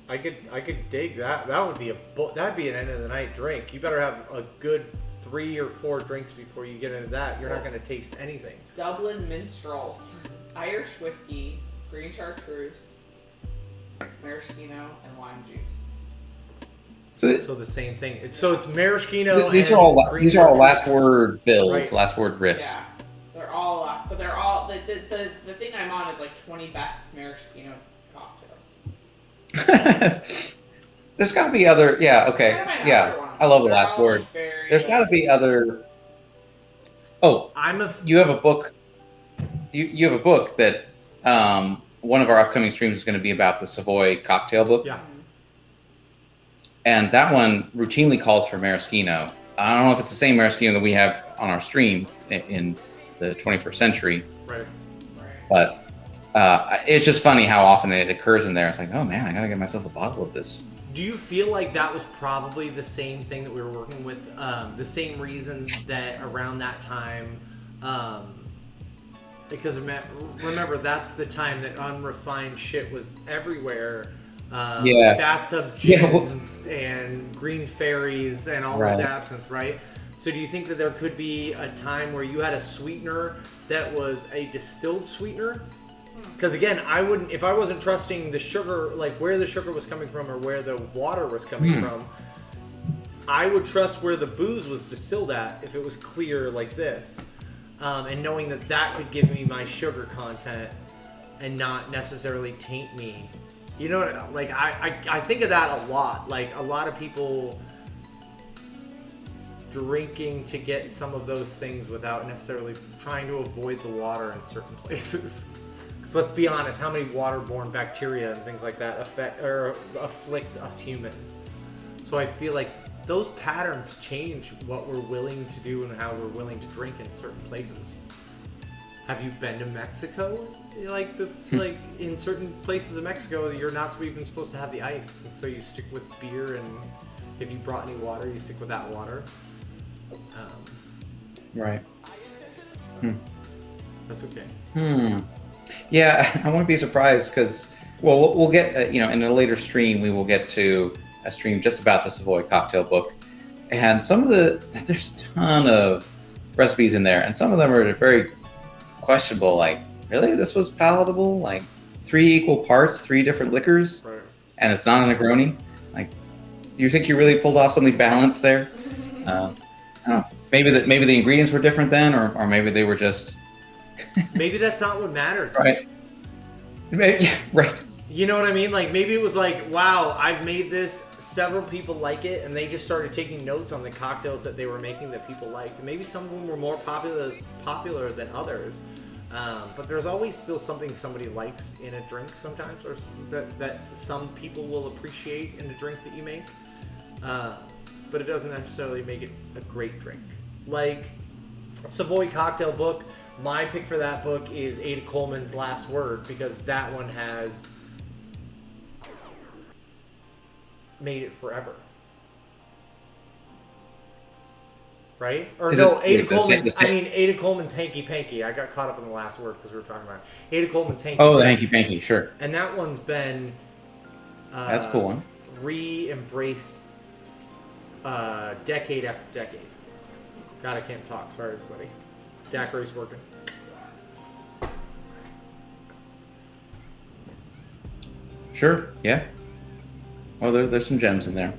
Speaker 1: I could dig that. That would be that'd be an end of the night drink. You better have a good 3 or 4 drinks before you get into that. You're not going to taste anything.
Speaker 3: Dublin Minstrel, Irish whiskey, green chartreuse, maraschino, and lime juice.
Speaker 1: So the same thing. It's maraschino.
Speaker 2: These
Speaker 1: and
Speaker 2: are all
Speaker 1: green
Speaker 2: these are all
Speaker 1: chartreuse.
Speaker 2: last word builds,
Speaker 1: Right.
Speaker 2: last word riffs.
Speaker 3: Yeah, they're all last, but they're all the thing I'm on is like 20 best maraschino cocktails.
Speaker 2: There's got to be other. Yeah. Okay.
Speaker 3: What about
Speaker 2: Yeah.
Speaker 3: other ones?
Speaker 2: I love the
Speaker 3: They're
Speaker 2: last
Speaker 3: all,
Speaker 2: word.
Speaker 3: like, very,
Speaker 2: There's got to be other. Oh,
Speaker 1: I'm a.
Speaker 2: you have a book. You have a book that one of our upcoming streams is going to be about the Savoy cocktail book.
Speaker 1: Yeah.
Speaker 2: And that one routinely calls for maraschino. I don't know if it's the same maraschino that we have on our stream in the 21st century,
Speaker 1: Right.
Speaker 3: Right.
Speaker 2: but it's just funny how often it occurs in there. It's like, oh man, I gotta get myself a bottle of this.
Speaker 1: Do you feel like that was probably the same thing that we were working with? The same reasons that around that time, because remember that's the time that unrefined shit was everywhere. Bathtub gins and green fairies and all this absinthe, right? So do you think that there could be a time where you had a sweetener that was a distilled sweetener? Because again, I wouldn't, if I wasn't trusting the sugar, like where the sugar was coming from or where the water was coming from, I would trust where the booze was distilled at if it was clear like this. And knowing that that could give me my sugar content and not necessarily taint me. You know what, like I think of that a lot. Like a lot of people drinking to get some of those things without necessarily trying to avoid the water in certain places. Because let's be honest, how many waterborne bacteria and things like that afflict us humans? So I feel like those patterns change what we're willing to do and how we're willing to drink in certain places. Have you been to Mexico? Like in certain places of Mexico, you're not even supposed to have the ice, and so you stick with beer, and if you brought any water, you stick with that water.
Speaker 2: Right.
Speaker 1: So that's okay.
Speaker 2: Yeah, I wouldn't be surprised because, well, we'll get, in a later stream, we will get to a stream just about the Savoy cocktail book. And there's a ton of recipes in there, and some of them are very questionable. Like, really? This was palatable? Like, 3 equal parts, 3 different liquors,
Speaker 1: Right.
Speaker 2: and it's not a Negroni? Like, do you think you really pulled off something balanced there? I don't know. Maybe the ingredients were different then, or maybe they were just...
Speaker 1: Maybe that's not what mattered.
Speaker 2: Right. Yeah, right.
Speaker 1: You know what I mean? Like maybe it was like, wow, I've made this, several people like it, and they just started taking notes on the cocktails that they were making that people liked. Maybe some of them were more popular than others. But there's always still something somebody likes in a drink sometimes, or that some people will appreciate in a drink that you make. But it doesn't necessarily make it a great drink. Like Savoy Cocktail Book, my pick for that book is Ada Coleman's Last Word, because that one has made it forever. Right? Or
Speaker 2: Is
Speaker 1: no,
Speaker 2: it-
Speaker 1: Ada
Speaker 2: the
Speaker 1: Coleman's,
Speaker 2: same-
Speaker 1: I mean Ada Coleman's Hanky Panky. I got caught up in the last word because we were talking about it. Ada Coleman's Hanky
Speaker 2: Oh, the
Speaker 1: Panky.
Speaker 2: hanky panky, sure.
Speaker 1: And that one's been
Speaker 2: That's a cool one.
Speaker 1: re-embraced decade after decade. God, I can't talk. Sorry, everybody. Daiquiri's working.
Speaker 2: Sure, yeah. Well, there's some gems in there.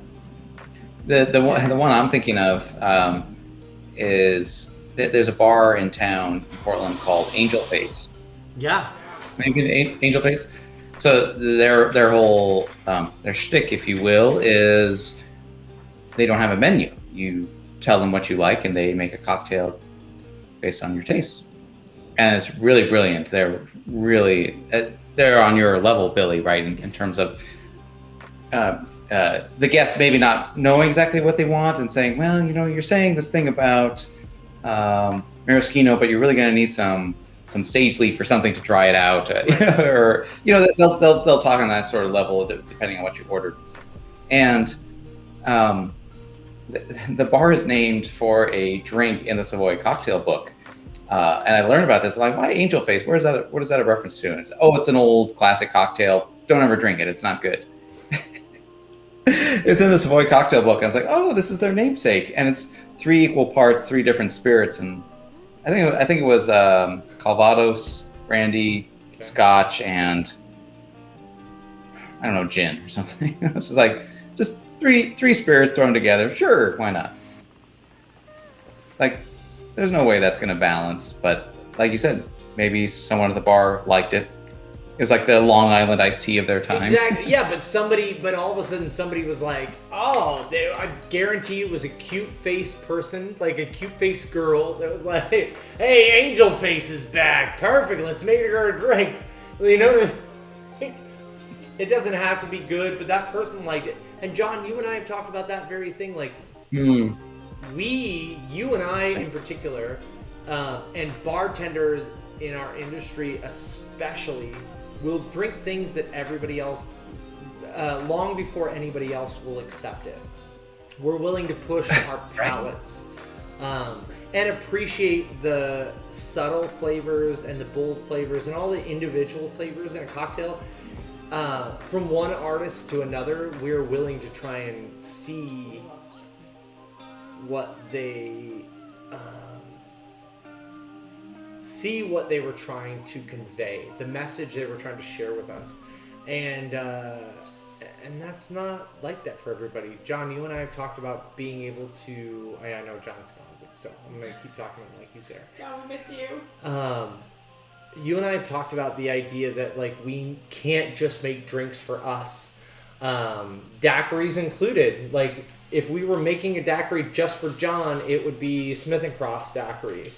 Speaker 2: The one I'm thinking of is there's a bar in town in Portland called Angel Face.
Speaker 1: Yeah.
Speaker 2: Maybe Angel Face. So their whole their shtick, if you will, is they don't have a menu. You tell them what you like, and they make a cocktail based on your taste, and it's really brilliant. They're on your level, Billy, right? In terms of the guests maybe not knowing exactly what they want and saying, well, you're saying this thing about maraschino, but you're really going to need some sage leaf or something to dry it out, or they'll talk on that sort of level depending on what you ordered. And the bar is named for a drink in the Savoy Cocktail Book, and I learned about this. Like, why Angel Face? What is that a reference to? And it's an old classic cocktail. Don't ever drink it. It's not good. It's in the Savoy Cocktail Book, and I was like, oh, this is their namesake, and it's 3 equal parts, 3 different spirits, and I think it was Calvados, brandy, Scotch, and I don't know, gin or something. It's just like just three spirits thrown together. Sure, why not? Like, there's no way that's going to balance, but like you said, maybe someone at the bar liked it. It was like the Long Island iced tea of their time.
Speaker 1: Exactly. Yeah, but all of a sudden somebody was like, oh, I guarantee it was a cute-faced person, like a cute-faced girl that was like, hey, Angel Face is back. Perfect. Let's make her a drink. You know what I mean? It doesn't have to be good, but that person liked it. And John, you and I have talked about that very thing. Like, you and I in particular, and bartenders in our industry, especially, will drink things that everybody else, long before anybody else will accept it. We're willing to push our palates and appreciate the subtle flavors and the bold flavors and all the individual flavors in a cocktail. From one artist to another, we're willing to try and see what they were trying to convey, the message they were trying to share with us, and that's not like that for everybody. John, you and I have talked about being able to. I know John's gone, but still, I'm gonna keep talking to him like he's there.
Speaker 3: John, I'm with you.
Speaker 1: You and I have talked about the idea that like we can't just make drinks for us, daiquiris included. Like if we were making a daiquiri just for John, it would be Smith & Cross daiquiri.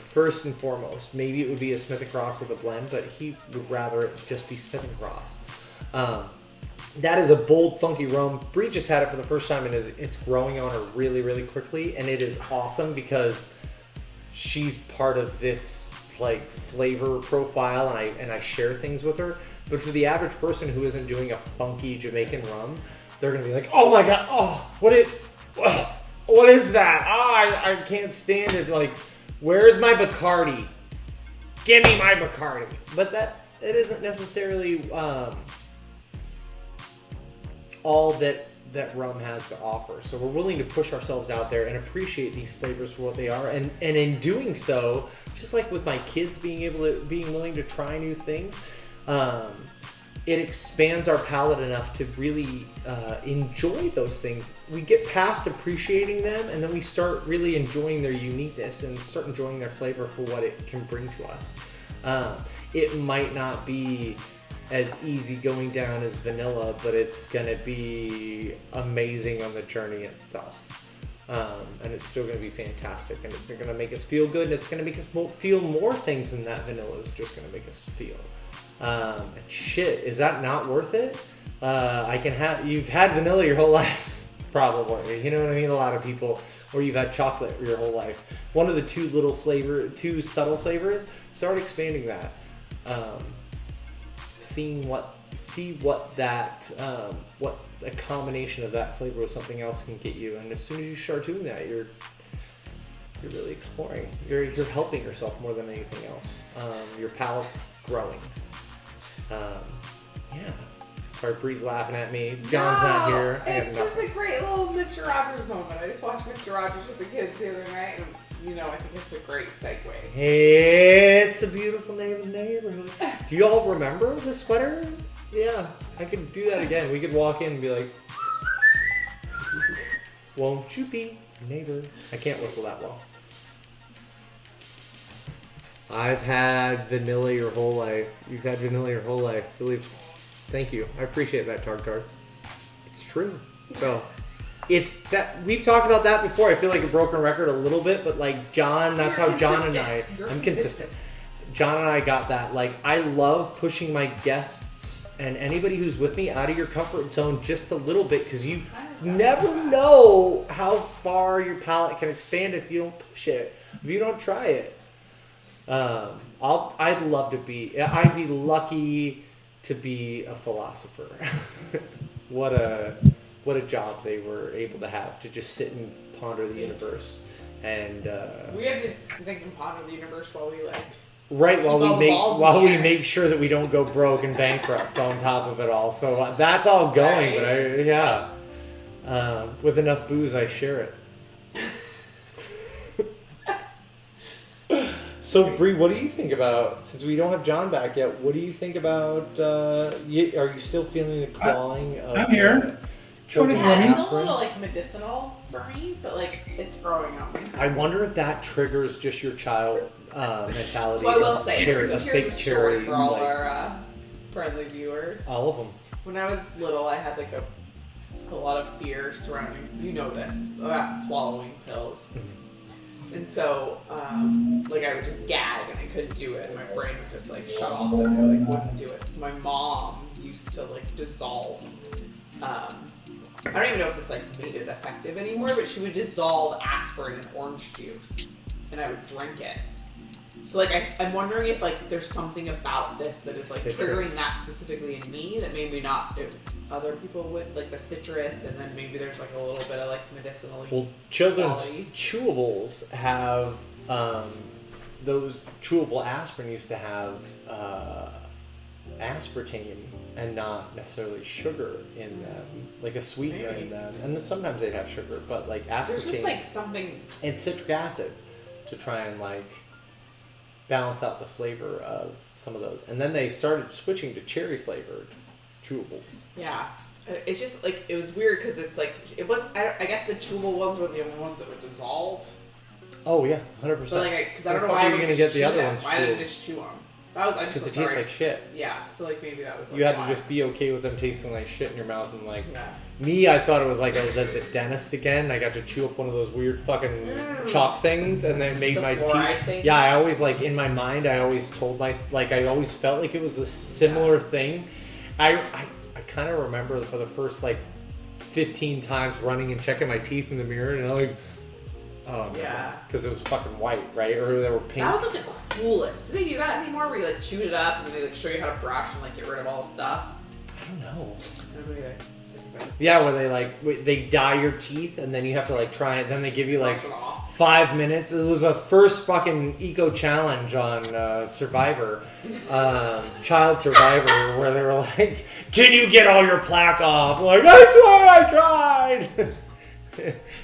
Speaker 1: First and foremost, maybe it would be a Smith & Cross with a blend, but he would rather it just be Smith & Cross. That is a bold, funky rum. Bree just had it for the first time, and it's growing on her really, really quickly, and it is awesome because she's part of this like flavor profile, and I share things with her. But for the average person who isn't doing a funky Jamaican rum, they're gonna be like, "Oh my god, what is that? I can't stand it. Like, where's my Bacardi? Give me my Bacardi." But it isn't necessarily all that rum has to offer. So we're willing to push ourselves out there and appreciate these flavors for what they are. And in doing so, just like with my kids being willing to try new things, it expands our palate enough to really enjoy those things. We get past appreciating them, and then we start really enjoying their uniqueness and start enjoying their flavor for what it can bring to us. It might not be as easy going down as vanilla, but it's gonna be amazing on the journey itself. And it's still gonna be fantastic, and it's gonna make us feel good, and it's gonna make us feel more things than that vanilla is just gonna make us feel. And shit, is that not worth it? You've had vanilla your whole life, probably. You know what I mean? A lot of people, or you've had chocolate your whole life. One of the two subtle flavors, start expanding that. What a combination of that flavor with something else can get you, and as soon as you start doing that, you're really exploring. You're helping yourself more than anything else. Your palate's growing. Yeah. Sorry, Bree's laughing at me. John's not here.
Speaker 3: It's just a great little Mr. Rogers moment. I just watched Mr. Rogers with the kids the other night, and I think it's a great segue.
Speaker 1: It's a beautiful neighborhood. Do you all remember the sweater? Yeah, I could do that again. We could walk in and be like, "Won't you be neighbor?" I can't whistle that well. I've had vanilla your whole life. You've had vanilla your whole life. Thank you. I appreciate that, Tarts. It's true. So. It's that we've talked about that before. I feel like a broken record a little bit, but like John, that's how John and I'm consistent. John and I got that. Like, I love pushing my guests and anybody who's with me out of your comfort zone just a little bit, because you never know how far your palate can expand if you don't push it, if you don't try it. I'd be lucky to be a philosopher. What a job they were able to have, to just sit and ponder the universe. And
Speaker 3: we have to think and ponder the universe while we
Speaker 1: we make sure that we don't go broke and bankrupt on top of it all. So that's all going, right. But with enough booze, I share it. So Bree, what do you think about, since we don't have John back yet, what do you think about, are you still feeling the clawing of...
Speaker 2: I'm here.
Speaker 1: Choking
Speaker 3: it's a little medicinal for me, but it's growing on me.
Speaker 1: I wonder if that triggers just your child mentality.
Speaker 3: So I will say,
Speaker 1: here's a fake cherry
Speaker 3: for all our friendly viewers.
Speaker 1: All of them.
Speaker 3: When I was little, I had a lot of fear surrounding, this, about swallowing pills. Mm-hmm. And so, I would just gag and I couldn't do it, and my brain would just shut off and I wouldn't do it. So my mom used to dissolve. I don't even know if this made it effective anymore, but she would dissolve aspirin in orange juice, and I would drink it. So like I'm wondering if like there's something about this that is like
Speaker 1: Citrus.
Speaker 3: triggering that specifically in me that maybe not other people would, like the citrus, and then maybe there's like a little bit of like medicinal.
Speaker 1: Well, children's
Speaker 3: qualities.
Speaker 1: chewables have those chewable aspirin used to have aspartame and not necessarily sugar in them, like a sweetener
Speaker 3: Maybe.
Speaker 1: in them, and then sometimes they'd have sugar, but like
Speaker 3: There's just
Speaker 1: aspartame
Speaker 3: like something.
Speaker 1: and citric acid to try and like balance out the flavor of some of those, and then they started switching to cherry flavored chewables.
Speaker 3: Yeah, it's just like it was weird because it's like it was. I guess the chewable ones were the only ones that would dissolve.
Speaker 1: Oh yeah, 100%.
Speaker 3: So like, because I
Speaker 1: Where
Speaker 3: don't
Speaker 1: the
Speaker 3: know
Speaker 1: fuck
Speaker 3: why
Speaker 1: are you gonna get the other ones
Speaker 3: Why didn't I
Speaker 1: chewable?
Speaker 3: just chew them? That was I just
Speaker 1: Because it
Speaker 3: was
Speaker 1: tastes
Speaker 3: sorry.
Speaker 1: like shit.
Speaker 3: Yeah, so like maybe that was. Like,
Speaker 1: You had
Speaker 3: why.
Speaker 1: to just be okay with them tasting like shit in your mouth, and like
Speaker 3: Yeah.
Speaker 1: me, I thought it was like I was at the dentist again. I got to chew up one of those weird fucking chalk things, and then made
Speaker 3: The
Speaker 1: my
Speaker 3: fluoride
Speaker 1: teeth.
Speaker 3: thing?
Speaker 1: Yeah, I always like in my mind, I always told my like I always felt like it was a similar thing. I kind of remember for the first like 15 times running and checking my teeth in the mirror, and I'm like, oh no,
Speaker 3: Yeah.
Speaker 1: because it was fucking white, right? Or they were pink.
Speaker 3: That was like the coolest. Do they do that anymore? Where you like chewed it up and then they like show you how to brush and like get rid of all the stuff.
Speaker 1: I don't know.
Speaker 3: Maybe they
Speaker 1: Yeah, where they like they dye your teeth, and then you have to like try it. Then they give you like
Speaker 3: brush it off.
Speaker 1: 5 minutes. It was a first fucking eco challenge on Survivor, Child Survivor, where they were like, "Can you get all your plaque off?" I'm like, I swear I tried.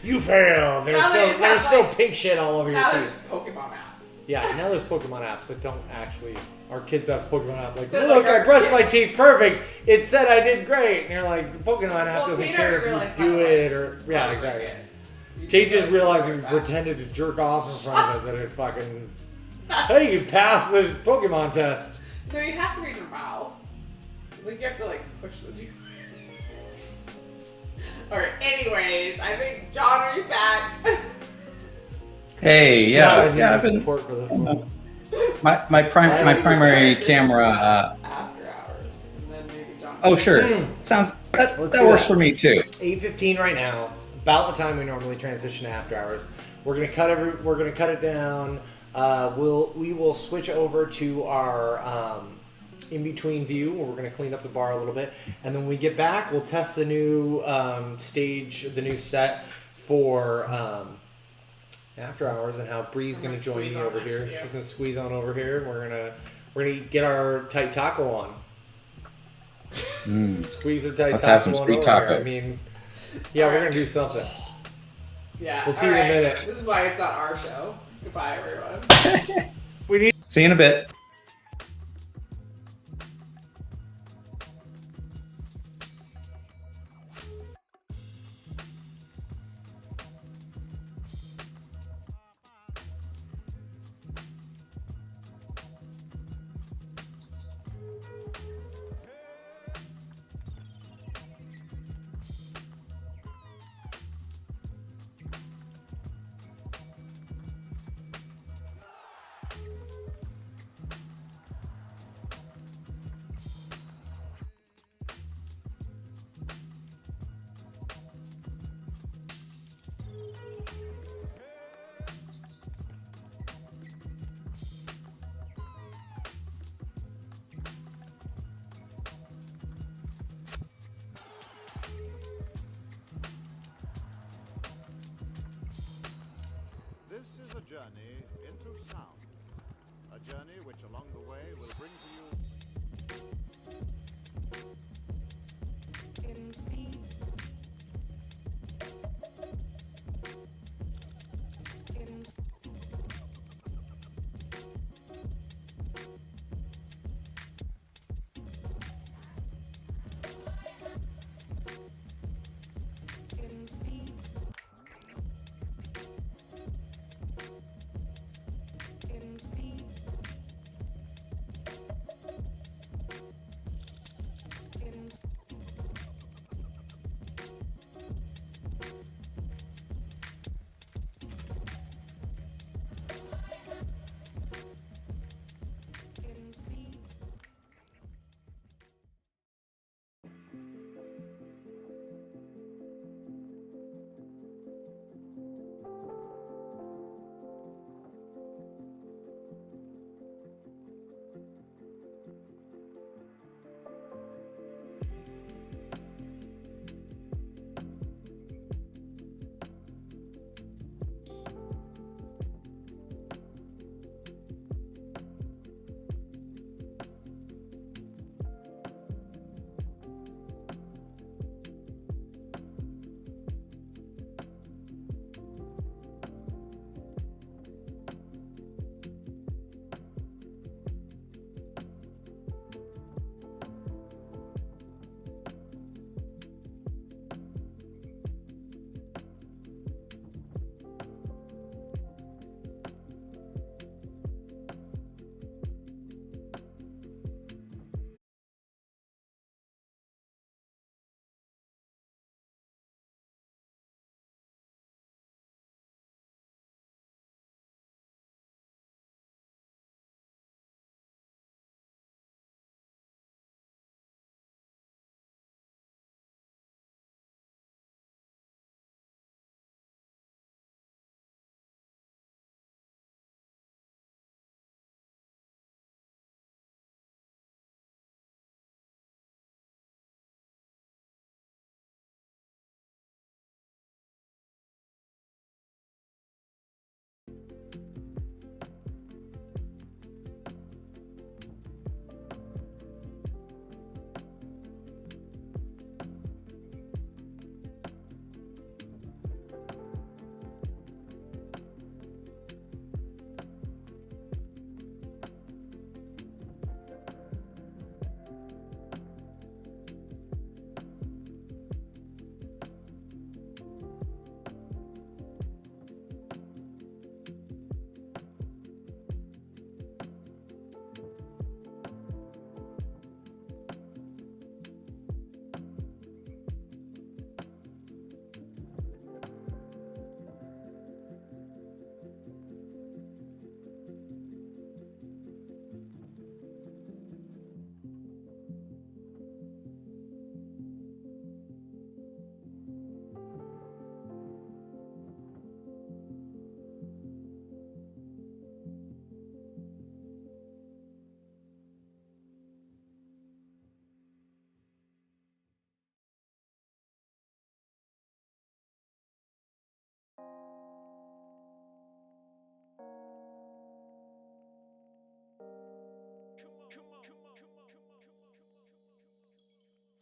Speaker 1: You failed.
Speaker 3: Now they just
Speaker 1: There's
Speaker 3: have,
Speaker 1: still
Speaker 3: like-
Speaker 1: pink shit all over your
Speaker 3: Now there's
Speaker 1: teeth.
Speaker 3: just Pokemon apps.
Speaker 1: Yeah, now there's Pokemon apps that don't actually. Our kids have Pokemon app. Like,
Speaker 3: They're
Speaker 1: look,
Speaker 3: like,
Speaker 1: I brushed my teeth perfect. It said I did great. And you're like, the Pokemon app
Speaker 3: Well,
Speaker 1: doesn't
Speaker 3: so you
Speaker 1: care
Speaker 3: never
Speaker 1: if you
Speaker 3: realized
Speaker 1: do
Speaker 3: that's
Speaker 1: it
Speaker 3: why.
Speaker 1: or yeah, exactly.
Speaker 3: You
Speaker 1: They just
Speaker 3: like,
Speaker 1: realized if you
Speaker 3: that.
Speaker 1: pretended to jerk off in front of it, that it fucking. Hey, you passed the Pokemon test.
Speaker 3: No, you have to read your mouth. Like you have to like push the tooth. Alright, anyways, I think John, are you back?
Speaker 2: Hey,
Speaker 1: I
Speaker 2: yeah,
Speaker 1: need
Speaker 2: yeah. I've
Speaker 1: your
Speaker 2: been
Speaker 1: support for this one.
Speaker 2: my primary camera.
Speaker 3: After hours. And then maybe John.
Speaker 2: Oh, sure. Sounds that
Speaker 1: Let's
Speaker 2: that
Speaker 1: do
Speaker 2: works
Speaker 1: that.
Speaker 2: for me too.
Speaker 1: 8:15 right now. About the time we normally transition to after hours. We're gonna cut it down. We will switch over to our in between view where we're gonna clean up the bar a little bit, and then when we get back, we'll test the new stage, the new set for after hours, and how Bree's gonna join
Speaker 3: squeeze
Speaker 1: me
Speaker 3: on
Speaker 1: over
Speaker 3: next
Speaker 1: here.
Speaker 3: to you.
Speaker 1: She's gonna squeeze on over here. And we're gonna get our tight taco on. Squeeze a tight
Speaker 2: Let's
Speaker 1: taco
Speaker 2: have some
Speaker 1: on
Speaker 2: sweet
Speaker 1: over here.
Speaker 2: tacos.
Speaker 1: I mean, yeah, we're gonna do something.
Speaker 3: Yeah.
Speaker 1: We'll see you in a
Speaker 3: alright.
Speaker 1: minute.
Speaker 3: This is why it's not our show. Goodbye, everyone.
Speaker 1: We need.
Speaker 2: See you in a bit.
Speaker 5: This is a journey into sound. A journey which along the way will bring to you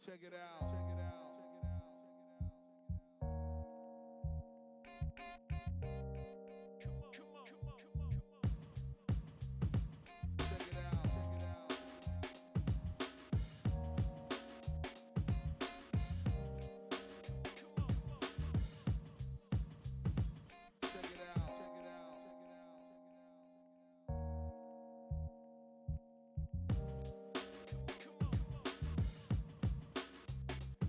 Speaker 5: Check it out. Check it out. Check it out. Come on. Come on. Come on. Come on. Come on. Check it out. Check it out. Come on. Check it out. Check it out. Check it out. Check it out.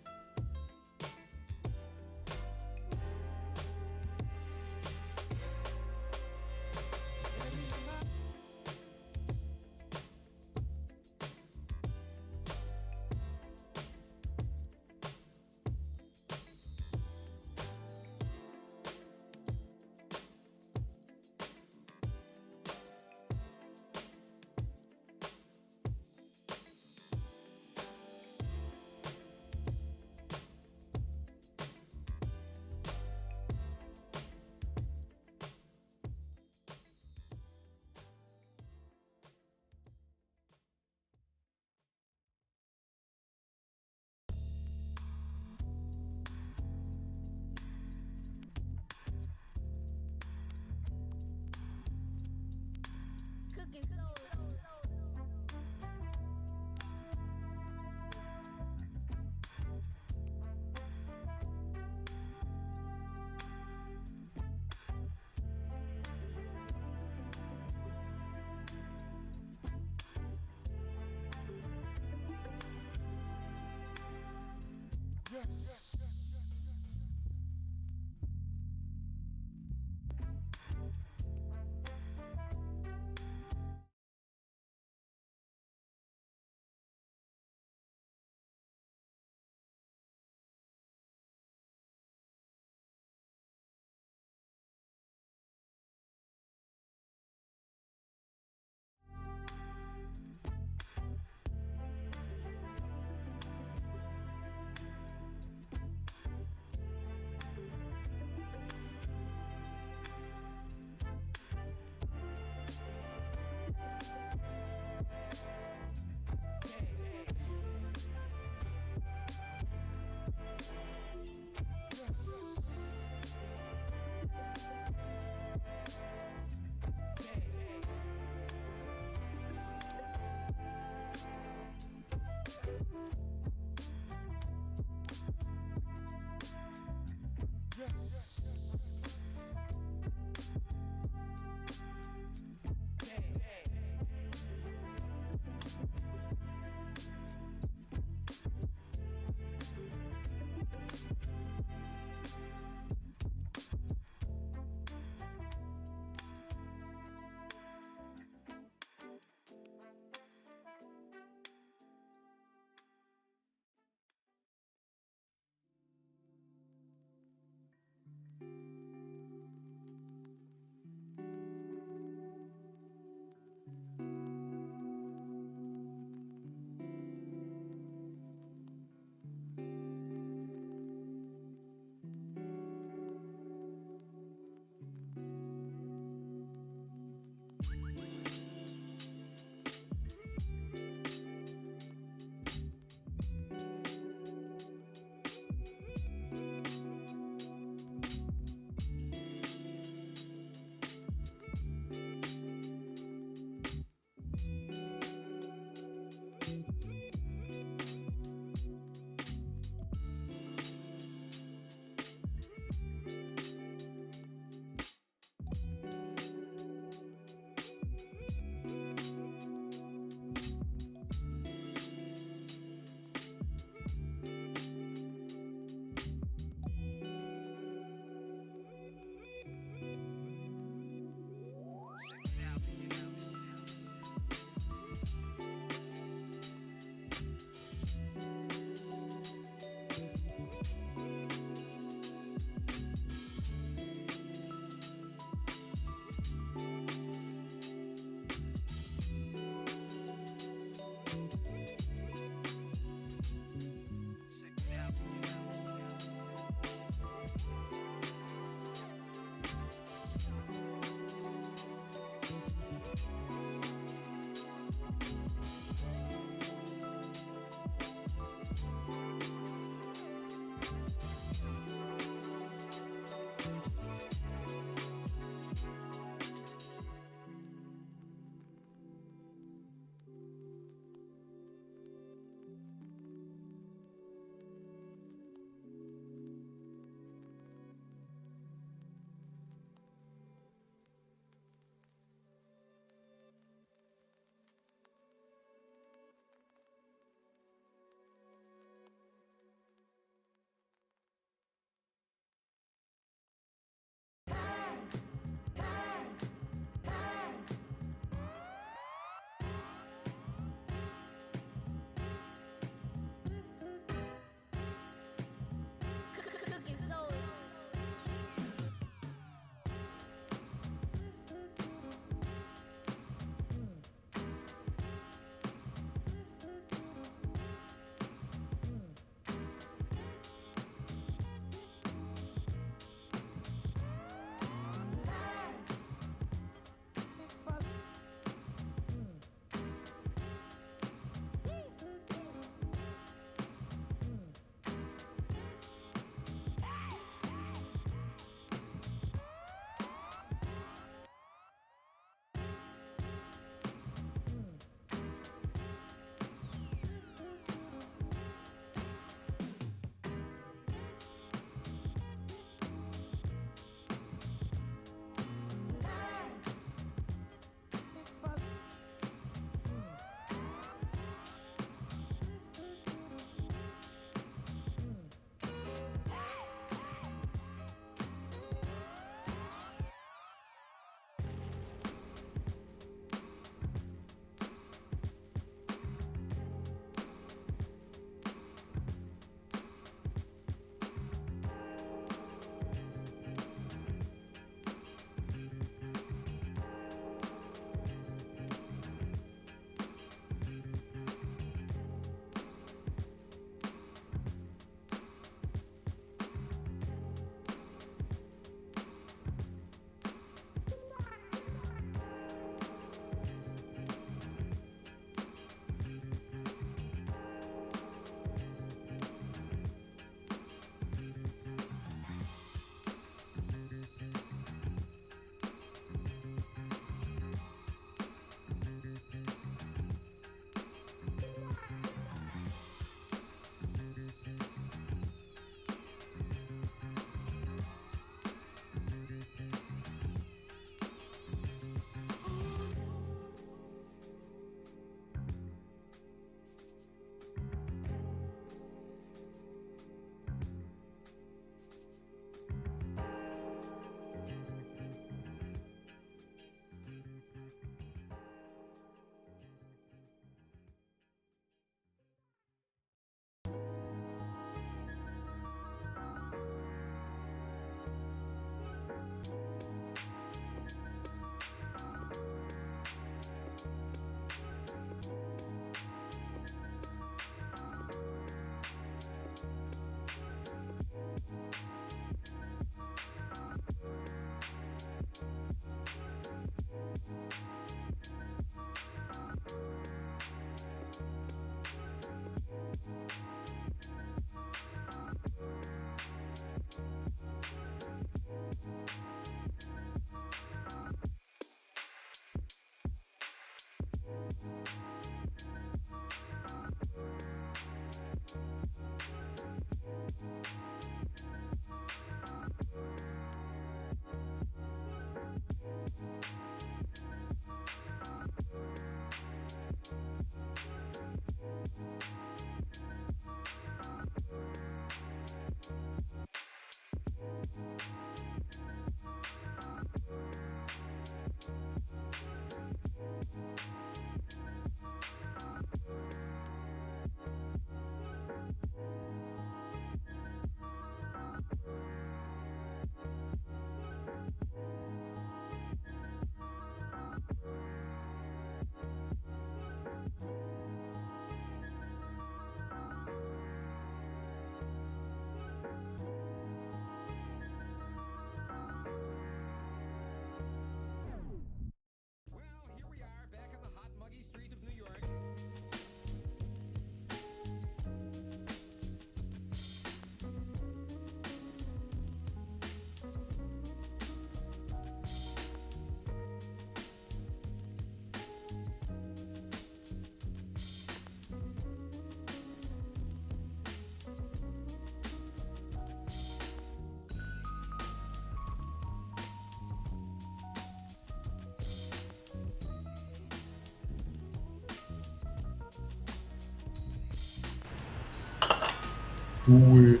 Speaker 2: Do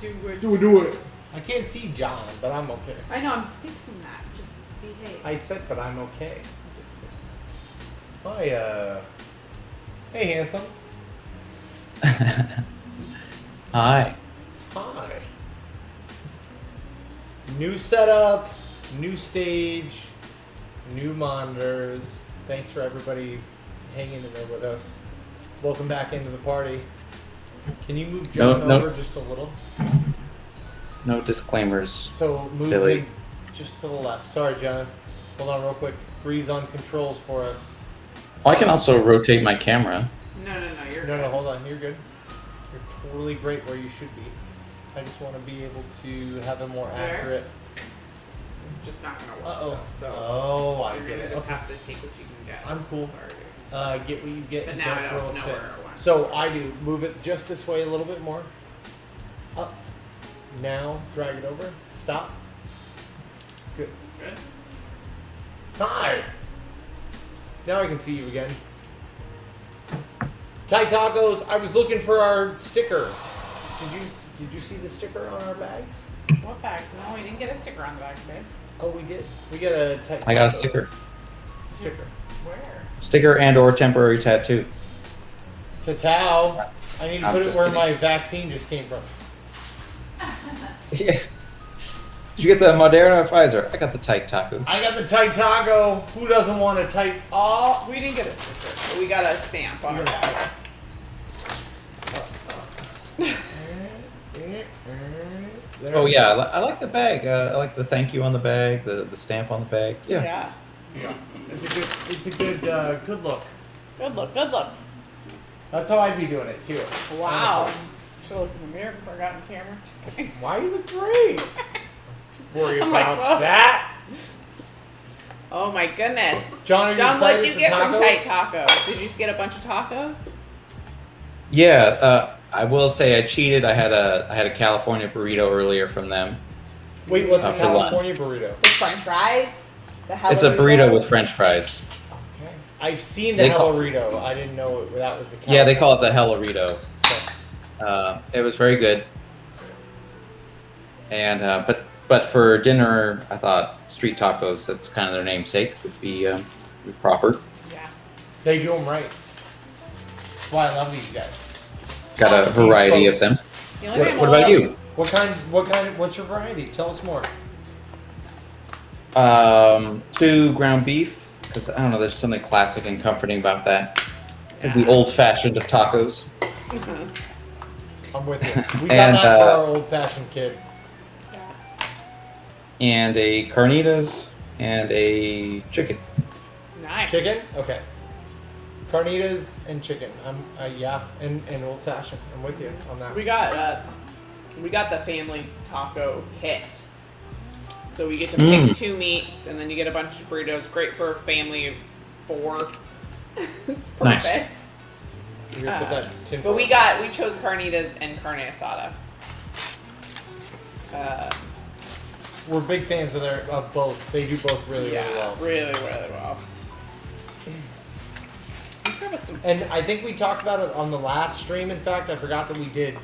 Speaker 2: it.
Speaker 3: Do it.
Speaker 1: I can't see John, but I'm okay.
Speaker 3: I know, I'm fixing that. Just behave.
Speaker 1: I said, but I'm okay.
Speaker 3: Just
Speaker 1: Hi, hey, handsome.
Speaker 2: Hi.
Speaker 1: Hi. New setup, new stage, new monitors. Thanks for everybody hanging in there with us. Welcome back into the party. Can you move John
Speaker 2: No.
Speaker 1: over just a little?
Speaker 2: No disclaimers.
Speaker 1: So move
Speaker 2: Billy.
Speaker 1: him just to the left. Sorry, John. Hold on real quick. Breeze on controls for us.
Speaker 2: Well, I can also rotate my camera.
Speaker 3: No, you're
Speaker 1: No,
Speaker 3: good.
Speaker 1: hold on. You're good. You're totally great where you should be. I just want to be able to have a more
Speaker 3: There?
Speaker 1: accurate.
Speaker 3: It's just not gonna work.
Speaker 1: Uh-oh.
Speaker 3: Though, so
Speaker 1: Oh, I
Speaker 3: you're
Speaker 1: get
Speaker 3: gonna
Speaker 1: it.
Speaker 3: just
Speaker 1: Okay.
Speaker 3: have to take what you can get.
Speaker 1: I'm cool.
Speaker 3: Sorry.
Speaker 1: Get what you get.
Speaker 3: But
Speaker 1: and
Speaker 3: now I
Speaker 1: throw
Speaker 3: don't
Speaker 1: a
Speaker 3: know
Speaker 1: fit.
Speaker 3: where I want.
Speaker 1: So I do. Move it just this way a little bit more. Up. Now drag it over. Stop. Good.
Speaker 3: Good.
Speaker 1: Hi. Now I can see you again. Thai tacos. I was looking for our sticker. Did you see the sticker on our bags?
Speaker 3: What bags? No, we didn't get a sticker on the bags, babe.
Speaker 1: Oh, we did. We got a Thai
Speaker 2: I got a
Speaker 1: taco
Speaker 2: sticker.
Speaker 1: Sticker.
Speaker 3: Where?
Speaker 2: Sticker and or temporary tattoo.
Speaker 1: Tatao. I need to
Speaker 2: I'm
Speaker 1: put it
Speaker 2: just
Speaker 1: where
Speaker 2: kidding.
Speaker 1: my vaccine just came from.
Speaker 2: Yeah. Did you get the Moderna or Pfizer? I got the tight tacos.
Speaker 1: I got the Thai taco. Who doesn't want a Thai?
Speaker 3: Oh, we didn't get a sticker. But we got a stamp on
Speaker 1: You
Speaker 3: our
Speaker 1: got a
Speaker 3: bag.
Speaker 1: There
Speaker 2: Oh
Speaker 1: we
Speaker 2: yeah,
Speaker 1: go.
Speaker 2: I like the bag. I like the thank you on the bag, the stamp on the bag. Yeah.
Speaker 3: Yeah.
Speaker 1: It's a good good look.
Speaker 3: Good look. Good look.
Speaker 1: That's how I'd be doing it too.
Speaker 3: Wow.
Speaker 1: Honestly.
Speaker 3: Should have looked in the mirror before I got on camera. Just kidding.
Speaker 1: Why you look great? Worry
Speaker 3: I'm like,
Speaker 1: about
Speaker 3: whoa.
Speaker 1: that.
Speaker 3: Oh my goodness.
Speaker 1: John, are you
Speaker 3: John,
Speaker 1: excited
Speaker 3: what'd you
Speaker 1: for
Speaker 3: get from Tight
Speaker 1: tacos?
Speaker 3: Tacos? Did you just get a bunch of tacos?
Speaker 2: Yeah. I will say I cheated. I had a California burrito earlier from them.
Speaker 1: Wait, what's a
Speaker 2: For lunch.
Speaker 1: California burrito?
Speaker 3: With French fries? The
Speaker 2: It's a burrito
Speaker 3: Hello
Speaker 2: with French fries.
Speaker 1: Okay. I've seen the
Speaker 2: They call-
Speaker 1: Hello-Rito. I didn't know that was the
Speaker 2: Yeah, they
Speaker 1: California.
Speaker 2: call it the Hello-Rito. It was very good. And but for dinner, I thought street tacos. That's kind of their namesake. Would be proper.
Speaker 3: Yeah.
Speaker 1: They do them right. That's why I love these guys.
Speaker 2: Got a variety of them.
Speaker 3: The only thing I'm
Speaker 2: What
Speaker 3: a
Speaker 2: about
Speaker 3: little-
Speaker 2: you?
Speaker 1: What's your variety? Tell us more.
Speaker 2: 2 ground beef, because I don't know, there's something classic and comforting about that. It's like the
Speaker 3: Yeah.
Speaker 2: old-fashioned of tacos.
Speaker 3: Mhm.
Speaker 1: I'm with you. We got
Speaker 2: And,
Speaker 1: that for our old-fashioned kid.
Speaker 3: Yeah.
Speaker 2: And a carnitas and a chicken.
Speaker 3: Nice.
Speaker 1: Chicken? Okay. Carnitas and chicken. Yeah, and old-fashioned. I'm with you on that.
Speaker 3: We got the family taco kit. So we get to pick 2 meats, and then you get a bunch of burritos. Great for a family of 4. It's perfect.
Speaker 2: Nice.
Speaker 1: You're gonna put that tin
Speaker 3: But we
Speaker 1: foil.
Speaker 3: chose carnitas and carne asada.
Speaker 1: We're big fans of both. They do both really,
Speaker 3: Yeah,
Speaker 1: really well.
Speaker 3: really well. Let's grab us some.
Speaker 1: And I think we talked about it on the last stream. In fact, I forgot that we did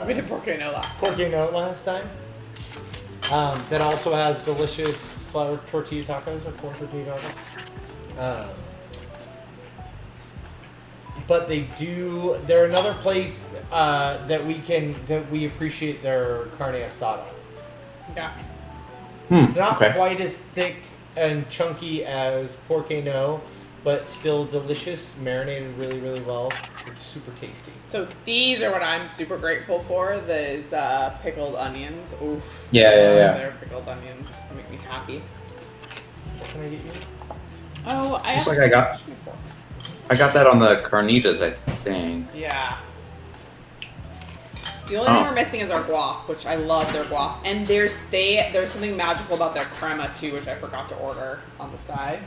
Speaker 3: We did pork no last.
Speaker 1: Porque No last time. That also has delicious flour tortilla tacos or corn tortilla tacos. But they're another place that we appreciate their carne asada.
Speaker 3: Yeah.
Speaker 1: They're not
Speaker 2: Okay.
Speaker 1: quite as thick and chunky as Porque No, but still delicious, marinated really, really well. It's super tasty.
Speaker 3: So these are what I'm super grateful for. These pickled onions. Oof.
Speaker 2: Yeah.
Speaker 3: They're pickled onions. They make me happy.
Speaker 1: What can I get you?
Speaker 3: Oh,
Speaker 2: Just like I got that on the carnitas, I think.
Speaker 3: Yeah. The only thing we're missing is our guac, which I love their guac. And there's something magical about their crema too, which I forgot to order on the side.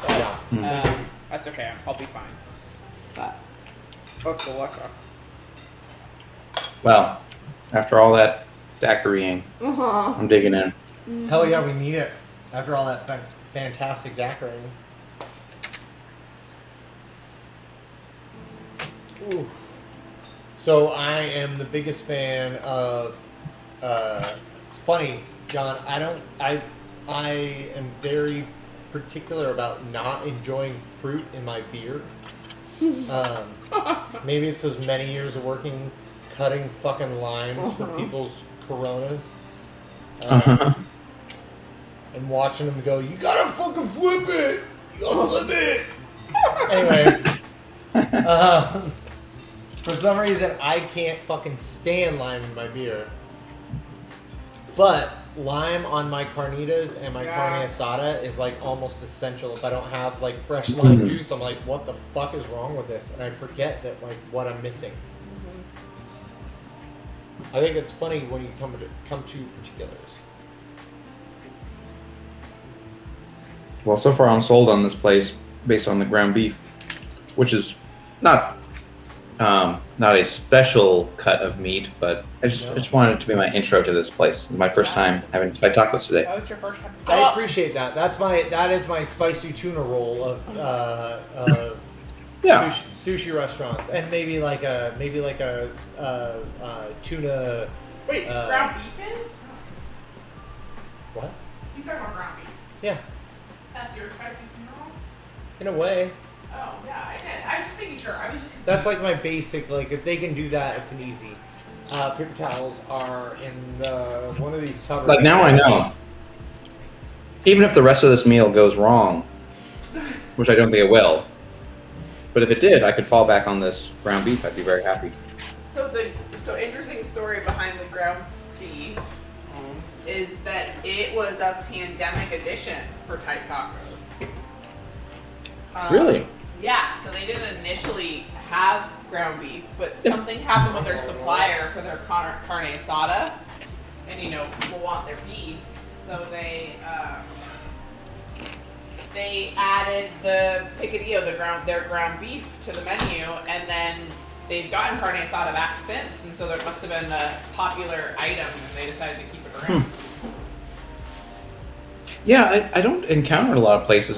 Speaker 1: Yeah.
Speaker 3: That's okay. I'll be fine. But what's the look?
Speaker 2: Well, after all that daiquiring, I'm digging in.
Speaker 1: Hell yeah, we need it. After all that fantastic daiquiri. Ooh. So I am the biggest fan of. It's funny, John. I am very particular about not enjoying fruit in my beer. Maybe it's those many years of working, cutting fucking limes for people's Coronas, and watching them go. You gotta fucking flip it. You gotta flip it. Anyway, for some reason I can't fucking stand lime in my beer. But lime on my carnitas and my carne asada is like almost essential. If I don't have like fresh lime juice, I'm like, what the fuck is wrong with this? And I forget that like what I'm missing. I think it's funny when you come to particulars.
Speaker 2: Well, so far I'm sold on this place based on the ground beef, which is not a special cut of meat, but I just wanted it to be my intro to this place. My first time having Thai tacos today.
Speaker 3: That was your first time.
Speaker 1: I appreciate that. That is my spicy tuna roll of sushi restaurants, and maybe like a tuna.
Speaker 3: Wait, ground beef is?
Speaker 1: What?
Speaker 3: He's talking about ground beef.
Speaker 1: Yeah,
Speaker 3: That's your spicy tuna roll?
Speaker 1: in a way.
Speaker 3: Oh, yeah, I did. I was just making sure. I was just.
Speaker 1: That's like my basic. Like if they can do that, it's an easy. Paper towels are in one of these tubs.
Speaker 2: Like now I know. Even if the rest of this meal goes wrong, which I don't think it will, but if it did, I could fall back on this ground beef. I'd be very happy.
Speaker 3: So interesting story behind the ground beef is that it was a pandemic edition for Thai tacos.
Speaker 2: Really?
Speaker 3: Yeah, so they didn't initially have ground beef, but something happened with their supplier for their carne asada, and people want their beef, so they added the picadillo, their ground beef to the menu, and then they've gotten carne asada back since, and so there must have been a popular item, and they decided to keep it around.
Speaker 2: Yeah, I don't encounter a lot of places.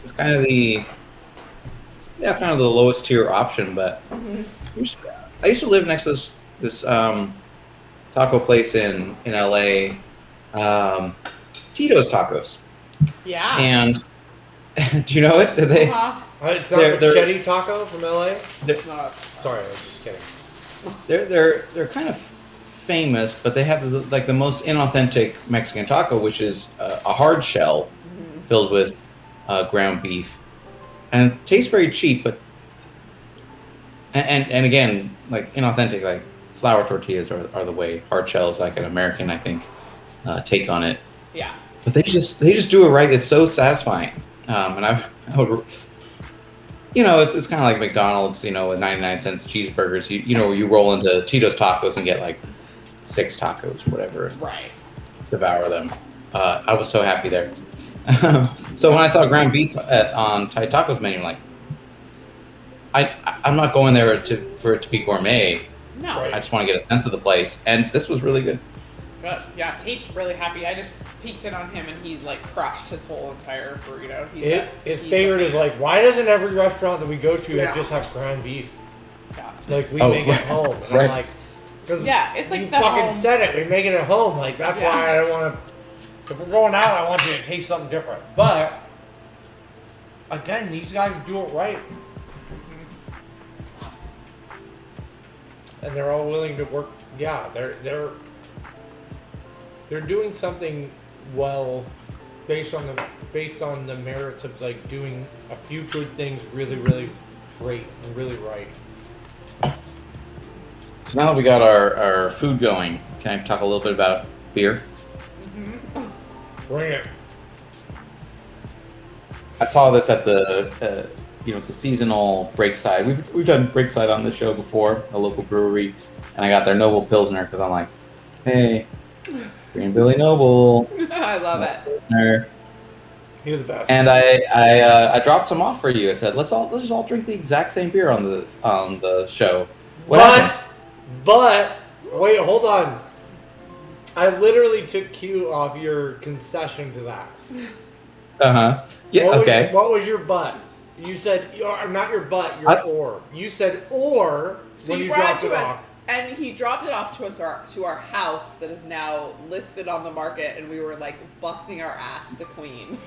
Speaker 2: It's kind of the lowest tier option, but I used to live next to this taco place in LA, Tito's Tacos.
Speaker 3: Yeah.
Speaker 2: And do you know it?
Speaker 1: It's not a machete taco from LA. Sorry, I was just kidding.
Speaker 2: They're kind of famous, but they have the most inauthentic Mexican taco, which is a hard shell filled with ground beef, and it tastes very cheap, but and again, like inauthentic, like flour tortillas are the way. Hard shells, like an American, I think, take on it.
Speaker 3: Yeah.
Speaker 2: But they just do it right. It's so satisfying, and I would, it's kind of like McDonald's, with 99-cent cheeseburgers. You roll into Tito's Tacos and get like 6 tacos, whatever, and
Speaker 3: Right.
Speaker 2: devour them. I was so happy there. So when I saw ground beef on Thai Tacos menu, I'm like, I'm not going there for it to be gourmet.
Speaker 3: No.
Speaker 1: Right.
Speaker 2: I just want to get a sense of the place, and this was really good.
Speaker 3: Good. Yeah, Tate's really happy. I just peeked in on him, and he's like crushed his whole entire burrito.
Speaker 1: His favorite is like, why doesn't every restaurant that we go to just have ground beef?
Speaker 3: Yeah.
Speaker 1: Like we make it at home. And
Speaker 2: Right.
Speaker 1: I'm like, 'cause
Speaker 3: Yeah, it's like
Speaker 1: you
Speaker 3: the
Speaker 1: fucking
Speaker 3: home.
Speaker 1: said it. We make it at home. Like that's
Speaker 3: Yeah.
Speaker 1: why I don't want to. If we're going out, I want you to taste something different. But again, these guys do it right, and they're all willing to work. Yeah, they're doing something well, based on the merits of like doing a few good things really, really great and really right.
Speaker 2: So now that we got our food going, can I talk a little bit about beer?
Speaker 1: Bring it.
Speaker 2: I saw this at the it's a seasonal Breakside. We've done Breakside on the show before, a local brewery, and I got their Noble Pilsner because I'm like, hey, Green Billy Noble.
Speaker 3: I love it.
Speaker 2: Pilsner.
Speaker 1: You're the best.
Speaker 2: And I dropped some off for you. I said, let's just all drink the exact same beer on the show. What happened?
Speaker 1: But wait, hold on. I literally took cue off your concession to that.
Speaker 2: Yeah.
Speaker 1: What
Speaker 2: Okay.
Speaker 1: Was what was your but? You said not your butt, your or. You said or
Speaker 3: So
Speaker 1: when
Speaker 3: you
Speaker 1: you
Speaker 3: brought
Speaker 1: dropped
Speaker 3: it
Speaker 1: it
Speaker 3: to us,
Speaker 1: off.
Speaker 3: and he dropped it off to us to our house that is now listed on the market, and we were like busting our ass to clean.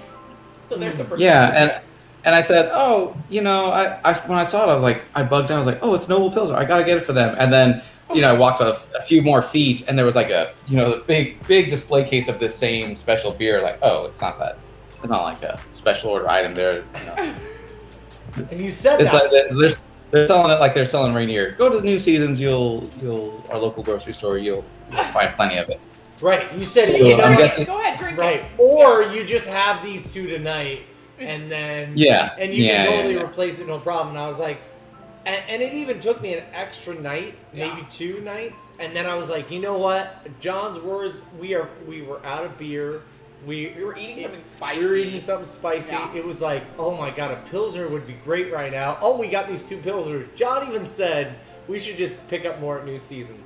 Speaker 3: So there's the percentage.
Speaker 2: Yeah, and I said, oh, you know, I when I saw it, I was like, I bugged out. I was like, oh, it's Noble Pilsner. I gotta get it for them. And then, you know, I walked a few more feet, and there was like a, you know, the big display case of this same special beer. Like, oh, it's not like a special order item. There, you know,
Speaker 1: And you said
Speaker 2: it's
Speaker 1: that.
Speaker 2: like they're selling it like they're selling Rainier. Go to the New Seasons. You'll our local grocery store. You'll find plenty of it.
Speaker 1: Right. You said
Speaker 2: So,
Speaker 1: you know
Speaker 2: I'm
Speaker 1: what?
Speaker 2: guessing-
Speaker 3: Go ahead, drink
Speaker 1: Right.
Speaker 3: it.
Speaker 1: Or you just have these two tonight, and then
Speaker 2: Yeah.
Speaker 1: and you
Speaker 2: Yeah,
Speaker 1: can totally
Speaker 2: yeah.
Speaker 1: replace it, no problem. And I was like, and it even took me an extra night, maybe
Speaker 3: Yeah.
Speaker 1: 2 nights, and then I was like, you know what? John's words. We were out of beer.
Speaker 3: We were eating something spicy.
Speaker 1: We were eating something spicy.
Speaker 3: Yeah.
Speaker 1: It was like, oh my god, a Pilsner would be great right now. Oh, we got these 2 Pilsners. John even said we should just pick up more at New Seasons.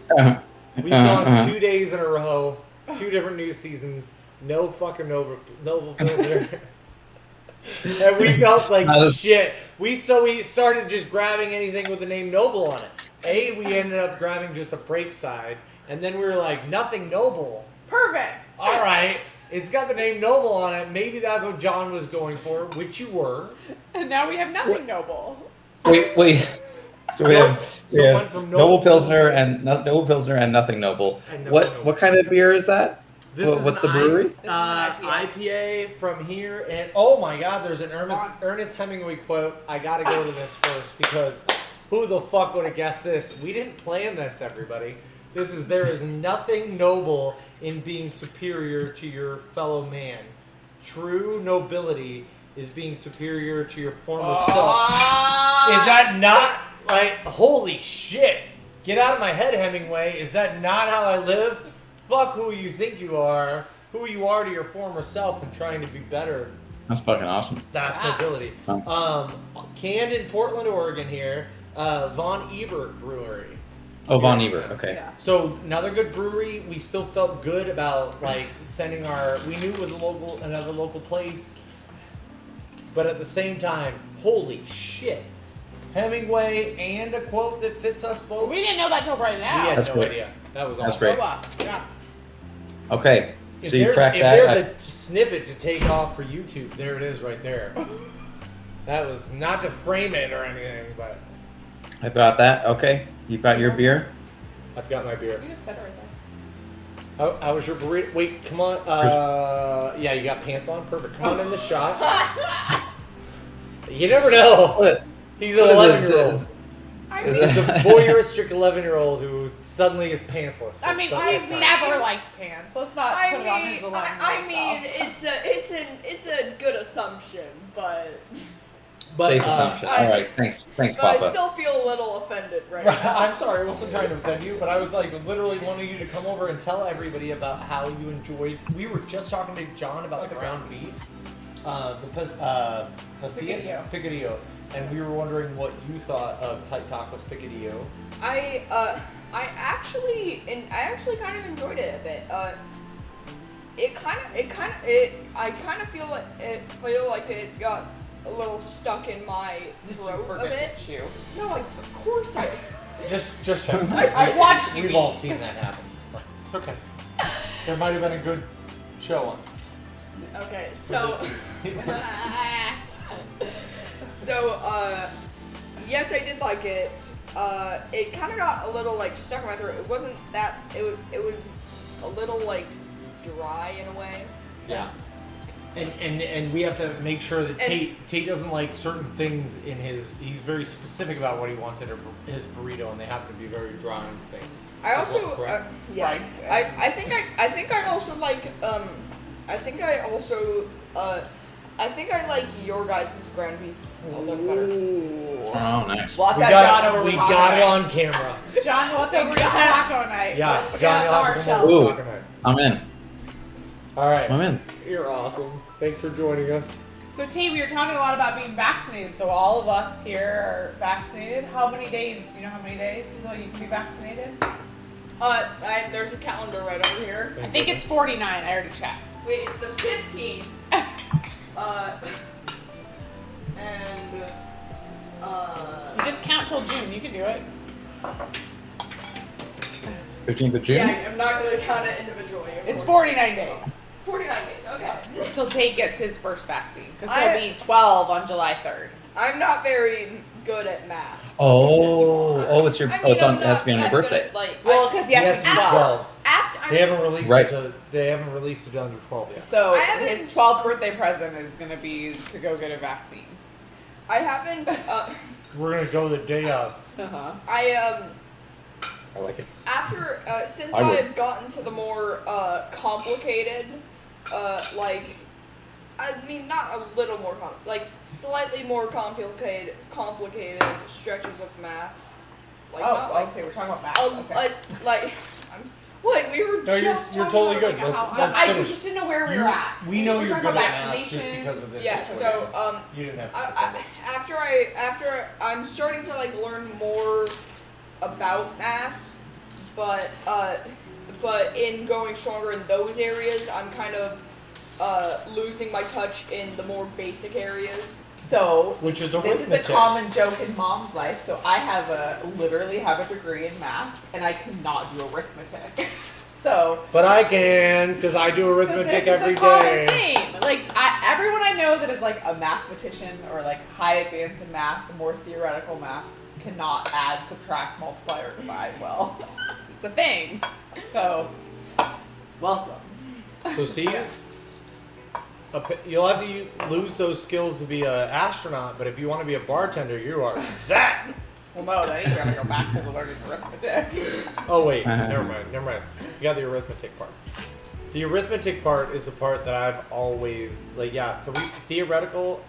Speaker 1: We've gone 2 days in a row, 2 different New Seasons, no fucking Noble Pilsner. And we felt like shit. We started just grabbing anything with the name Noble on it. We ended up grabbing just a break side, and then we were like, nothing Noble.
Speaker 3: Perfect.
Speaker 1: All right, it's got the name Noble on it. Maybe that's what John was going for, which you were.
Speaker 3: And now we have nothing noble.
Speaker 2: Wait. So we have
Speaker 1: went from
Speaker 2: Noble Pilsner and Noble Pilsner and Nothing Noble.
Speaker 1: And Nothing Noble.
Speaker 2: What kind of beer is that?
Speaker 1: This is
Speaker 2: What's
Speaker 1: an
Speaker 2: the brewery?
Speaker 3: This is an
Speaker 1: IPA from here, and oh my god, there's an Ernest Hemingway quote. I gotta go to this first because who the fuck would have guessed this? We didn't plan this, everybody. There is nothing noble in being superior to your fellow man. True nobility is being superior to your former self. Is that not like holy shit? Get out of my head, Hemingway. Is that not how I live? Fuck who you think you are, who you are to your former self, and trying to be better.
Speaker 2: That's fucking awesome.
Speaker 1: That's nobility. Canned in Portland, Oregon here, Von Ebert Brewery.
Speaker 2: Oh, Von Ebert. Okay.
Speaker 3: Yeah.
Speaker 1: So another good brewery. We still felt good about like sending we knew it was another local place, but at the same time, holy shit. Hemingway and a quote that fits us both.
Speaker 3: We didn't know that till right now.
Speaker 1: We had
Speaker 2: That's
Speaker 1: no
Speaker 2: great.
Speaker 1: idea. That was
Speaker 2: That's
Speaker 1: awesome.
Speaker 2: great.
Speaker 3: Yeah.
Speaker 2: Okay.
Speaker 1: If
Speaker 2: So you
Speaker 1: there's,
Speaker 2: cracked
Speaker 1: if
Speaker 2: that.
Speaker 1: there's a snippet to take off for YouTube, there it is right there. That was not to frame it or anything, but
Speaker 2: I got that. Okay. You got your beer.
Speaker 1: I've got my beer.
Speaker 3: You just said it right there.
Speaker 1: How was your burrito? Wait, come on. Yeah, you got pants on? Perfect. Come on in the shot. You never know.
Speaker 2: What?
Speaker 1: He's an
Speaker 2: What is it?
Speaker 1: 11-year-old. He's a voyeuristic 11-year-old who suddenly is pantsless.
Speaker 3: I mean,
Speaker 1: Suddenly
Speaker 3: he's
Speaker 1: it's fine.
Speaker 3: never liked pants. Let's not put it on his 11
Speaker 6: it's a good assumption, but
Speaker 2: Safe assumption. All right. Thanks,
Speaker 6: I
Speaker 2: Papa.
Speaker 6: still feel a little offended right
Speaker 1: Right,
Speaker 6: now.
Speaker 1: I'm sorry, I wasn't trying to offend you, but I was like literally wanting you to come over and tell everybody about how you enjoyed. We were just talking to John about the ground beef, Picadillo, and we were wondering what you thought of Tight Tacos Picadillo.
Speaker 6: I actually kind of enjoyed it a bit. I kind of feel like it got a little stuck in my throat a bit.
Speaker 3: chew.
Speaker 6: No, like of course I.
Speaker 1: Just
Speaker 3: I watched you
Speaker 1: We've
Speaker 3: eat.
Speaker 1: all seen that happen. It's okay. There might have been a good show on.
Speaker 6: Okay, so yes, I did like it. It kind of got a little like stuck in my throat. It wasn't that. It was a little like dry in a way.
Speaker 1: Yeah. And we have to make sure that Tate doesn't like certain things in his. He's very specific about what he wants in his burrito, and they happen to be very dry things.
Speaker 6: I also
Speaker 1: Is that correct?
Speaker 6: yeah.
Speaker 3: Rice.
Speaker 6: I think I also like I think I like your guys' ground beef a little better.
Speaker 2: Oh, nice.
Speaker 3: Walk
Speaker 1: We
Speaker 3: that
Speaker 1: got,
Speaker 3: John over
Speaker 1: we
Speaker 3: to
Speaker 1: got
Speaker 3: taco
Speaker 1: it
Speaker 3: night.
Speaker 1: on camera.
Speaker 3: John, walk over to taco night.
Speaker 1: Yeah,
Speaker 3: Get
Speaker 1: John, you'll
Speaker 3: on
Speaker 1: have
Speaker 3: our
Speaker 1: to come
Speaker 3: shelf.
Speaker 1: over
Speaker 2: Ooh.
Speaker 1: and talk about it.
Speaker 2: I'm in.
Speaker 1: All right.
Speaker 2: I'm in.
Speaker 1: You're awesome. Thanks for joining us.
Speaker 3: So, T, we were talking a lot about being vaccinated. So, all of us here are vaccinated. How many days? Do you know how many days until you can be vaccinated?
Speaker 6: There's a calendar right over here.
Speaker 3: I think it's 49. I already checked.
Speaker 6: Wait, it's the 15th. and
Speaker 3: You just count till June. You can do it.
Speaker 2: 15th of June.
Speaker 6: yeah, I'm not gonna count it individually. of
Speaker 3: It's
Speaker 6: course.
Speaker 3: 49 days
Speaker 6: 49 days. Okay.
Speaker 3: until Tate gets his first vaccine because
Speaker 6: I-
Speaker 3: he'll be 12 on July 3rd.
Speaker 6: I'm not very good at math.
Speaker 2: It's your.
Speaker 6: I
Speaker 2: Oh, it's
Speaker 6: mean,
Speaker 2: on.
Speaker 6: I'm
Speaker 2: It has to be on
Speaker 6: not
Speaker 2: your
Speaker 6: that good
Speaker 2: birthday.
Speaker 6: at, like,
Speaker 3: Well, because he
Speaker 1: He
Speaker 3: has
Speaker 1: has
Speaker 3: to
Speaker 1: to
Speaker 3: be
Speaker 1: be
Speaker 3: 12.
Speaker 6: after I
Speaker 1: They haven't released
Speaker 2: Right.
Speaker 1: They haven't released it under 12 yet.
Speaker 3: So
Speaker 6: I haven't-
Speaker 3: his 12th birthday present is going to be to go get a vaccine.
Speaker 6: I haven't.
Speaker 1: We're gonna go the day of.
Speaker 3: Uh-huh.
Speaker 6: I
Speaker 2: I like it.
Speaker 6: after since
Speaker 2: I would.
Speaker 6: I've gotten to the more complicated, like, I mean, not a little more like slightly more complicated stretches of math. Like not like
Speaker 3: okay. We're talking about math. Okay.
Speaker 6: like I'm. What we were
Speaker 1: No,
Speaker 6: just
Speaker 1: you're
Speaker 6: talking
Speaker 1: totally
Speaker 6: about,
Speaker 1: good.
Speaker 6: like,
Speaker 1: Let's-
Speaker 6: how-
Speaker 1: let's
Speaker 3: I
Speaker 1: finish.
Speaker 3: just didn't know where we
Speaker 1: You-
Speaker 3: were at.
Speaker 1: we know
Speaker 3: We're
Speaker 1: you're
Speaker 3: talking
Speaker 1: good
Speaker 3: about
Speaker 1: at math just
Speaker 3: vaccinations.
Speaker 1: because of this
Speaker 6: Yeah.
Speaker 1: situation.
Speaker 6: So
Speaker 1: You didn't have to.
Speaker 6: after I'm starting to like learn more about math, but in going stronger in those areas, I'm kind of losing my touch in the more basic areas.
Speaker 3: So
Speaker 1: Which is
Speaker 3: this is a
Speaker 1: arithmetic.
Speaker 3: common joke in mom's life. So I literally have a degree in math, and I cannot do arithmetic. So
Speaker 1: But I can, because I do arithmetic
Speaker 3: so this
Speaker 1: every
Speaker 3: is a common
Speaker 1: day.
Speaker 3: thing. Like everyone I know that is like a mathematician or like high advanced in math, more theoretical math, cannot add, subtract, multiply, or divide well. It's a thing. So welcome.
Speaker 1: So see, you'll have to lose those skills to be an astronaut, but if you want to be a bartender, you are set.
Speaker 3: Well, no, then he's gonna go back to the learning arithmetic.
Speaker 1: Oh wait, never mind. You got the arithmetic part. The arithmetic part is the part that I've always theoretical,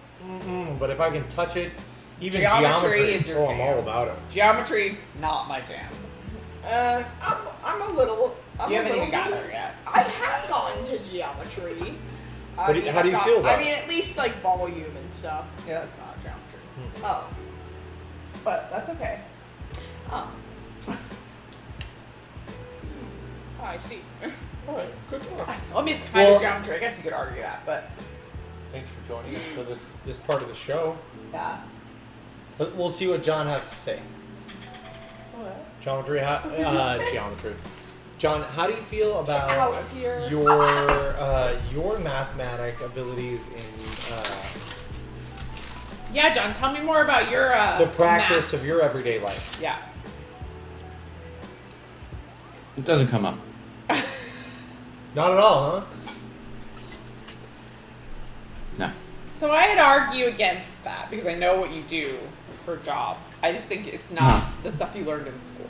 Speaker 1: but if I can touch it, even
Speaker 3: Geometry is your
Speaker 1: I'm
Speaker 3: jam.
Speaker 1: all about it.
Speaker 3: Geometry, not my jam.
Speaker 6: I'm a little. I'm
Speaker 3: You
Speaker 6: a
Speaker 3: haven't
Speaker 6: little
Speaker 3: even got there yet.
Speaker 6: I have gotten to geometry.
Speaker 1: How do you feel about
Speaker 6: I mean, at least like volume and stuff.
Speaker 3: Yeah, that's not geometry.
Speaker 6: Oh.
Speaker 3: But that's okay.
Speaker 6: Oh. I see.
Speaker 1: All right, good talk.
Speaker 3: Well, I mean, it's kind
Speaker 1: Well-
Speaker 3: of geometry. I guess you could argue that, but
Speaker 1: Thanks for joining us for this part of the show.
Speaker 3: yeah.
Speaker 1: But we'll see what John has to say. Geometry, geometry. John, how do you feel
Speaker 6: Out
Speaker 1: about
Speaker 6: of here.
Speaker 1: your mathematic abilities in
Speaker 3: Yeah, John, tell me more about your
Speaker 1: the practice
Speaker 3: math.
Speaker 1: of your everyday life?
Speaker 3: Yeah.
Speaker 2: It doesn't come up.
Speaker 1: Not at all, huh?
Speaker 2: No.
Speaker 3: So I'd argue against that because I know what you do for a job. I just think it's not the stuff you learned in school.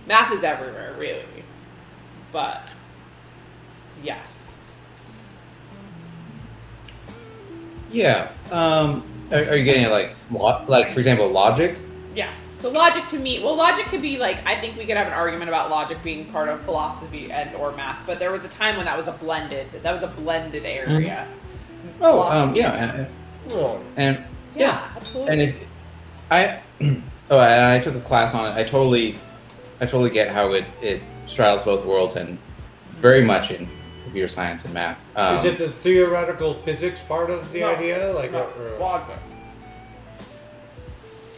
Speaker 3: Math is everywhere, really. But yes.
Speaker 2: Yeah. Are you getting at like for example, logic?
Speaker 3: Yes. So logic to me, well, logic could be like, I think we could have an argument about logic being part of philosophy and or math, but there was a time when that was a blended area.
Speaker 2: Oh,
Speaker 3: Philosophy.
Speaker 2: yeah,
Speaker 1: Oh,
Speaker 2: and
Speaker 3: Yeah, absolutely.
Speaker 2: and if I I took a class on it. I totally get how it straddles both worlds and very much in computer science and math.
Speaker 1: is it the theoretical physics part of the
Speaker 3: No,
Speaker 1: idea? Like,
Speaker 3: no, logic.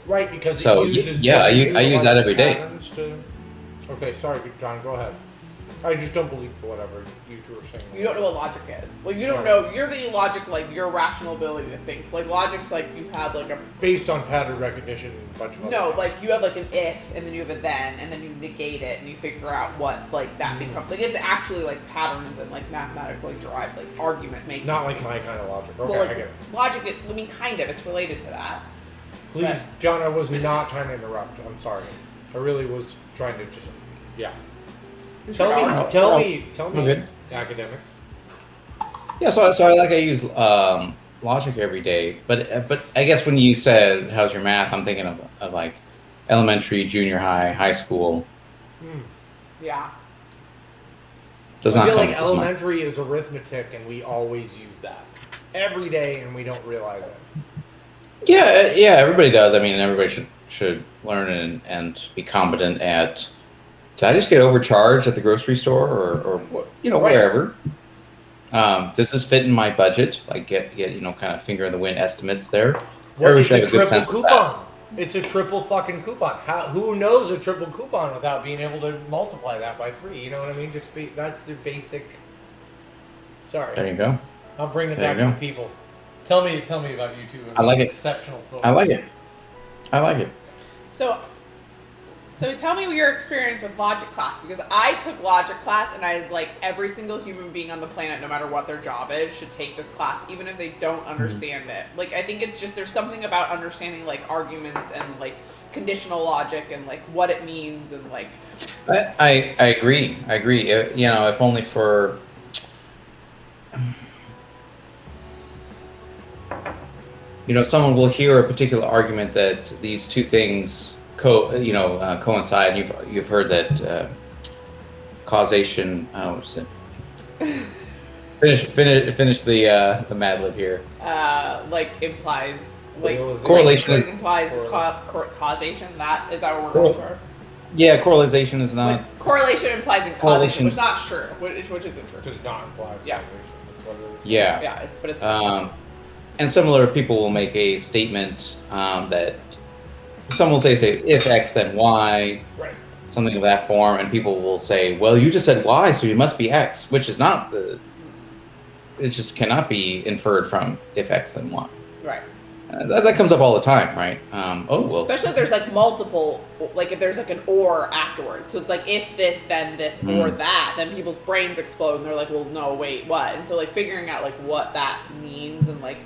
Speaker 1: right, because
Speaker 2: So,
Speaker 1: it uses
Speaker 2: yeah, I
Speaker 1: different
Speaker 2: use that every day.
Speaker 1: patterns to- Okay, sorry, John, go ahead. I just don't believe whatever you two are saying.
Speaker 3: You don't know what logic is. Well, you don't
Speaker 1: No.
Speaker 3: know. You're thinking logic like your rational ability to think. Like logic's like you have like a
Speaker 1: Based on pattern recognition and a bunch of other
Speaker 3: no,
Speaker 1: things.
Speaker 3: like you have like an if and then you have a then and then you negate it and you figure out what like that becomes. Like it's actually like patterns and like mathematically derived like argument making.
Speaker 1: Not like my kind of logic. Okay,
Speaker 3: Well,
Speaker 1: I
Speaker 3: like
Speaker 1: get it.
Speaker 3: logic. I mean, kind of. It's related to that.
Speaker 1: Please,
Speaker 3: but-
Speaker 1: John, I was not trying to interrupt. I'm sorry. I really was trying to just, yeah. Tell me,
Speaker 2: good.
Speaker 1: academics.
Speaker 2: Yeah, so I use logic every day, but I guess when you said how's your math, I'm thinking of like elementary, junior high, high school.
Speaker 3: Yeah.
Speaker 2: Does
Speaker 1: I
Speaker 2: not
Speaker 1: feel
Speaker 2: come
Speaker 1: like
Speaker 2: up as much.
Speaker 1: elementary is arithmetic, and we always use that every day, and we don't realize it.
Speaker 2: Yeah, everybody does. I mean, everybody should learn and be competent at. Did I just get overcharged at the grocery store or
Speaker 1: Right.
Speaker 2: wherever? Does this fit in my budget? Like get kind of finger in the wind estimates there.
Speaker 1: Well,
Speaker 2: Everybody
Speaker 1: it's
Speaker 2: should
Speaker 1: a
Speaker 2: have a good
Speaker 1: triple
Speaker 2: sense of that.
Speaker 1: coupon. It's a triple fucking coupon. Who knows a triple coupon without being able to multiply that by 3? You know what I mean? That's the basic. Sorry.
Speaker 2: There you go.
Speaker 1: I'll bring it
Speaker 2: There
Speaker 1: back
Speaker 2: you
Speaker 1: to
Speaker 2: go.
Speaker 1: the people. Tell me about you two.
Speaker 2: I like it.
Speaker 1: Exceptional folks.
Speaker 2: I like it. I like it.
Speaker 3: So tell me your experience with logic class, because I took logic class and I was like, every single human being on the planet, no matter what their job is, should take this class, even if they don't understand it. Like, I think it's just, there's something about understanding like arguments and like conditional logic and like what it means and like.
Speaker 2: I agree. I agree. If only for. Someone will hear a particular argument that these two things coincide. You've heard that causation. What's it? Finish the Mad Lib here.
Speaker 3: Like implies like
Speaker 2: correlation
Speaker 3: like,
Speaker 2: is
Speaker 3: implies causation. That is that what we're going for?
Speaker 2: Yeah, correlation is not.
Speaker 3: Like, correlation implies in causation, which is not true. Which isn't true.
Speaker 1: Does not imply
Speaker 3: Yeah.
Speaker 1: causation. That's what it is.
Speaker 2: Yeah.
Speaker 3: Yeah, it's
Speaker 2: And similar people will make a statement that someone will say if X then Y,
Speaker 1: Right.
Speaker 2: something of that form, and people will say, well, you just said Y, so you must be X, which is not it just cannot be inferred from if X then Y.
Speaker 3: right.
Speaker 2: That comes up all the time, right?
Speaker 3: Especially if there's like multiple, like if there's like an or afterwards. So it's like if this, then this, or that, then people's brains explode and they're like, well, no, wait, what? And so like figuring out like what that means and like,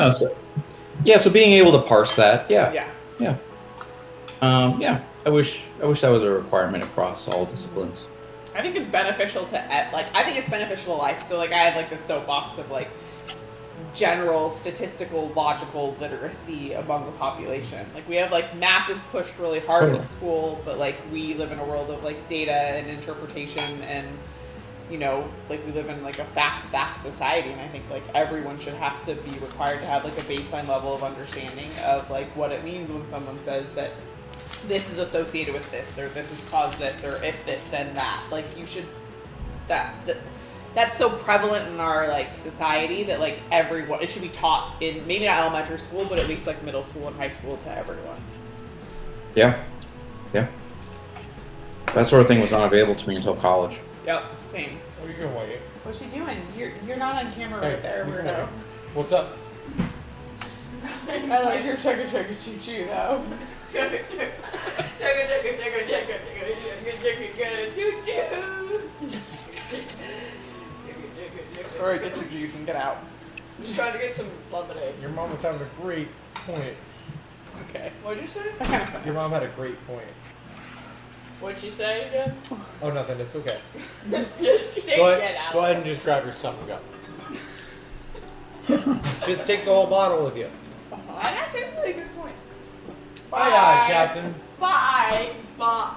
Speaker 2: so being able to parse that,
Speaker 3: yeah.
Speaker 2: I wish that was a requirement across all disciplines.
Speaker 3: I think it's beneficial to life. So like I have like a soapbox of like general statistical logical literacy among the population. Like we have like math is pushed really hard in school, but like we live in a world of like data and interpretation and like we live in like a fast fact society, and I think like everyone should have to be required to have like a baseline level of understanding of like what it means when someone says that this is associated with this, or this has caused this, or if this then that. Like you should that's so prevalent in our like society that like everyone, it should be taught in maybe not elementary school, but at least like middle school and high school to everyone.
Speaker 2: Yeah. That sort of thing was not available to me until college.
Speaker 3: Yep, same.
Speaker 1: What are you gonna wait?
Speaker 3: What's she doing? You're not on camera right there,
Speaker 1: you can
Speaker 3: weirdo.
Speaker 1: wait. What's up?
Speaker 3: I like your chugga chugga choo choo though. Alright, get your juice and get out.
Speaker 6: I'm just trying to get some lemonade.
Speaker 1: Your mom was having a great point.
Speaker 3: Okay.
Speaker 6: What'd you say?
Speaker 3: I kind of
Speaker 1: Your mom had a great point.
Speaker 6: What'd you say again?
Speaker 1: Oh, nothing. It's okay.
Speaker 6: You say
Speaker 1: Go
Speaker 6: get
Speaker 1: ahead,
Speaker 6: out.
Speaker 1: go ahead and just grab your stuff and go. Just take the whole bottle with you.
Speaker 6: That's actually a really good point.
Speaker 1: Aye, Captain.
Speaker 6: Bye. Bye.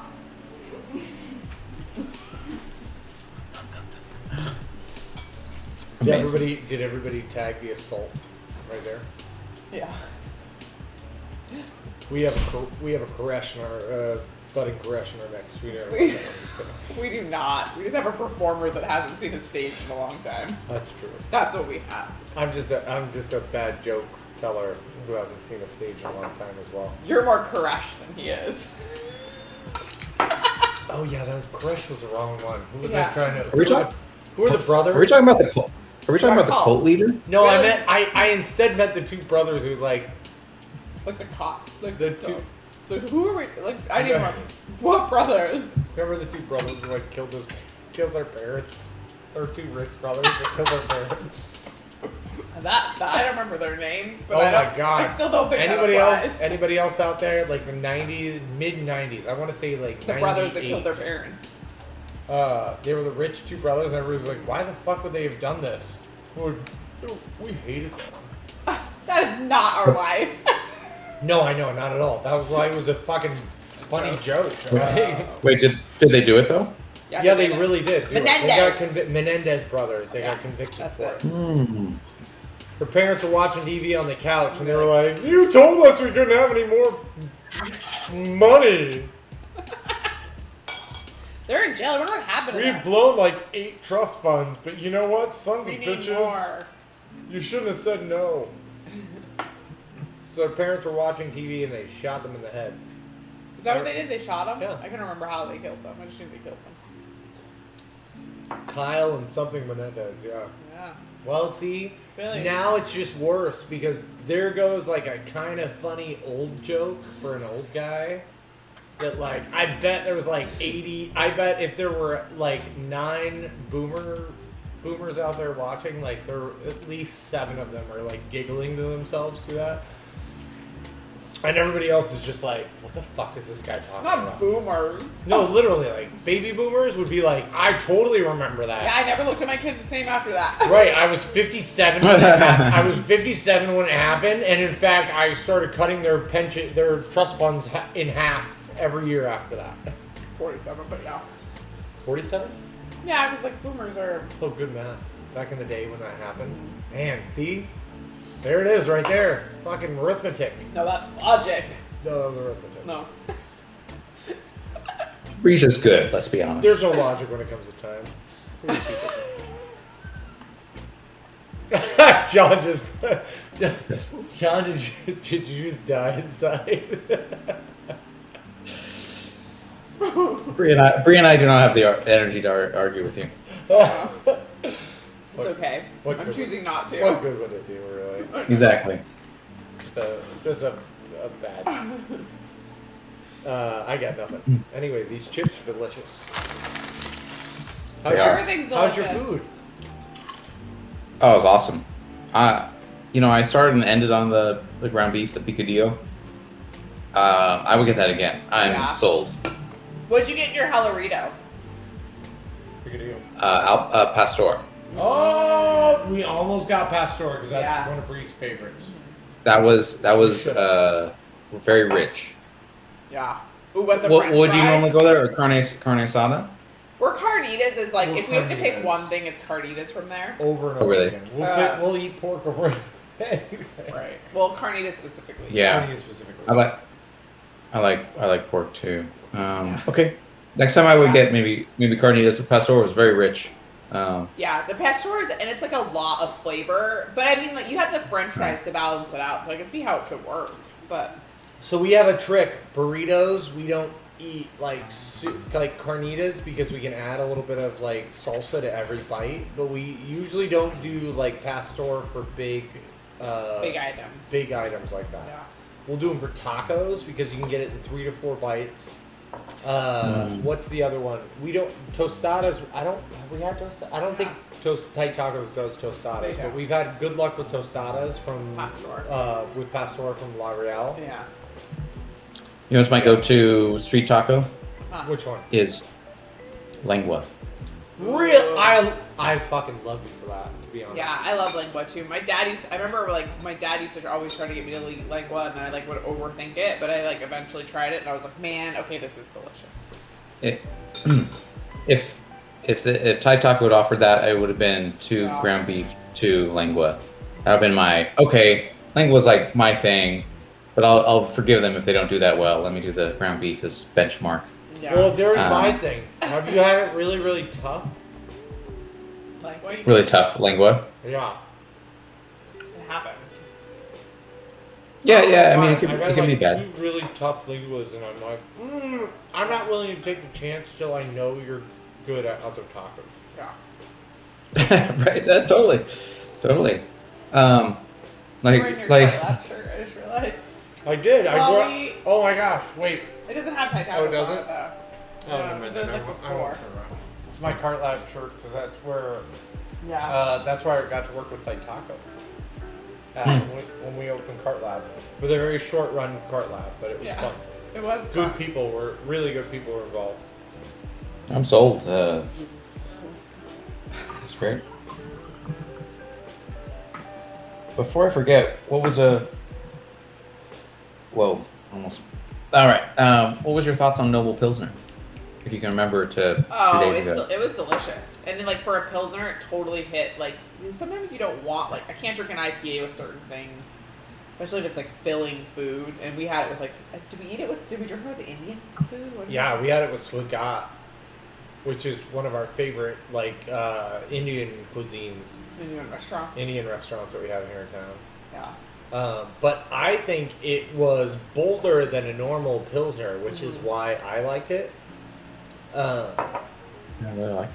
Speaker 1: Did everybody tag the assault right there?
Speaker 3: Yeah.
Speaker 1: We have a Koresh in our budding Koresh in our mix. We don't.
Speaker 3: We-
Speaker 1: I'm just kidding.
Speaker 3: We do not. We just have a performer that hasn't seen a stage in a long time.
Speaker 1: That's true.
Speaker 3: That's what we have.
Speaker 1: I'm just a bad joke teller who hasn't seen a stage in a long time as well.
Speaker 3: You're more Koresh than he is.
Speaker 1: Oh yeah, that was Koresh was the wrong one. Who was
Speaker 3: Yeah.
Speaker 1: I trying to?
Speaker 2: Are we talking?
Speaker 1: Who are the brothers?
Speaker 2: Are we talking about the cult? Are we talking about the
Speaker 3: Cult.
Speaker 2: cult leader?
Speaker 1: No,
Speaker 3: Really?
Speaker 1: I instead met the two brothers who like
Speaker 3: Like the cop. Like
Speaker 1: the two.
Speaker 3: who are we? Like I didn't remember. What brothers?
Speaker 1: Remember the two brothers who like killed their parents? There were two rich brothers that killed their parents.
Speaker 3: That I don't remember their names, but
Speaker 1: Oh
Speaker 3: I don't,
Speaker 1: my God.
Speaker 3: I still don't think
Speaker 1: Anybody
Speaker 3: that applies.
Speaker 1: else? Anybody else out there? Like the '90s, mid '90s. I want to say like
Speaker 3: The brothers that
Speaker 1: 98.
Speaker 3: killed their parents.
Speaker 1: They were the rich two brothers, and everybody was like, "Why the fuck would they have done this?" We hated them.
Speaker 3: That is not our life.
Speaker 1: No, I know, not at all. That was why it was a fucking funny joke. Right?
Speaker 2: Wait, did they do it though?
Speaker 1: Yeah, they really did. do it. They got
Speaker 3: Menendez.
Speaker 1: Menendez brothers. They
Speaker 3: Yeah,
Speaker 1: got convicted
Speaker 3: that's
Speaker 1: for
Speaker 3: it.
Speaker 1: it. Her parents were watching TV on the couch, and they were like, "You told us we couldn't have any more money."
Speaker 3: They're in jail. I wonder what happened to
Speaker 7: We've
Speaker 3: them.
Speaker 7: blown like 8 trust funds, but you know what? Sons
Speaker 3: We
Speaker 7: of
Speaker 3: need
Speaker 7: bitches.
Speaker 3: more.
Speaker 7: You shouldn't have said no.
Speaker 1: So their parents were watching TV and they shot them in the heads.
Speaker 3: Is that what they did? They shot them?
Speaker 1: Yeah.
Speaker 3: I couldn't remember how they killed them. I just knew they killed them.
Speaker 7: Kyle and something Menendez, yeah.
Speaker 3: Yeah.
Speaker 1: Well, see,
Speaker 3: Really?
Speaker 1: now it's just worse because there goes like a kind of funny old joke for an old guy. That like I bet there was like 80. I bet if there were like 9 boomers out there watching, like there were at least 7 of them are like giggling to themselves through that. And everybody else is just like, what the fuck is this guy talking
Speaker 3: Not
Speaker 1: about?
Speaker 3: boomers.
Speaker 1: No, literally, like baby boomers would be like, I totally remember that.
Speaker 3: Yeah, I never looked at my kids the same after that.
Speaker 1: Right, I was 57 when it happened. I was 57 when it happened, and in fact, I started cutting their pension, their trust funds in half every year after that.
Speaker 3: 47, but yeah.
Speaker 1: 47?
Speaker 3: Yeah, I was like, boomers are.
Speaker 1: Oh, good math. Back in the day when that happened. Man, see? There it is, right there. Fucking arithmetic.
Speaker 3: No, that's logic.
Speaker 1: No, that was arithmetic.
Speaker 3: No.
Speaker 2: Risha's good, let's be honest.
Speaker 1: There's no logic when it comes to time. John just. John, did you just die inside?
Speaker 2: Bree and I do not have the energy to argue with you.
Speaker 3: It's okay.
Speaker 1: what
Speaker 3: I'm
Speaker 1: good
Speaker 3: choosing not to.
Speaker 1: What good would it do, really?
Speaker 2: Exactly.
Speaker 1: Just a bad. I got nothing. Anyway, these chips are delicious.
Speaker 2: They are.
Speaker 3: Everything's
Speaker 1: How's your
Speaker 3: delicious.
Speaker 1: food?
Speaker 2: Oh, it was awesome. I started and ended on the ground beef, the picadillo. I would get that again. I'm
Speaker 3: Yeah.
Speaker 2: sold.
Speaker 3: What'd you get in your Jalorito?
Speaker 2: Pastor.
Speaker 1: Oh, we almost got Pastor because that's
Speaker 3: Yeah.
Speaker 1: one of Bree's favorites.
Speaker 2: That was very rich.
Speaker 3: Yeah. Ooh, with the
Speaker 2: What
Speaker 3: french
Speaker 2: would you
Speaker 3: fries.
Speaker 2: normally go there? Or carne asada?
Speaker 3: Or carnitas is like,
Speaker 1: Or
Speaker 3: if we have to pick
Speaker 1: carnitas.
Speaker 3: one thing, it's carnitas from there.
Speaker 1: Over and
Speaker 2: Oh,
Speaker 1: over
Speaker 2: really?
Speaker 1: again. We'll eat pork over anything.
Speaker 3: Right. Well, carnitas specifically.
Speaker 2: Yeah.
Speaker 1: Carnitas specifically.
Speaker 2: I like pork too. Okay. Next time I would get maybe carnitas. The pastor was very rich.
Speaker 3: Yeah, the pastor is, and it's like a lot of flavor. But I mean, like, you have the french fries to balance it out, so I can see how it could work. But
Speaker 1: So we have a trick. Burritos, we don't eat like like carnitas because we can add a little bit of like salsa to every bite. But we usually don't do like pastor for big
Speaker 3: items.
Speaker 1: big items like that.
Speaker 3: Yeah.
Speaker 1: We'll do them for tacos because you can get it in 3 to 4 bites. What's the other one? We don't tostadas. Have we had tostadas? I don't think Tight Tacos does tostadas,
Speaker 3: They
Speaker 1: but
Speaker 3: don't.
Speaker 1: we've had good luck with tostadas from
Speaker 3: Pastor.
Speaker 1: with Pastor from La Real.
Speaker 3: Yeah.
Speaker 2: You know what's my go-to street taco?
Speaker 1: Which one?
Speaker 2: Is lengua.
Speaker 1: Real? I fucking love you for that. To be honest.
Speaker 3: Yeah, I love lengua too. I remember like my dad used to always try to get me to eat lengua, and I like would overthink it, but I like eventually tried it, and I was like, man, okay, this is delicious.
Speaker 2: If Thai Taco had offered that, it would have been 2
Speaker 3: Yeah.
Speaker 2: ground beef, 2 lengua. That would have been my lengua's like my thing, but I'll forgive them if they don't do that well. Let me do the ground beef as benchmark.
Speaker 3: Yeah.
Speaker 1: Well, there's my thing. Have you had it really, really tough?
Speaker 3: Lengua,
Speaker 2: Really tough lengua.
Speaker 1: Yeah.
Speaker 3: it happens.
Speaker 2: Yeah, I mean,
Speaker 1: Fine.
Speaker 2: it can
Speaker 1: I've had
Speaker 2: be
Speaker 1: like
Speaker 2: bad.
Speaker 1: 2 really tough linguas, and I'm like, I'm not willing to take the chance till I know you're good at other tacos.
Speaker 3: Yeah.
Speaker 2: Right, totally.
Speaker 3: You're in your
Speaker 2: Like,
Speaker 3: lab shirt, I just realized.
Speaker 1: I did.
Speaker 3: Well,
Speaker 1: Oh my gosh! Wait.
Speaker 3: It doesn't have Thai taco.
Speaker 1: Oh, it doesn't?
Speaker 3: on it, though.
Speaker 1: Oh,
Speaker 3: No,
Speaker 1: never mind.
Speaker 3: because it was
Speaker 1: I
Speaker 3: like
Speaker 1: won't- I
Speaker 3: before.
Speaker 1: won't turn around. It's my Cart Lab shirt because that's where
Speaker 3: Yeah.
Speaker 1: that's where I got to work with Tight Taco. When we opened Cart Lab, with a very short run Cart Lab, but it was
Speaker 3: Yeah.
Speaker 1: fun.
Speaker 3: It was
Speaker 1: Good
Speaker 3: fun.
Speaker 1: people were really good people were involved.
Speaker 2: I'm sold. It's great. Before I forget, what was Whoa, almost. All right. What was your thoughts on Noble Pilsner? If you can remember to 2 days ago.
Speaker 3: It was delicious. And then, like, for a Pilsner, it totally hit, like, sometimes you don't want, like, I can't drink an IPA with certain things. Especially if it's, like, filling food. And we had it with, like, did we drink it with Indian food? What did
Speaker 1: Yeah, we had it with Swigat.
Speaker 7: which is one of our favorite Indian cuisines,
Speaker 3: Indian restaurant.
Speaker 7: Indian restaurants that we have here in town.
Speaker 3: Yeah.
Speaker 7: But I think it was bolder than a normal Pilsner, which is why I liked it.
Speaker 2: I really like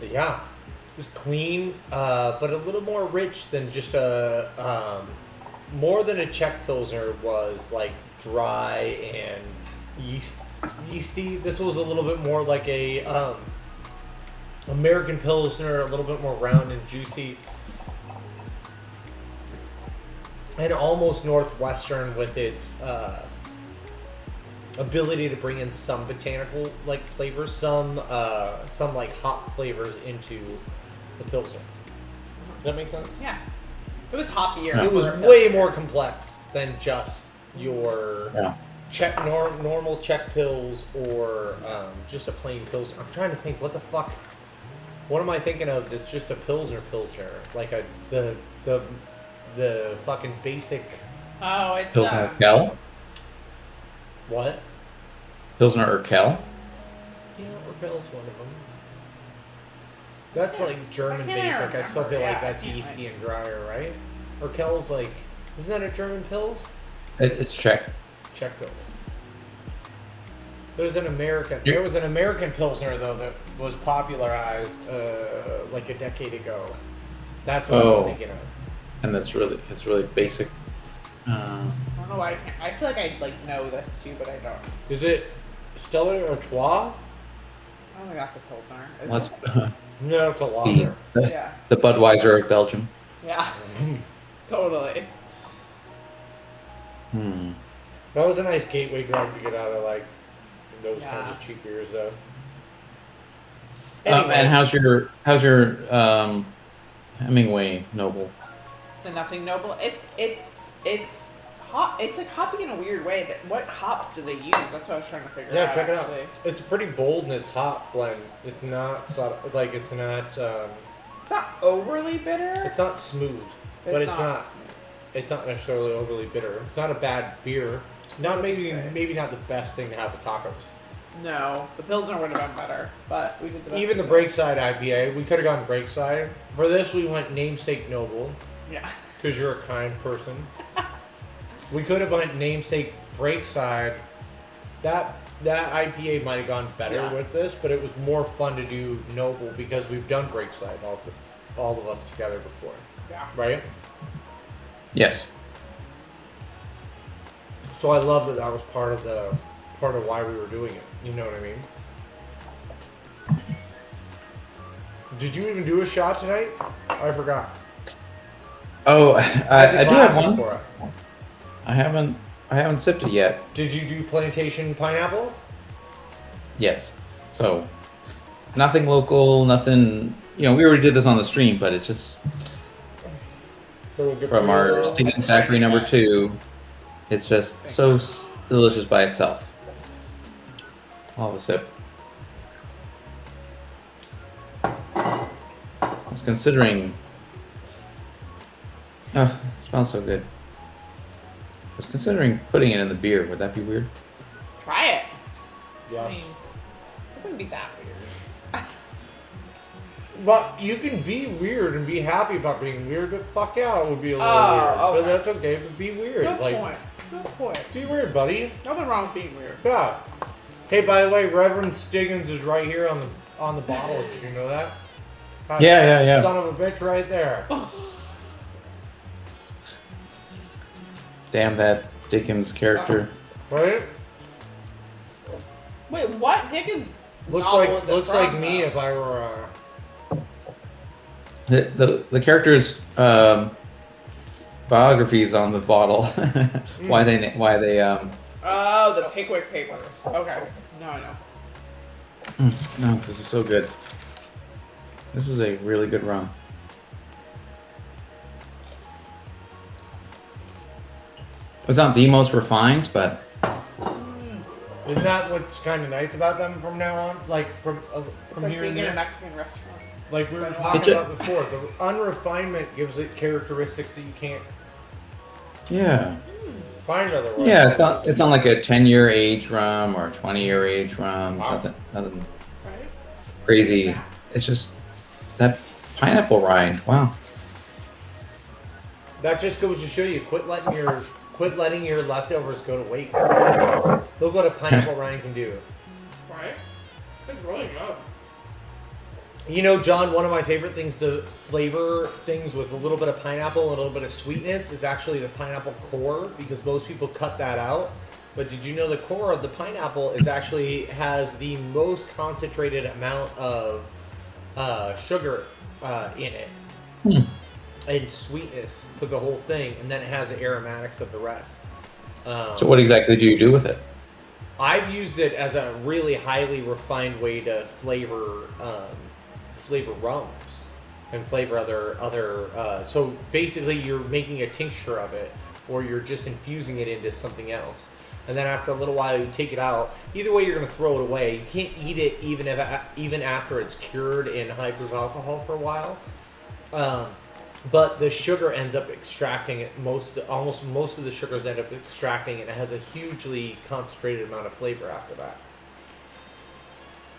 Speaker 2: it.
Speaker 7: Yeah, it was clean, but a little more rich than just more than a Czech Pilsner was like dry and yeasty. This was a little bit more like a American Pilsner, a little bit more round and juicy. And almost Northwestern with its ability to bring in some botanical like flavors, some like hop flavors into the Pilsner. Does that make sense?
Speaker 3: Yeah. It was hoppier.
Speaker 7: It was
Speaker 3: for a
Speaker 7: way
Speaker 3: Pilsner.
Speaker 7: more complex than just your Czech normal Czech pills or just a plain Pilsner. I'm trying to think, what the fuck? What am I thinking of that's just a Pilsner? Like the fucking basic.
Speaker 3: Oh, it's
Speaker 2: Pilsner Urquell?
Speaker 7: What?
Speaker 2: Pilsner Urquell?
Speaker 7: Yeah, Urquell's one of them. That's like German
Speaker 3: Why can't I
Speaker 7: basic. I still feel
Speaker 3: remember?
Speaker 7: like
Speaker 3: Yeah, I
Speaker 7: that's
Speaker 3: can't,
Speaker 7: yeasty and drier, right? Urquell's like, isn't that a German pills?
Speaker 2: It's Czech.
Speaker 7: Czech pills. There was an American Pilsner though that was popularized like a decade ago. That's what I was thinking of.
Speaker 2: And it's really basic.
Speaker 3: I don't know why I can't. I feel like I know this too, but I don't.
Speaker 7: Is it Stella Artois?
Speaker 3: I don't think that's a Pilsner. Is
Speaker 2: Let's
Speaker 3: it?
Speaker 7: No, it's a lager.
Speaker 3: Yeah.
Speaker 2: the Budweiser of Belgium.
Speaker 3: Yeah. Totally.
Speaker 7: That was a nice gateway drug to get out of like those
Speaker 3: Yeah.
Speaker 7: kinds of cheap beers, though.
Speaker 2: And how's your Hemingway Noble?
Speaker 3: The Nothing Noble. It's hop. It's like hoppy in a weird way. What hops do they use? That's what I was trying to figure
Speaker 7: Yeah,
Speaker 3: out.
Speaker 7: check it out.
Speaker 3: actually.
Speaker 7: It's pretty bold in its hop blend. It's not subtle, like it's not
Speaker 3: It's not overly bitter.
Speaker 7: it's not smooth, but it's not
Speaker 3: smooth.
Speaker 7: it's not necessarily overly bitter. It's not a bad beer. Not maybe
Speaker 3: Okay.
Speaker 7: maybe not the best thing to have with tacos.
Speaker 3: No, the Pilsner would have been better, but we did the best
Speaker 7: Even the
Speaker 3: we could.
Speaker 7: Breakside IPA, we could have gone Breakside. For this, we went Namesake Noble
Speaker 3: Yeah.
Speaker 7: because you're a kind person. We could have went Namesake Breakside. That IPA might have gone better
Speaker 3: Yeah.
Speaker 7: with this, but it was more fun to do Noble because we've done Breakside all of us together before,
Speaker 3: Yeah.
Speaker 7: right?
Speaker 2: Yes.
Speaker 7: So I love that was part of why we were doing it. You know what I mean? Did you even do a shot tonight? I forgot.
Speaker 2: Oh,
Speaker 7: I
Speaker 2: I do have
Speaker 7: glasses
Speaker 2: one.
Speaker 7: for it.
Speaker 2: I haven't sipped it yet.
Speaker 7: Did you do plantation pineapple?
Speaker 2: Yes. So, nothing local, nothing. We already did this on the stream, but it's just
Speaker 7: So we'll get
Speaker 2: from
Speaker 7: the-
Speaker 2: our Stinking Daiquiri number 2. It's just so delicious by itself. I'll have a sip. I was considering. Oh, it smells so good. I was considering putting it in the beer. Would that be weird?
Speaker 3: Try it. I
Speaker 7: Yes.
Speaker 3: mean, it wouldn't be that weird.
Speaker 7: But you can be weird and be happy about being weird, but fuck yeah, it would be a little
Speaker 3: Oh,
Speaker 7: weird. But
Speaker 3: okay.
Speaker 7: that's okay, but be weird.
Speaker 3: Good
Speaker 7: like,
Speaker 3: point. Good point.
Speaker 7: be weird, buddy.
Speaker 3: Nothing wrong with being weird.
Speaker 7: Yeah. Hey, by the way, Reverend Stiggins is right here on the bottle. Did you know that? God,
Speaker 2: Yeah.
Speaker 7: Son of a bitch, right there.
Speaker 2: Damn that Dickens character.
Speaker 7: Right?
Speaker 3: Wait, what? Dickens?
Speaker 7: Looks
Speaker 3: novel is it
Speaker 7: like
Speaker 3: from,
Speaker 7: me
Speaker 3: though?
Speaker 7: if I were.
Speaker 2: The character's biographies on the bottle. why they
Speaker 3: Oh, the Pickwick Papers. Okay. No, I know.
Speaker 2: no, this is so good. This is a really good rum. It's not the most refined, but
Speaker 7: Isn't that what's kind of nice about them from now on? Like from
Speaker 3: It's like
Speaker 7: here
Speaker 3: being
Speaker 7: and
Speaker 3: in a
Speaker 7: there.
Speaker 3: Mexican restaurant.
Speaker 7: Like we were
Speaker 3: It's
Speaker 7: talking
Speaker 2: a-
Speaker 7: about before, the unrefinement gives it characteristics that you can't
Speaker 2: yeah.
Speaker 7: find otherwise.
Speaker 2: Yeah, it's not like a 10-year age rum or a 20-year age rum. It's
Speaker 7: Wow.
Speaker 2: nothing.
Speaker 3: Right?
Speaker 2: crazy. It's just that pineapple rind. Wow.
Speaker 7: That just goes to show you, quit letting your leftovers go to waste. Look what a pineapple rind can do.
Speaker 3: Right? It's really good.
Speaker 7: You know, John, one of my favorite things to flavor things with a little bit of pineapple and a little bit of sweetness is actually the pineapple core, because most people cut that out. But did you know the core of the pineapple has the most concentrated amount of sugar in it and sweetness to the whole thing, and then it has the aromatics of the rest.
Speaker 2: So what exactly do you do with it?
Speaker 7: I've used it as a really highly refined way to flavor rums and flavor other. So basically, you're making a tincture of it, or you're just infusing it into something else. And then after a little while, you take it out. Either way, you're going to throw it away. You can't eat it even after it's cured in high proof alcohol for a while. But the sugar ends up extracting it. Almost most of the sugars end up extracting, and it has a hugely concentrated amount of flavor after that.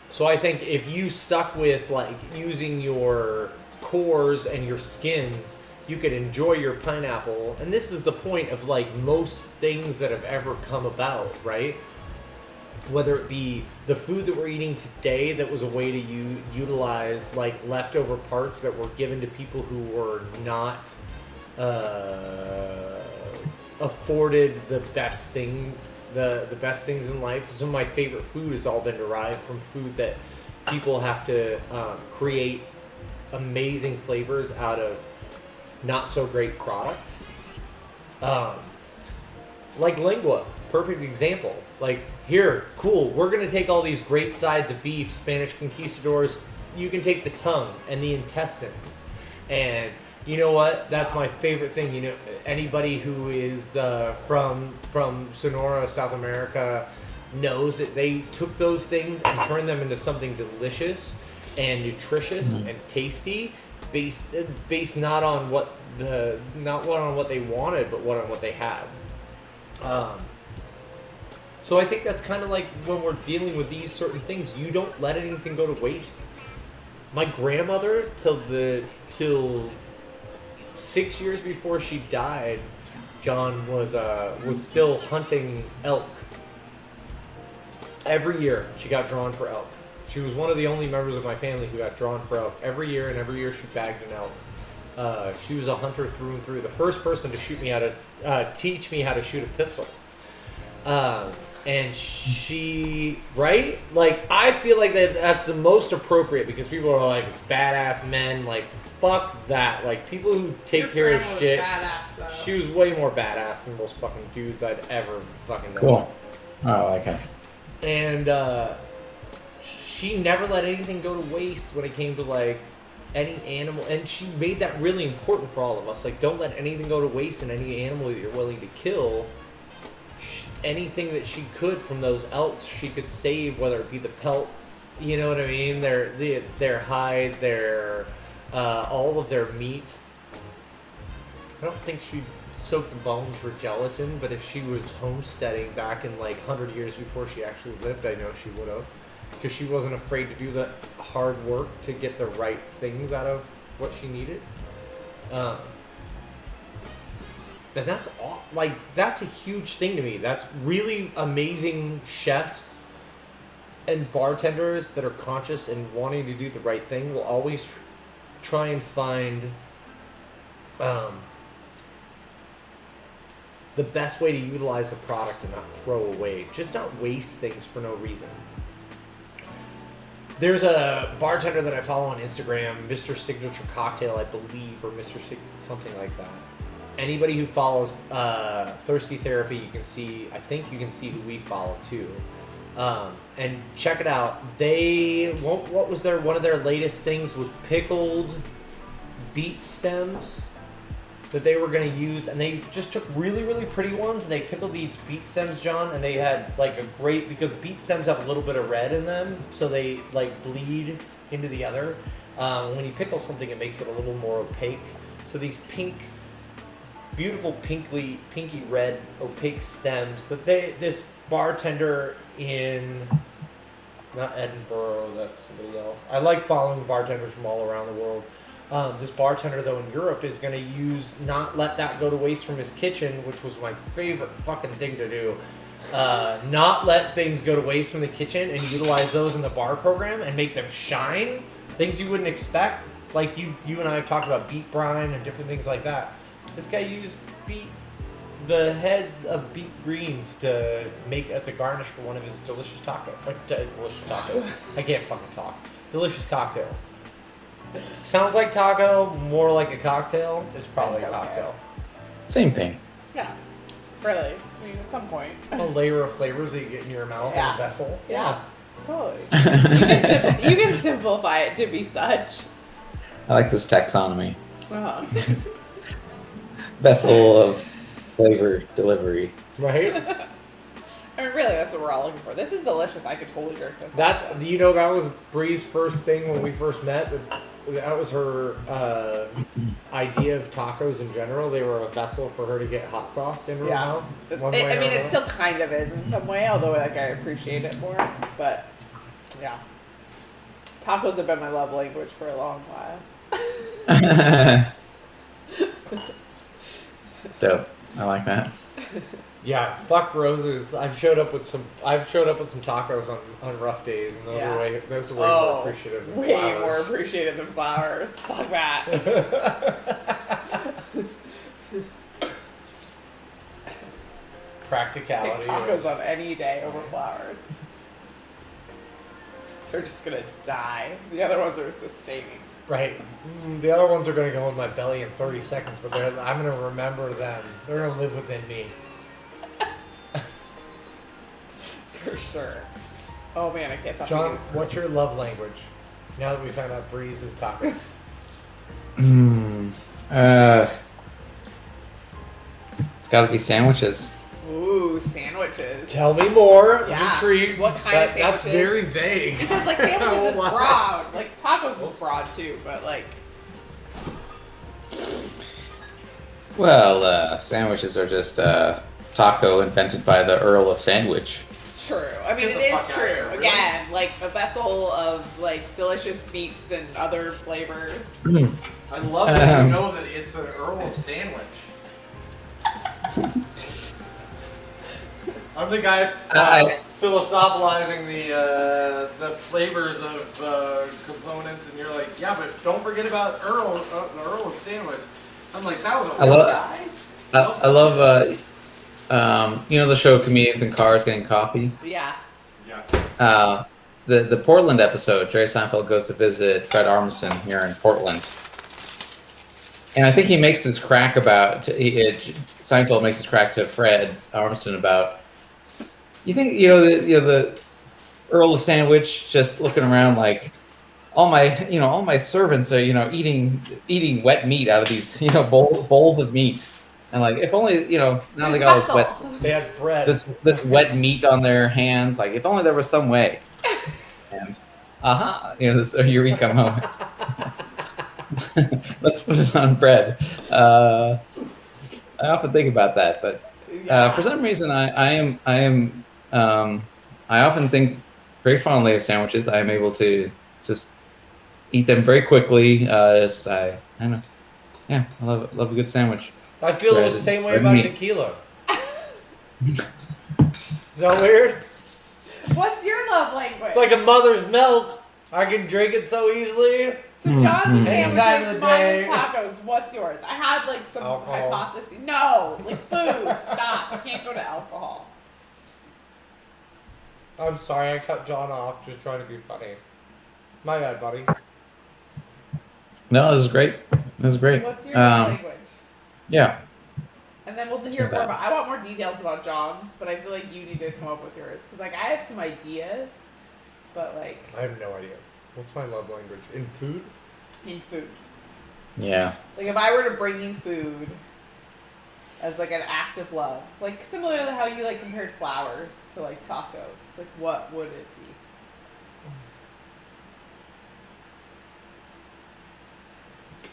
Speaker 7: So I think if you stuck with like using your cores and your skins, you could enjoy your pineapple. And this is the point of like most things that have ever come about, right? Whether it be the food that we're eating today that was a way to utilize like leftover parts that were given to people who were not afforded the best things, the best things in life. Some of my favorite food has all been derived from food that people have to create amazing flavors out of not so great product. Like lingua, perfect example. Like, here, cool, we're gonna take all these great sides of beef, Spanish conquistadors. You can take the tongue and the intestines, and you know what? That's my favorite thing. You know, anybody who is from Sonora, South America, knows that they took those things and turned them into something delicious and nutritious and tasty, based not on what they wanted, but on what they had. So I think that's kind of like when we're dealing with these certain things, you don't let anything go to waste. My grandmother, till 6 years before she died, John was still hunting elk. Every year she got drawn for elk. She was one of the only members of my family who got drawn for elk every year, and every year she bagged an elk. She was a hunter through and through. The first person to teach me how to shoot a pistol. And she, right? Like, I feel like that's the most appropriate, because people are like, badass men, like, fuck that. Like, people who take care of shit.
Speaker 3: Badass, though.
Speaker 7: She was way more badass than most fucking dudes I'd ever fucking know.
Speaker 2: Cool. Oh, okay.
Speaker 7: And she never let anything go to waste when it came to like any animal, and she made that really important for all of us. Like, don't let anything go to waste, and any animal that you're willing to kill, anything that she could from those elks, she could save, whether it be the pelts, you know what I mean, their hide, their all of their meat. I don't think she soaked the bones for gelatin, but if she was homesteading back in like 100 years before she actually lived, I know she would have, because she wasn't afraid to do the hard work to get the right things out of what she needed. And that's all, like, that's a huge thing to me. That's really amazing chefs and bartenders that are conscious and wanting to do the right thing will always try and find the best way to utilize a product and not throw away. Just not waste things for no reason. There's a bartender that I follow on Instagram, Mr. Signature Cocktail, I believe, or Mr. Something like that. Anybody who follows Thirsty Therapy, I think you can see who we follow too. And check it out. One of their latest things was pickled beet stems that they were going to use, and they just took really, really pretty ones, and they pickled these beet stems, John, and they had like a great, because beet stems have a little bit of red in them, so they like bleed into the other. When you pickle something, it makes it a little more opaque. So these beautiful pinky red opaque stems that this bartender in Not Edinburgh, that's somebody else. I like following bartenders from all around the world. This bartender, though, in Europe is going to not let that go to waste from his kitchen, which was my favorite fucking thing to do. Not let things go to waste from the kitchen and utilize those in the bar program and make them shine. Things you wouldn't expect. Like you and I have talked about beet brine and different things like that. This guy used the heads of beet greens to make as a garnish for one of his delicious tacos. Delicious tacos. I can't fucking talk. Delicious cocktails. Sounds like taco, more like a cocktail. It's probably
Speaker 3: It's
Speaker 7: a
Speaker 3: okay.
Speaker 7: cocktail.
Speaker 2: Same thing.
Speaker 3: Yeah. Really. I mean, at some point.
Speaker 7: A layer of flavors that you get in your mouth in
Speaker 3: Yeah.
Speaker 7: a vessel.
Speaker 3: Yeah. Totally. You can simplify it to be such.
Speaker 2: I like this taxonomy.
Speaker 3: Uh-huh.
Speaker 2: Vessel of flavor delivery.
Speaker 7: Right?
Speaker 3: I mean, really, that's what we're all looking for. This is delicious. I could totally drink this.
Speaker 7: That was Bree's first thing when we first met. That was her idea of tacos in general. They were a vessel for her to get hot sauce in her mouth. one way or
Speaker 3: I mean, it
Speaker 7: another.
Speaker 3: still kind of is in some way, although like I appreciate it more. But yeah, tacos have been my love language for a long while.
Speaker 2: Dope. I like that.
Speaker 7: Yeah, fuck roses. I've showed up with some tacos on rough days, and those
Speaker 3: Yeah.
Speaker 7: are way more appreciative than
Speaker 3: way
Speaker 7: flowers.
Speaker 3: more appreciative than flowers. Fuck that.
Speaker 7: Practicality.
Speaker 3: Take tacos on any day over flowers. They're just gonna die. The other ones are sustaining.
Speaker 7: Right. The other ones are going to go in my belly in 30 seconds, but I'm going to remember them. They're going to live within me.
Speaker 3: For sure. Oh man, I can't stop
Speaker 7: John,
Speaker 3: eating this.
Speaker 7: what's your love language? Now that we found out Breeze is tacos.
Speaker 2: It's got to be sandwiches.
Speaker 3: Ooh, sandwiches.
Speaker 7: Tell me more.
Speaker 3: Yeah.
Speaker 7: I'm intrigued.
Speaker 3: What kind of
Speaker 7: That's
Speaker 3: sandwiches?
Speaker 7: very vague.
Speaker 3: Because like sandwiches is broad. Like tacos is broad too, but like
Speaker 2: Well, sandwiches are just taco invented by the Earl of Sandwich.
Speaker 3: it's true. I mean,
Speaker 7: Get
Speaker 3: it
Speaker 7: the
Speaker 3: is
Speaker 7: fuck outta
Speaker 3: true.
Speaker 7: here, really?
Speaker 3: Again, like a vessel of like delicious meats and other flavors.
Speaker 7: I love that you know that it's an Earl of Sandwich. I'm the guy philosophizing the flavors of components, and you're like, yeah, but don't forget about the Earl of Sandwich. I'm like, that was a real guy.
Speaker 2: I love, you know, the show Comedians in Cars Getting Coffee.
Speaker 3: Yes.
Speaker 7: Yes.
Speaker 2: The Portland episode, Jerry Seinfeld goes to visit Fred Armisen here in Portland, and I think he makes this crack about Seinfeld makes this crack to Fred Armisen about. You think the Earl of Sandwich just looking around like all my servants are eating wet meat out of these bowls of meat, and like if only now they got this wet
Speaker 7: They had bread.
Speaker 2: this wet meat on their hands, like if only there was some way. And this eureka moment. Let's put it on bread. I often think about that, but for some reason I often think very fondly of sandwiches. I am able to just eat them very quickly. I don't know. Yeah, I love a good sandwich.
Speaker 7: I feel
Speaker 2: Bread
Speaker 7: the same way
Speaker 2: and
Speaker 7: about
Speaker 2: meat.
Speaker 7: tequila. Is that weird?
Speaker 3: What's your love language?
Speaker 7: It's like a mother's milk. I can drink it so easily.
Speaker 3: So John's is
Speaker 7: Any time of
Speaker 3: sandwiches,
Speaker 7: the
Speaker 3: mine
Speaker 7: day.
Speaker 3: is tacos. What's yours? I had like some
Speaker 7: Alcohol.
Speaker 3: hypothesis. No, like food. Stop. You can't go to alcohol.
Speaker 7: I'm sorry, I cut John off just trying to be funny. My bad, buddy.
Speaker 2: No, this is great. This is great.
Speaker 3: What's your love language?
Speaker 2: Yeah.
Speaker 3: And then we'll hear more about. I want more details about John's, but I feel like you need to come up with yours because like I have some ideas, but like
Speaker 7: I have no ideas. What's my love language? In food?
Speaker 3: in food.
Speaker 2: Yeah.
Speaker 3: Like if I were to bring you food as like an act of love, like similar to how you like compared flowers to like tacos, like what would it be?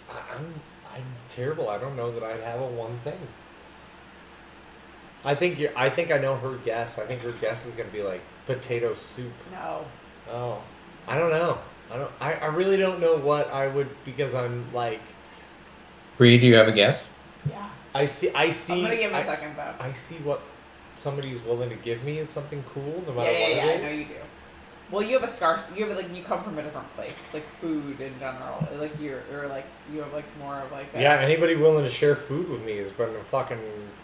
Speaker 7: I'm terrible. I don't know that I'd have a one thing. I think I know her guess. I think her guess is gonna be like potato soup.
Speaker 3: No.
Speaker 7: Oh, I don't know. I really don't know what I would, because I'm like,
Speaker 2: Bree, do you have a guess?
Speaker 3: Yeah.
Speaker 7: I see.
Speaker 3: I'm gonna give him a
Speaker 7: I-
Speaker 3: second though.
Speaker 7: I see what somebody's willing to give me as something cool, no
Speaker 3: Yeah,
Speaker 7: matter
Speaker 3: yeah,
Speaker 7: what
Speaker 3: yeah. I
Speaker 7: it
Speaker 3: know
Speaker 7: is.
Speaker 3: you do. Well, you have a scarce. You have like you come from a different place, like food in general. Like or like you have like more of like.
Speaker 7: Yeah, anybody willing to share food with me has been a fucking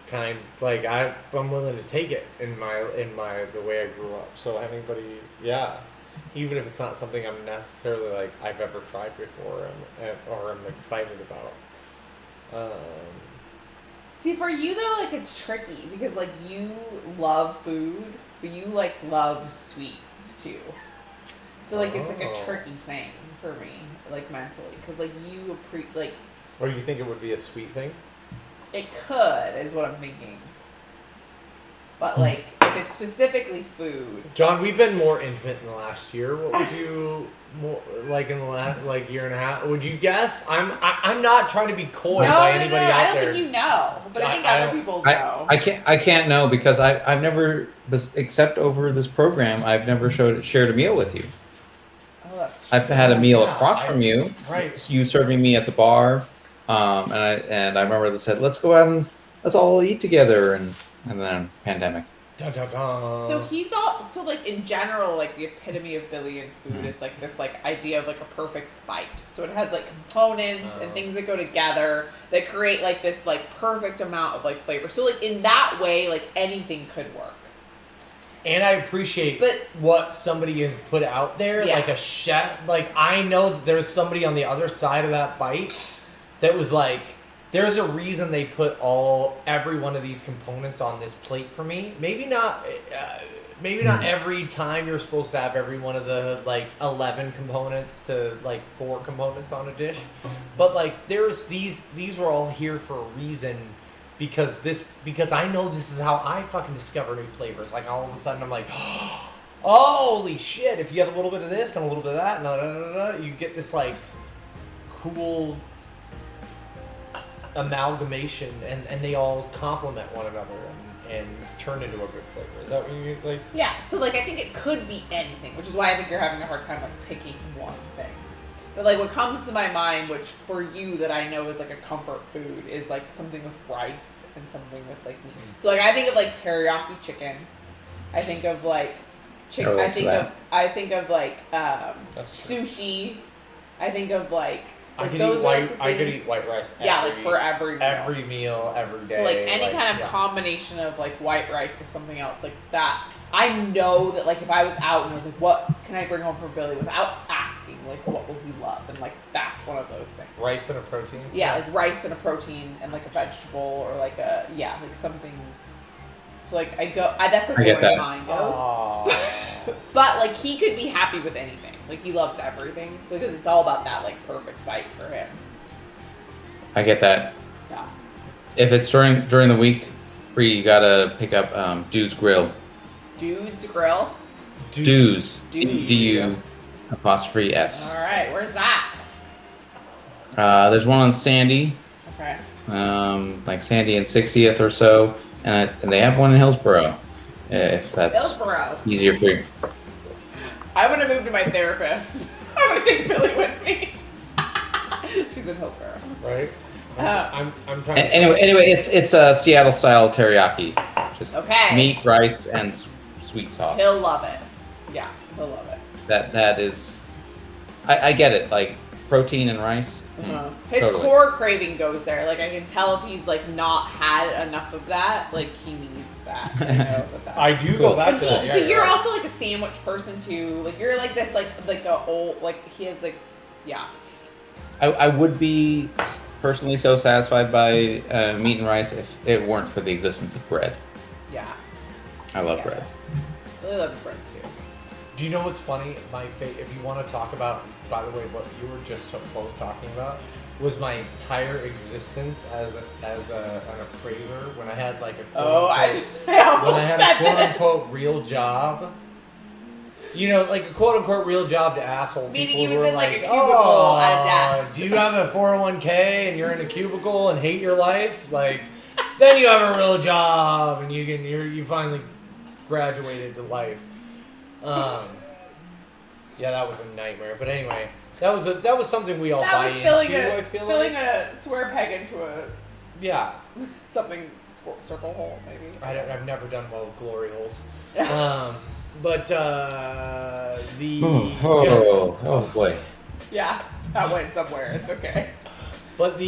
Speaker 7: kind. Like I'm willing to take it in my the way I grew up. So anybody, yeah, even if it's not something I'm necessarily like I've ever tried before or I'm excited about.
Speaker 3: See, for you though, like it's tricky because like you love food, but you like love sweets too. So like it's like a
Speaker 7: Oh.
Speaker 3: tricky thing for me, like mentally, because like you like
Speaker 7: Or you think it would be a sweet thing?
Speaker 3: it could is what I'm thinking. But like if it's specifically food,
Speaker 7: John, we've been more intimate in the last year. What would you more like in the last like year and a half? Would you guess? I'm not trying to be coy by anybody
Speaker 3: I
Speaker 7: out
Speaker 3: don't
Speaker 7: there.
Speaker 3: think you know, but I think
Speaker 7: I
Speaker 3: other
Speaker 7: don't-
Speaker 3: people know.
Speaker 2: I can't know because I've never except over this program I've never shared a meal with you.
Speaker 3: Oh, that's
Speaker 2: I've had a meal
Speaker 7: Yeah,
Speaker 2: across from you.
Speaker 7: Right.
Speaker 2: You serving me at the bar, and I remember they said let's go out and let's all eat together and then pandemic.
Speaker 7: Dun, dun, dun.
Speaker 3: So he's all so like in general, like the epitome of Billy and food is like this like idea of like a perfect bite. So it has like components and things that go together that create like this like perfect amount of like flavor. So like in that way, like anything could work.
Speaker 7: And I appreciate
Speaker 3: But-
Speaker 7: what somebody has put out there,
Speaker 3: Yeah.
Speaker 7: like a chef. Like I know that there's somebody on the other side of that bite that was like, there's a reason they put every one of these components on this plate for me. Maybe not every time you're supposed to have every one of the like 11 components to like 4 components on a dish, but like there's these were all here for a reason. Because I know this is how I fucking discover new flavors. Like all of a sudden I'm like, oh, holy shit! If you have a little bit of this and a little bit of that, you get this like cool amalgamation, and they all complement one another and turn into a good flavor. Is that what you like?
Speaker 3: Yeah. So like I think it could be anything, which is why I think you're having a hard time like picking one thing. But like what comes to my mind, which for you that I know is like a comfort food, is like something with rice and something with like meat. So like I think of like teriyaki chicken. I think of like chicken.
Speaker 2: Relate to that.
Speaker 3: I think of like
Speaker 7: That's true.
Speaker 3: sushi. I think of like
Speaker 7: I could
Speaker 3: those
Speaker 7: eat
Speaker 3: are
Speaker 7: white.
Speaker 3: the
Speaker 7: I could
Speaker 3: things-
Speaker 7: eat white rice.
Speaker 3: Yeah, like for every meal.
Speaker 7: every day.
Speaker 3: So like any kind of
Speaker 7: yeah.
Speaker 3: combination of like white rice with something else like that. I know that like if I was out and I was like, what can I bring home for Billy without asking, like what will he love? And like that's one of those things.
Speaker 7: rice and a protein.
Speaker 3: Yeah, like rice and a protein and like a vegetable or like like something. So like that's like
Speaker 2: I
Speaker 3: the
Speaker 2: get
Speaker 3: way
Speaker 2: that.
Speaker 3: mine goes.
Speaker 7: Aw.
Speaker 3: But like he could be happy with anything. Like he loves everything. So because it's all about that like perfect bite for him.
Speaker 2: I get that.
Speaker 3: Yeah.
Speaker 2: If it's during the week, Bree, you gotta pick up Dude's Grill.
Speaker 3: Dude's Grill.
Speaker 2: Dude's.
Speaker 3: Dude's.
Speaker 2: DU apostrophe S.
Speaker 3: All right, where's that?
Speaker 2: There's one on Sandy,
Speaker 3: Okay.
Speaker 2: like Sandy and 60th or so, and they have one in Hillsboro, if that's
Speaker 3: Hillsboro.
Speaker 2: easier for you.
Speaker 3: I'm gonna move to my therapist. I'm gonna take Billy with me. She's in Hillsboro.
Speaker 7: Right. I'm trying.
Speaker 2: Anyway, it's a Seattle style teriyaki, just
Speaker 3: Okay.
Speaker 2: meat, rice, and sweet sauce.
Speaker 3: He'll love it. Yeah, he'll love it.
Speaker 2: That is, I get it. Like protein and rice.
Speaker 3: His
Speaker 2: Totally.
Speaker 3: core craving goes there. Like I can tell if he's like not had enough of that. Like he needs that. I know that.
Speaker 7: I do
Speaker 2: Cool.
Speaker 7: go back
Speaker 3: But
Speaker 7: to that. Yeah,
Speaker 3: you're
Speaker 7: you're right.
Speaker 3: also like a sandwich person too. Like you're like this like a old like he has like yeah.
Speaker 2: I would be personally so satisfied by meat and rice if it weren't for the existence of bread.
Speaker 3: Yeah.
Speaker 2: I love
Speaker 3: Yeah.
Speaker 2: bread.
Speaker 3: Billy loves bread too.
Speaker 7: Do you know what's funny? If you want to talk about, by the way, what you were just both talking about, was my entire existence as an appraiser when I had like a
Speaker 3: Oh, I
Speaker 7: when
Speaker 3: almost
Speaker 7: I had
Speaker 3: said
Speaker 7: a quote
Speaker 3: this.
Speaker 7: unquote real job. You know, like a quote unquote real job to asshole
Speaker 3: Meaning
Speaker 7: people
Speaker 3: he
Speaker 7: who
Speaker 3: was
Speaker 7: are
Speaker 3: in, like, a
Speaker 7: like,
Speaker 3: cubicle
Speaker 7: oh,
Speaker 3: at a desk."
Speaker 7: do you have a 401k and you're in a cubicle and hate your life? Like, then you have a real job and you you finally graduated to life. Yeah, that was a nightmare. But anyway, that was something we all
Speaker 3: That
Speaker 7: buy
Speaker 3: was
Speaker 7: into. I feel
Speaker 3: filling
Speaker 7: like.
Speaker 3: a square peg into a
Speaker 7: Yeah.
Speaker 3: something circle hole maybe.
Speaker 7: I've never done well with glory holes.
Speaker 3: Yeah.
Speaker 7: But the
Speaker 4: Oh boy.
Speaker 3: Yeah, that went somewhere. It's okay.
Speaker 7: but the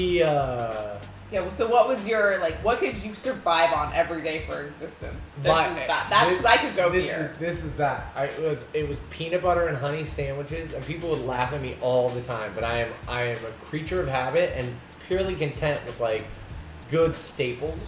Speaker 3: Yeah. So what was your what could you survive on every day for existence? This
Speaker 7: My-
Speaker 3: is that. That's because I could go here.
Speaker 7: This is that. It was peanut butter and honey sandwiches, and people would laugh at me all the time. But I am a creature of habit and purely content with good staples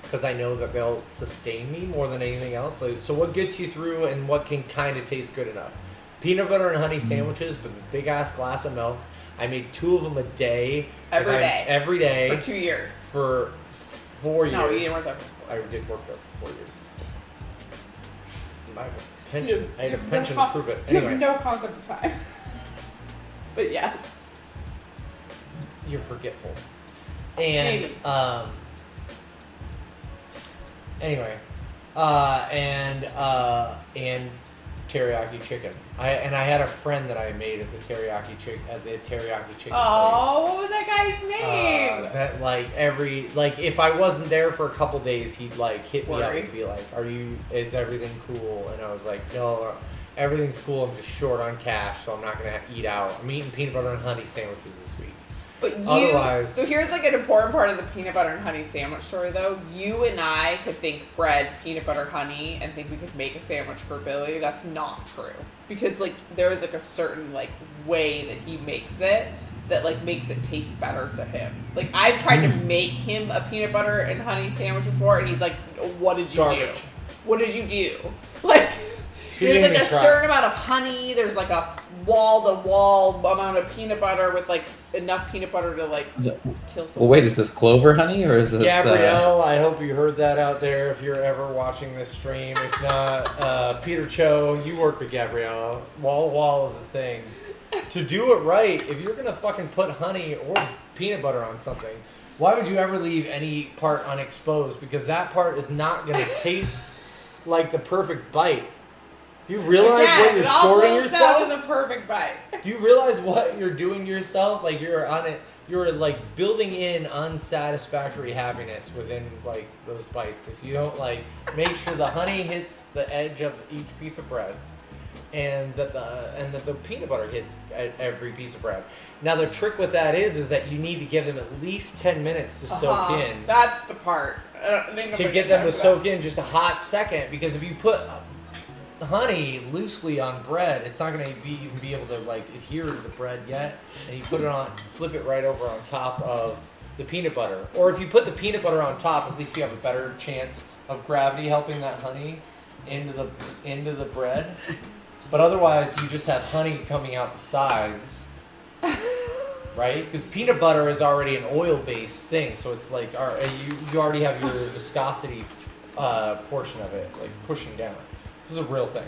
Speaker 7: because I know that they'll sustain me more than anything else. So what gets you through and what can kind of taste good enough? Peanut butter and honey sandwiches with a big ass glass of milk. I made 2 of them a day. Every day.
Speaker 3: For 2 years.
Speaker 7: For 4 years.
Speaker 3: No, you didn't work there.
Speaker 7: I did work there for 4 years. I had a
Speaker 3: You
Speaker 7: pension
Speaker 3: have
Speaker 7: to prove it.
Speaker 3: You have
Speaker 7: Anyway,
Speaker 3: no concept of time. But yes.
Speaker 7: you're forgetful. And
Speaker 3: Maybe.
Speaker 7: anyway, and teriyaki chicken. I had a friend that I made at the teriyaki chicken
Speaker 3: Oh, what was that guy's name?
Speaker 7: That if I wasn't there for a couple days, he'd hit me up
Speaker 3: Worry.
Speaker 7: and be like, is everything cool? And I was like, no, everything's cool. I'm just short on cash, so I'm not gonna eat out. I'm eating peanut butter and honey sandwiches this week.
Speaker 3: But
Speaker 7: Otherwise-
Speaker 3: so here's an important part of the peanut butter and honey sandwich story though. You and I could think bread, peanut butter, honey, and think we could make a sandwich for Billy. That's not true. Because there is a certain way that he makes it that makes it taste better to him. I've tried to make him a peanut butter and honey sandwich before and he's like, what did you
Speaker 7: Garbage.
Speaker 3: do? What did you do?
Speaker 7: She
Speaker 3: There's
Speaker 7: didn't
Speaker 3: a
Speaker 7: even try.
Speaker 3: certain amount of honey. There's a wall-to-wall amount of peanut butter with enough peanut butter to kill someone.
Speaker 4: Well, wait, is this clover honey or is this?
Speaker 7: Gabrielle, I hope you heard that out there if you're ever watching this stream. If not, Peter Cho, you work with Gabrielle. Wall is a thing. To do it right, if you're going to fucking put honey or peanut butter on something, why would you ever leave any part unexposed? Because that part is not going to taste like the perfect bite. Do you realize what you're shorting
Speaker 3: Down to
Speaker 7: yourself?
Speaker 3: the perfect bite.
Speaker 7: Do you realize what you're doing to yourself? You're on it. You're building in unsatisfactory happiness within those bites. If you don't make sure the honey hits the edge of each piece of bread, and that the peanut butter hits at every piece of bread. Now the trick with that is that you need to give them at least 10 minutes to soak in.
Speaker 3: That's the part.
Speaker 7: To get them to soak in just a hot second, because if you put honey loosely on bread, it's not going to even be able to adhere to the bread yet, and you flip it right over on top of the peanut butter. Or if you put the peanut butter on top, at least you have a better chance of gravity helping that honey into the bread. But otherwise, you just have honey coming out the sides, right? Because peanut butter is already an oil-based thing, so it's you already have your viscosity portion of it pushing down. This is a real thing.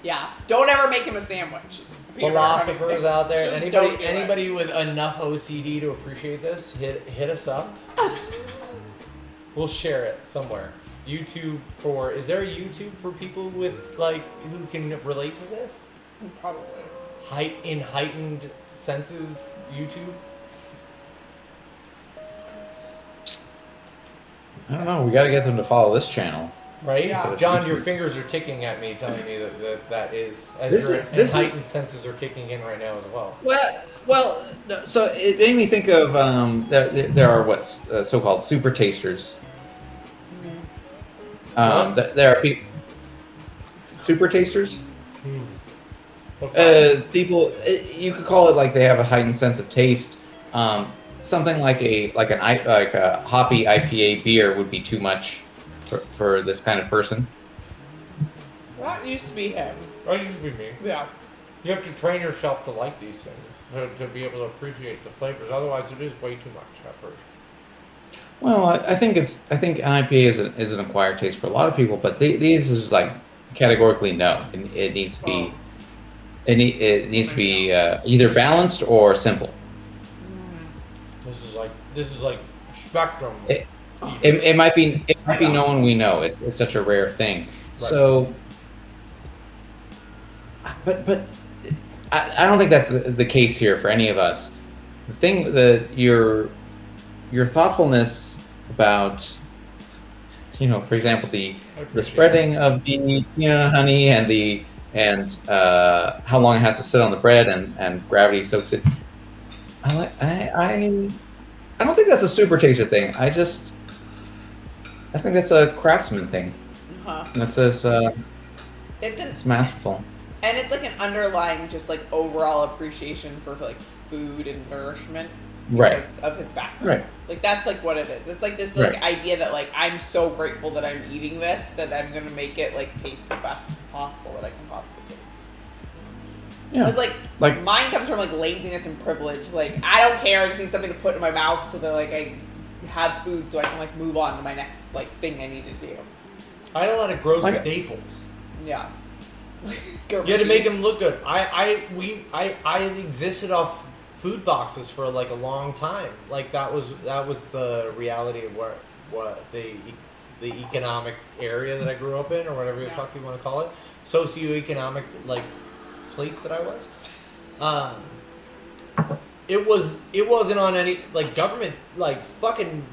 Speaker 3: Yeah. Don't ever make him a sandwich.
Speaker 7: Philosophers out there,
Speaker 3: Just don't do it.
Speaker 7: anybody with enough OCD to appreciate this, hit us up. We'll share it somewhere. YouTube is there a YouTube for people with who can relate to this?
Speaker 3: Probably.
Speaker 7: In heightened senses, YouTube.
Speaker 4: I don't know. We got to get them to follow this channel.
Speaker 7: Right?
Speaker 3: Yeah.
Speaker 7: So John, your fingers are ticking at me, telling me that is, as
Speaker 4: This
Speaker 7: your
Speaker 4: is- this is-
Speaker 7: heightened senses are kicking in right now as well.
Speaker 4: Well, no, so it made me think of there are what's so-called super tasters. There are super tasters. People, you could call it they have a heightened sense of taste. Something like a hoppy IPA beer would be too much for this kind of person.
Speaker 3: That used to be him.
Speaker 7: That used to be me.
Speaker 3: Yeah.
Speaker 7: You have to train yourself to like these things, to be able to appreciate the flavors. Otherwise, it is way too much at first.
Speaker 4: Well, I think an IPA is an acquired taste for a lot of people, but these is categorically no. It needs to be it needs to be either balanced or simple.
Speaker 7: This is like spectrum.
Speaker 4: It might be no one we know. It's such a rare thing.
Speaker 7: Right.
Speaker 4: So, but I don't think that's the case here for any of us. The thing that your thoughtfulness about, for example, the spreading of the peanut honey and how long it has to sit on the bread and gravity soaks it. I don't think that's a super taster thing. I think that's a craftsman thing. That's
Speaker 3: it's
Speaker 4: it's masterful.
Speaker 3: And it's like an underlying just like overall appreciation for like food and nourishment
Speaker 4: Right.
Speaker 3: because of his background.
Speaker 4: Right.
Speaker 3: Like that's like what it is. It's like this like
Speaker 4: Right.
Speaker 3: idea that like I'm so grateful that I'm eating this that I'm gonna make it like taste the best possible that I can possibly taste.
Speaker 4: Yeah.
Speaker 3: It's like mine comes from like laziness and privilege. Like I don't care, I just need something to put in my mouth so that like I have food so I can like move on to my next like thing I need to do.
Speaker 7: I had a lot of gross
Speaker 4: Like-
Speaker 7: staples.
Speaker 3: Yeah.
Speaker 7: You had to make them look good. I existed off food boxes for like a long time. Like that was the reality of what the economic area that I grew up in, or whatever the fuck you want to call it, socioeconomic like place that I was. It wasn't on any like government like fucking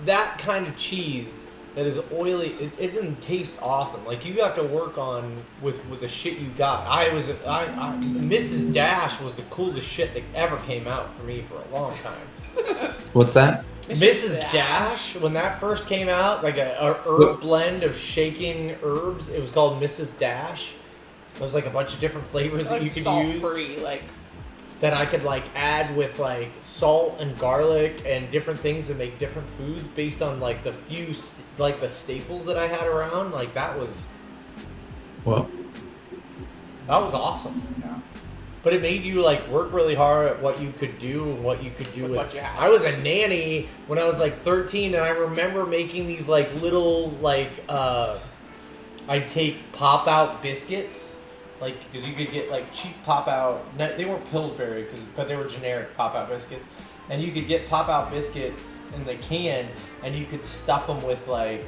Speaker 7: that kind of cheese. That is oily. It didn't taste awesome. Like you have to work on with the shit you got. Mrs. Dash was the coolest shit that ever came out for me for a long time.
Speaker 4: What's that?
Speaker 7: Mrs. Dash, when that first came out, like a herb blend of shaking herbs. It was called Mrs. Dash. It was like a bunch of different flavors that you could use.
Speaker 3: Salt-free, like.
Speaker 7: That I could like add with like salt and garlic and different things to make different foods based on like the few like the staples that I had around. Like that was awesome.
Speaker 3: Yeah.
Speaker 7: But it made you like work really hard at what you could do and what you could do with.
Speaker 3: What you had.
Speaker 7: I was a nanny when I was like 13, and I remember making these like little like I'd take pop out biscuits. Like, because you could get like cheap pop out. They weren't Pillsbury, but they were generic pop out biscuits, and you could get pop out biscuits in the can, and you could stuff them with like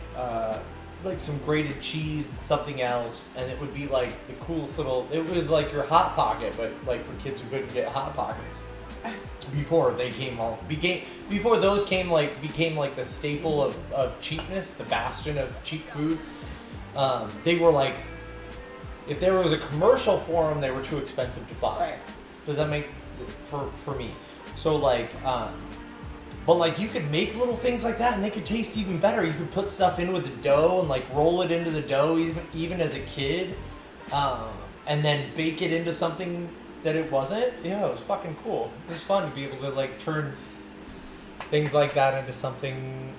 Speaker 7: some grated cheese and something else, and it would be like the coolest little. It was like your Hot Pocket, but like for kids who couldn't get Hot Pockets before they came before those became like the staple of cheapness, the bastion of cheap food. They were like. If there was a commercial for them, they were too expensive to buy.
Speaker 3: Right.
Speaker 7: Does that make for me? So like, but like you could make little things like that, and they could taste even better. You could put stuff in with the dough and like roll it into the dough, even as a kid, and then bake it into something that it wasn't. Yeah, it was fucking cool. It was fun to be able to like turn things like that into something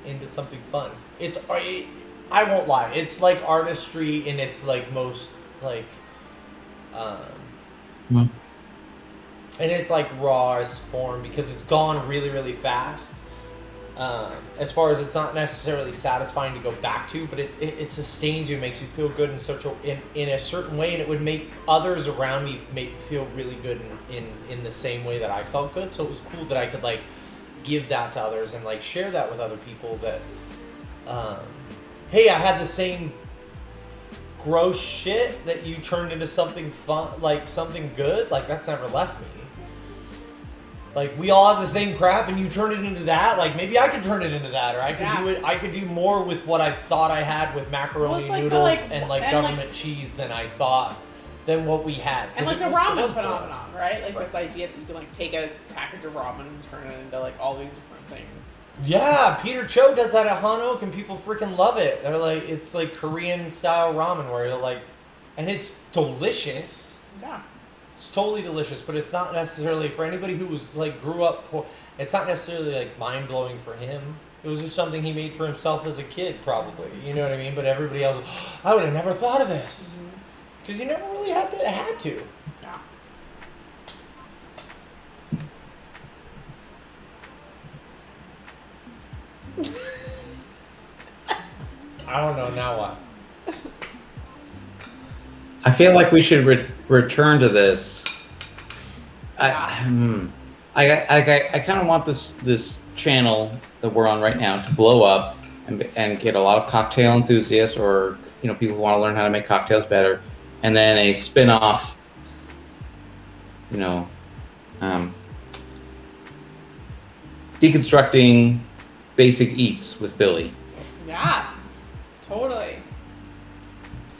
Speaker 7: fun. I won't lie. It's like artistry in its like most. Like, and it's like rawest form because it's gone really, really fast. As far as it's not necessarily satisfying to go back to, but it sustains you, makes you feel good in a certain way, and it would make others around me feel really good in the same way that I felt good. So it was cool that I could like give that to others and like share that with other people. That, hey, I had the same gross shit that you turned into something fun, like something good. Like that's never left me. Like we all have the same crap, and you turn it into that. Like maybe I could turn it into that, or I could do it. I could do more with what I thought I had with macaroni noodles and government cheese than what we had.
Speaker 3: And like the ramen phenomenon, right? Like this idea that you can like take a package of ramen and turn it into like all these different things.
Speaker 7: Yeah, Peter Cho does that at Hanok, and people freaking love it. They're like, it's like Korean style ramen where you're like, and it's delicious.
Speaker 3: Yeah.
Speaker 7: It's totally delicious, but it's not necessarily for anybody who was like grew up poor. It's not necessarily like mind blowing for him. It was just something he made for himself as a kid, probably. You know what I mean? But everybody else, I would have never thought of this because you never really had to.
Speaker 3: Yeah.
Speaker 7: I don't know now what.
Speaker 4: I feel like we should return to this. I kind of want this channel that we're on right now to blow up and get a lot of cocktail enthusiasts or people who want to learn how to make cocktails better, and then a spin-off you know, um, deconstructing basic eats with Billy,
Speaker 3: Yeah, totally.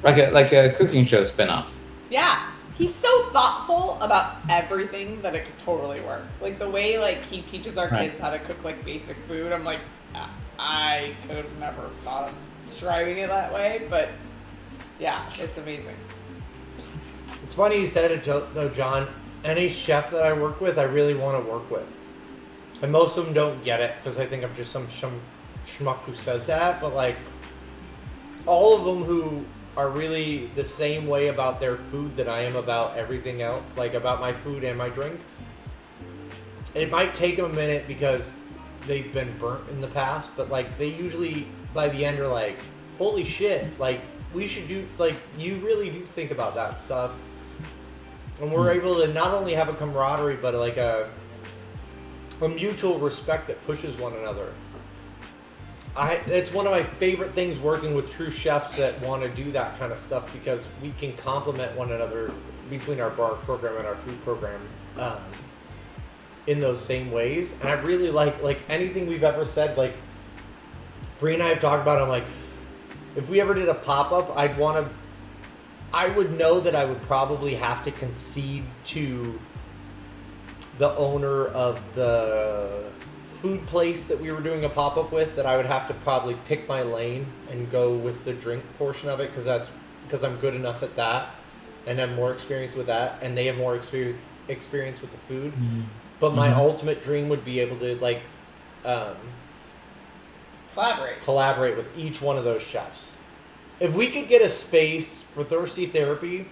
Speaker 4: like a cooking show spinoff.
Speaker 3: Yeah, he's so thoughtful about everything that it could totally work. Like the way like he teaches our
Speaker 4: Right.
Speaker 3: kids how to cook like basic food. I'm like, I could have never thought of describing it that way, but yeah, it's amazing.
Speaker 1: It's funny you said it, though, John. Any chef that I work with, I really want to work with. And most of them don't get it because I think I'm just some schmuck who says that. But, like, all of them who are really the same way about their food that I am about everything else, like about my food and my drink, it might take them a minute because they've been burnt in the past. But, like, they usually, by the end, are like, holy shit, like, we should do, like, you really do think about that stuff. And we're able to not only have a camaraderie, but like a mutual respect that pushes one another. It's one of my favorite things working with true chefs that want to do that kind of stuff because we can complement one another between our bar program and our food program in those same ways. And I really like anything we've ever said. Like Bree and I have talked about. I'm like, if we ever did a pop up, I would know that I would probably have to concede to the owner of the food place that we were doing a pop-up with, that I would have to probably pick my lane and go with the drink portion of it because I'm good enough at that and have more experience with that, and they have more experience with the food. Mm-hmm. But my ultimate dream would be able to like collaborate with each one of those chefs. If we could get a space for Thirsty Therapy,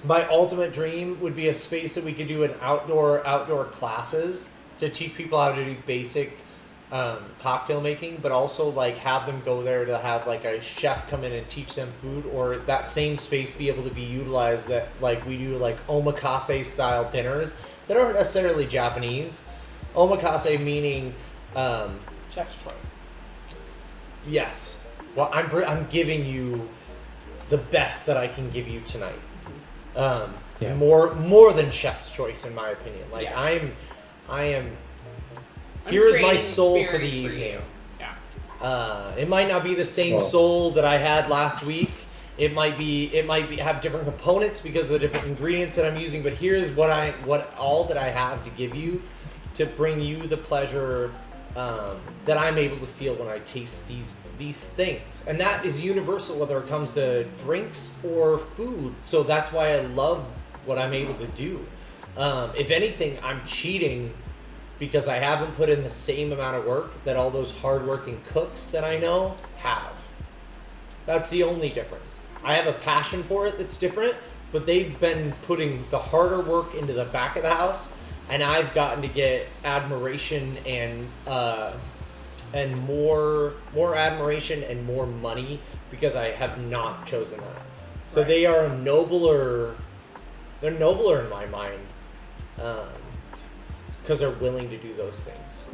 Speaker 1: my ultimate dream would be a space that we could do an outdoor classes to teach people how to do basic cocktail making, but also like have them go there to have like a chef come in and teach them food, or that same space be able to be utilized that like we do like omakase style dinners that aren't necessarily Japanese. Omakase meaning
Speaker 3: chef's choice.
Speaker 1: Yes. Well, I'm giving you the best that I can give you tonight. More than chef's choice, in my opinion. Like I am. Here is my soul for the evening. Yeah. It might not be the same soul that I had last week. It might have different components because of the different ingredients that I'm using. But here's what all that I have to give you to bring you the pleasure that I'm able to feel when I taste these things. And that is universal whether it comes to drinks or food. So that's why I love what I'm able to do. If anything, I'm cheating because I haven't put in the same amount of work that all those hardworking cooks that I know have. That's the only difference. I have a passion for it that's different, but they've been putting the harder work into the back of the house, and I've gotten to get admiration and more admiration and more money because I have not chosen that. So they are nobler. They're nobler in my mind because they're willing to do those things.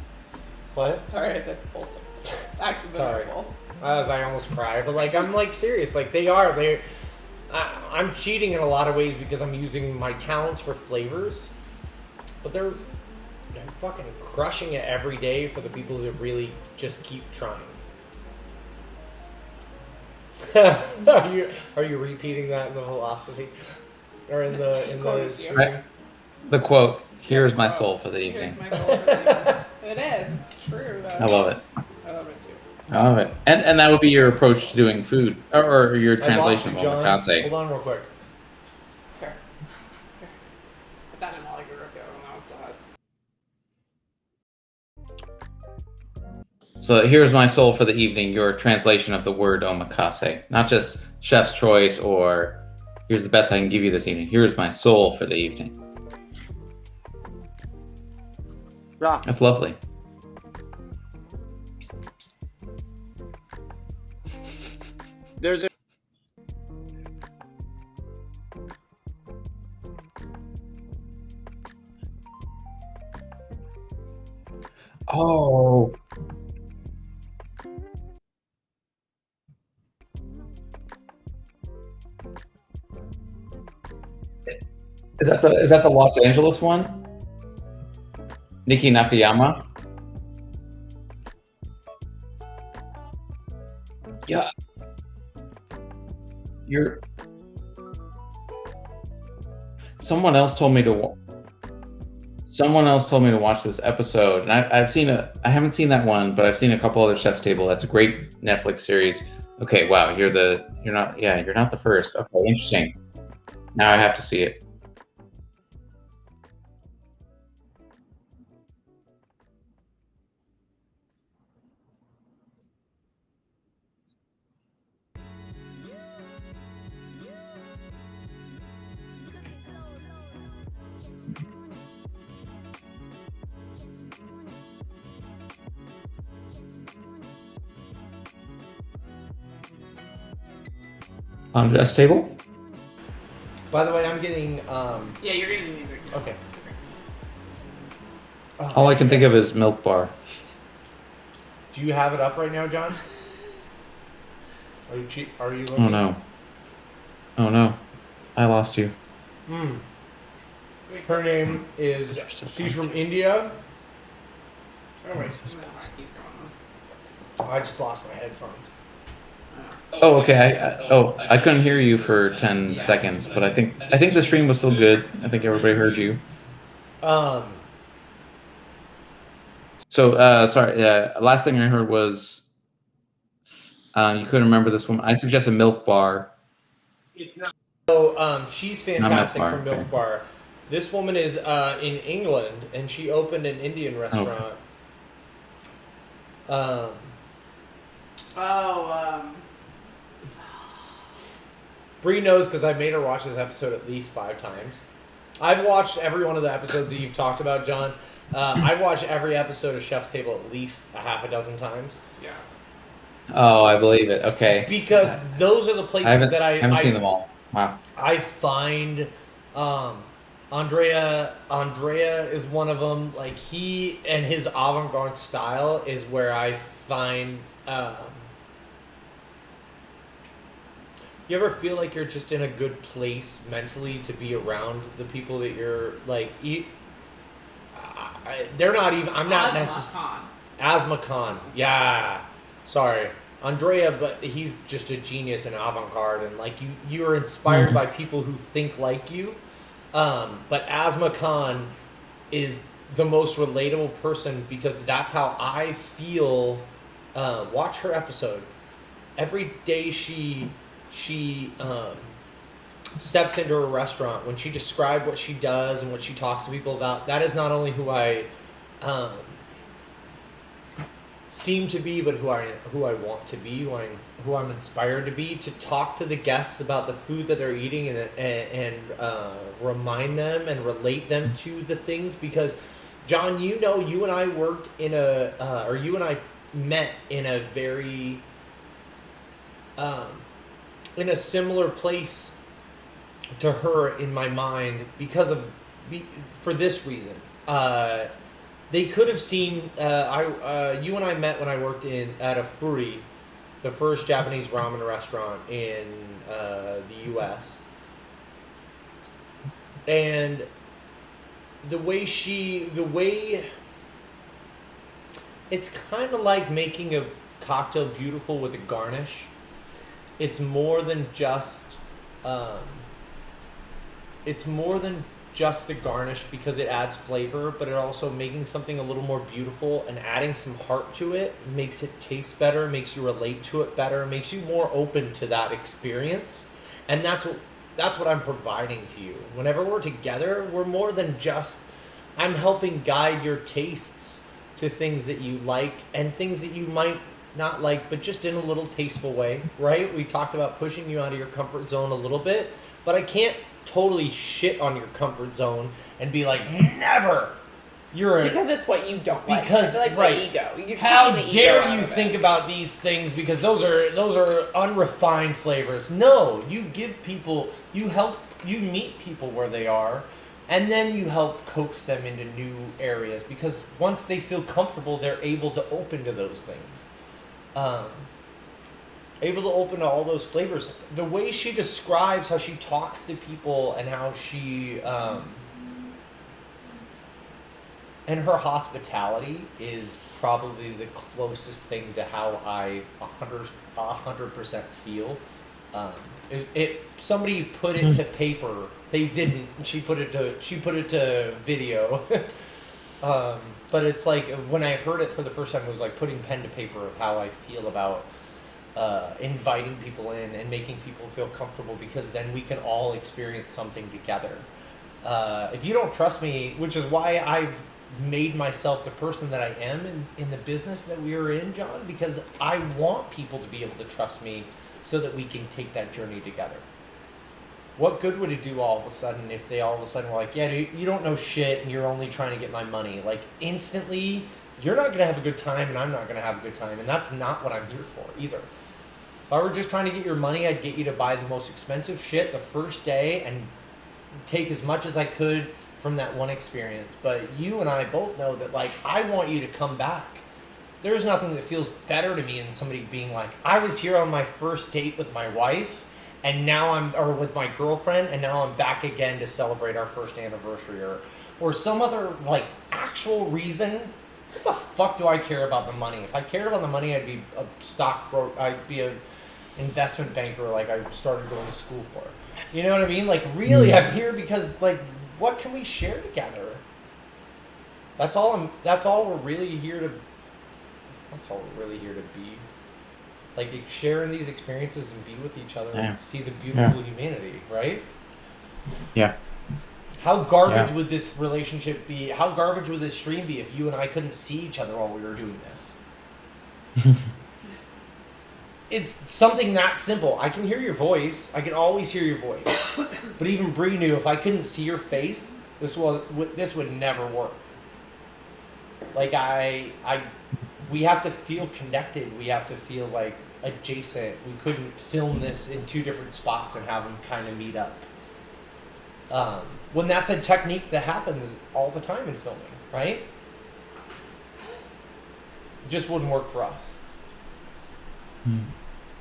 Speaker 1: What?
Speaker 3: Sorry, I said fulsome. Actually,
Speaker 1: sorry.
Speaker 3: Full.
Speaker 1: As I almost cry, but like I'm like serious. Like they're. I'm cheating in a lot of ways because I'm using my talents for flavors, but they're fucking crushing it every day for the people that really just keep trying. Are you repeating that in the velocity or in the
Speaker 4: the quote? Here's my soul for the evening.
Speaker 3: Here's my soul for the evening. It is. It's true. Though.
Speaker 4: I love it.
Speaker 3: I love it too.
Speaker 4: I love it. And that would be your approach to doing food, or your translation of omakase.
Speaker 1: Hold on real quick.
Speaker 3: Okay. Put that in while I go up the other one also has.
Speaker 4: So here's my soul for the evening, your translation of the word omakase. Not just chef's choice or here's the best I can give you this evening. Here's my soul for the evening.
Speaker 1: Yeah.
Speaker 4: That's lovely.
Speaker 1: There's a
Speaker 4: Oh. Is that the Los Angeles one? Nikki Nakayama? Yeah. You're someone else told me to watch this episode, and I haven't seen that one, but I've seen a couple other Chef's Table. That's a great Netflix series. Okay, wow, you're not the first. Okay, interesting. Now I have to see it. On Chef's Table?
Speaker 7: By the way, I'm getting.
Speaker 3: Yeah, you're getting the music.
Speaker 7: Okay.
Speaker 3: It's okay.
Speaker 7: Oh,
Speaker 4: All I can think of is Milk Bar.
Speaker 7: Do you have it up right now, John? Are you looking?
Speaker 4: Oh no. Oh no. I lost you.
Speaker 7: Hmm. Her name is. She's from India.
Speaker 3: Oh wait, some hockey's going on.
Speaker 7: I just lost my headphones.
Speaker 4: Oh, okay. I couldn't hear you for 10 seconds, but I think the stream was still good. I think everybody heard you. So, sorry. Last thing I heard was you couldn't remember this one. I suggested Milk Bar.
Speaker 7: It's not. So, she's fantastic
Speaker 4: Bar,
Speaker 7: from Milk
Speaker 4: okay.
Speaker 7: Bar. This woman is in England, and she opened an Indian restaurant. Bree knows because I made her watch this episode at least 5 times. I've watched every one of the episodes that you've talked about, John. I've watched every episode of Chef's Table at least a half a dozen times.
Speaker 3: Yeah.
Speaker 4: Oh, I believe it. Okay.
Speaker 7: Because those are the places that I
Speaker 4: haven't seen them all. Wow.
Speaker 7: I find Andrea is one of them. Like, he and his avant-garde style is where I find. You ever feel like you're just in a good place mentally to be around the people that you're like? They're not even. I'm not necessarily. Asma Khan. Yeah. Sorry. Andrea, but he's just a genius and avant-garde, and like you are inspired by people who think like you. But Asma Khan is the most relatable person because that's how I feel. Watch her episode. Every day she steps into a restaurant, when she describes what she does and what she talks to people about, that is not only who I seem to be, but who I want to be, who I'm inspired to be, to talk to the guests about the food that they're eating and remind them and relate them to the things. Because, John, you and I worked in you and I met in a very in a similar place to her in my mind for this reason. They could have seen you and I met when I worked at a Furi, the first Japanese ramen restaurant in the U.S. And the way it's kind of like making a cocktail beautiful with a garnish. It's more than just the garnish because it adds flavor, but it also making something a little more beautiful and adding some heart to it makes it taste better, makes you relate to it better, makes you more open to that experience. And that's what I'm providing to you. Whenever we're together, we're more than just I'm helping guide your tastes to things that you like and things that you might not like, but just in a little tasteful way, right? We talked about pushing you out of your comfort zone a little bit, but I can't totally shit on your comfort zone and be like, never.
Speaker 3: Because it's what you don't like.
Speaker 7: Because
Speaker 3: it's like
Speaker 7: right.
Speaker 3: the ego. You're
Speaker 7: How
Speaker 3: taking the
Speaker 7: dare
Speaker 3: ego out
Speaker 7: you
Speaker 3: of it.
Speaker 7: think about these things because those are unrefined flavors. No, you meet people where they are, and then you help coax them into new areas because once they feel comfortable, they're able to open to those things. able to open to all those flavors. The way she describes how she talks to people and how she and her hospitality is probably the closest thing to how I 100% feel. Somebody put it to paper. They didn't. She put it to video. But it's like when I heard it for the first time, it was like putting pen to paper of how I feel about inviting people in and making people feel comfortable, because then we can all experience something together. If you don't trust me, which is why I've made myself the person that I am in the business that we are in, John, because I want people to be able to trust me so that we can take that journey together. What good would it do all of a sudden if they all of a sudden were like, yeah, dude, you don't know shit and you're only trying to get my money? Like, instantly, you're not going to have a good time and I'm not going to have a good time. And that's not what I'm here for either. If I were just trying to get your money, I'd get you to buy the most expensive shit the first day and take as much as I could from that one experience. But you and I both know that, like, I want you to come back. There's nothing that feels better to me than somebody being like, I was here on my first date with my wife, and now or with my girlfriend, and now I'm back again to celebrate our first anniversary, or some other, like, actual reason. What the fuck do I care about the money? If I cared about the money, I'd be a stockbroker. I'd be a investment banker, like I started going to school for. You know what I mean? Like, really, I'm here because, like, what can we share together? That's all we're really here to. That's all we're really here to be. Like, sharing these experiences and be with each other and see the beautiful humanity, right?
Speaker 4: Yeah.
Speaker 7: How garbage would this relationship be? How garbage would this stream be if you and I couldn't see each other while we were doing this? It's something that simple. I can hear your voice. I can always hear your voice. But even Bree knew if I couldn't see your face, this would never work. Like, we have to feel connected. We have to feel like adjacent. We couldn't film this in two different spots and have them kind of meet up. When that's a technique that happens all the time in filming, right? It just wouldn't work for us.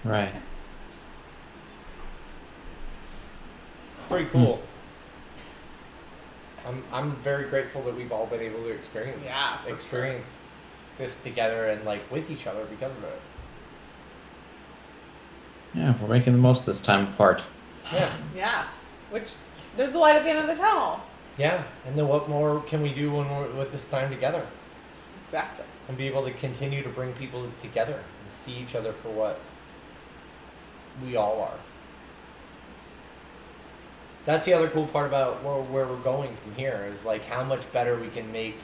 Speaker 4: Right.
Speaker 7: Pretty cool. I'm very grateful that we've all been able to experience this together and, like, with each other because of it.
Speaker 4: Yeah, we're making the most of this time apart.
Speaker 7: Yeah.
Speaker 3: Yeah. Which, there's the light at the end of the tunnel.
Speaker 7: Yeah. And then what more can we do when we're with this time together?
Speaker 3: Exactly.
Speaker 7: And be able to continue to bring people together and see each other for what we all are. That's the other cool part about where we're going from here is, like, how much better we can make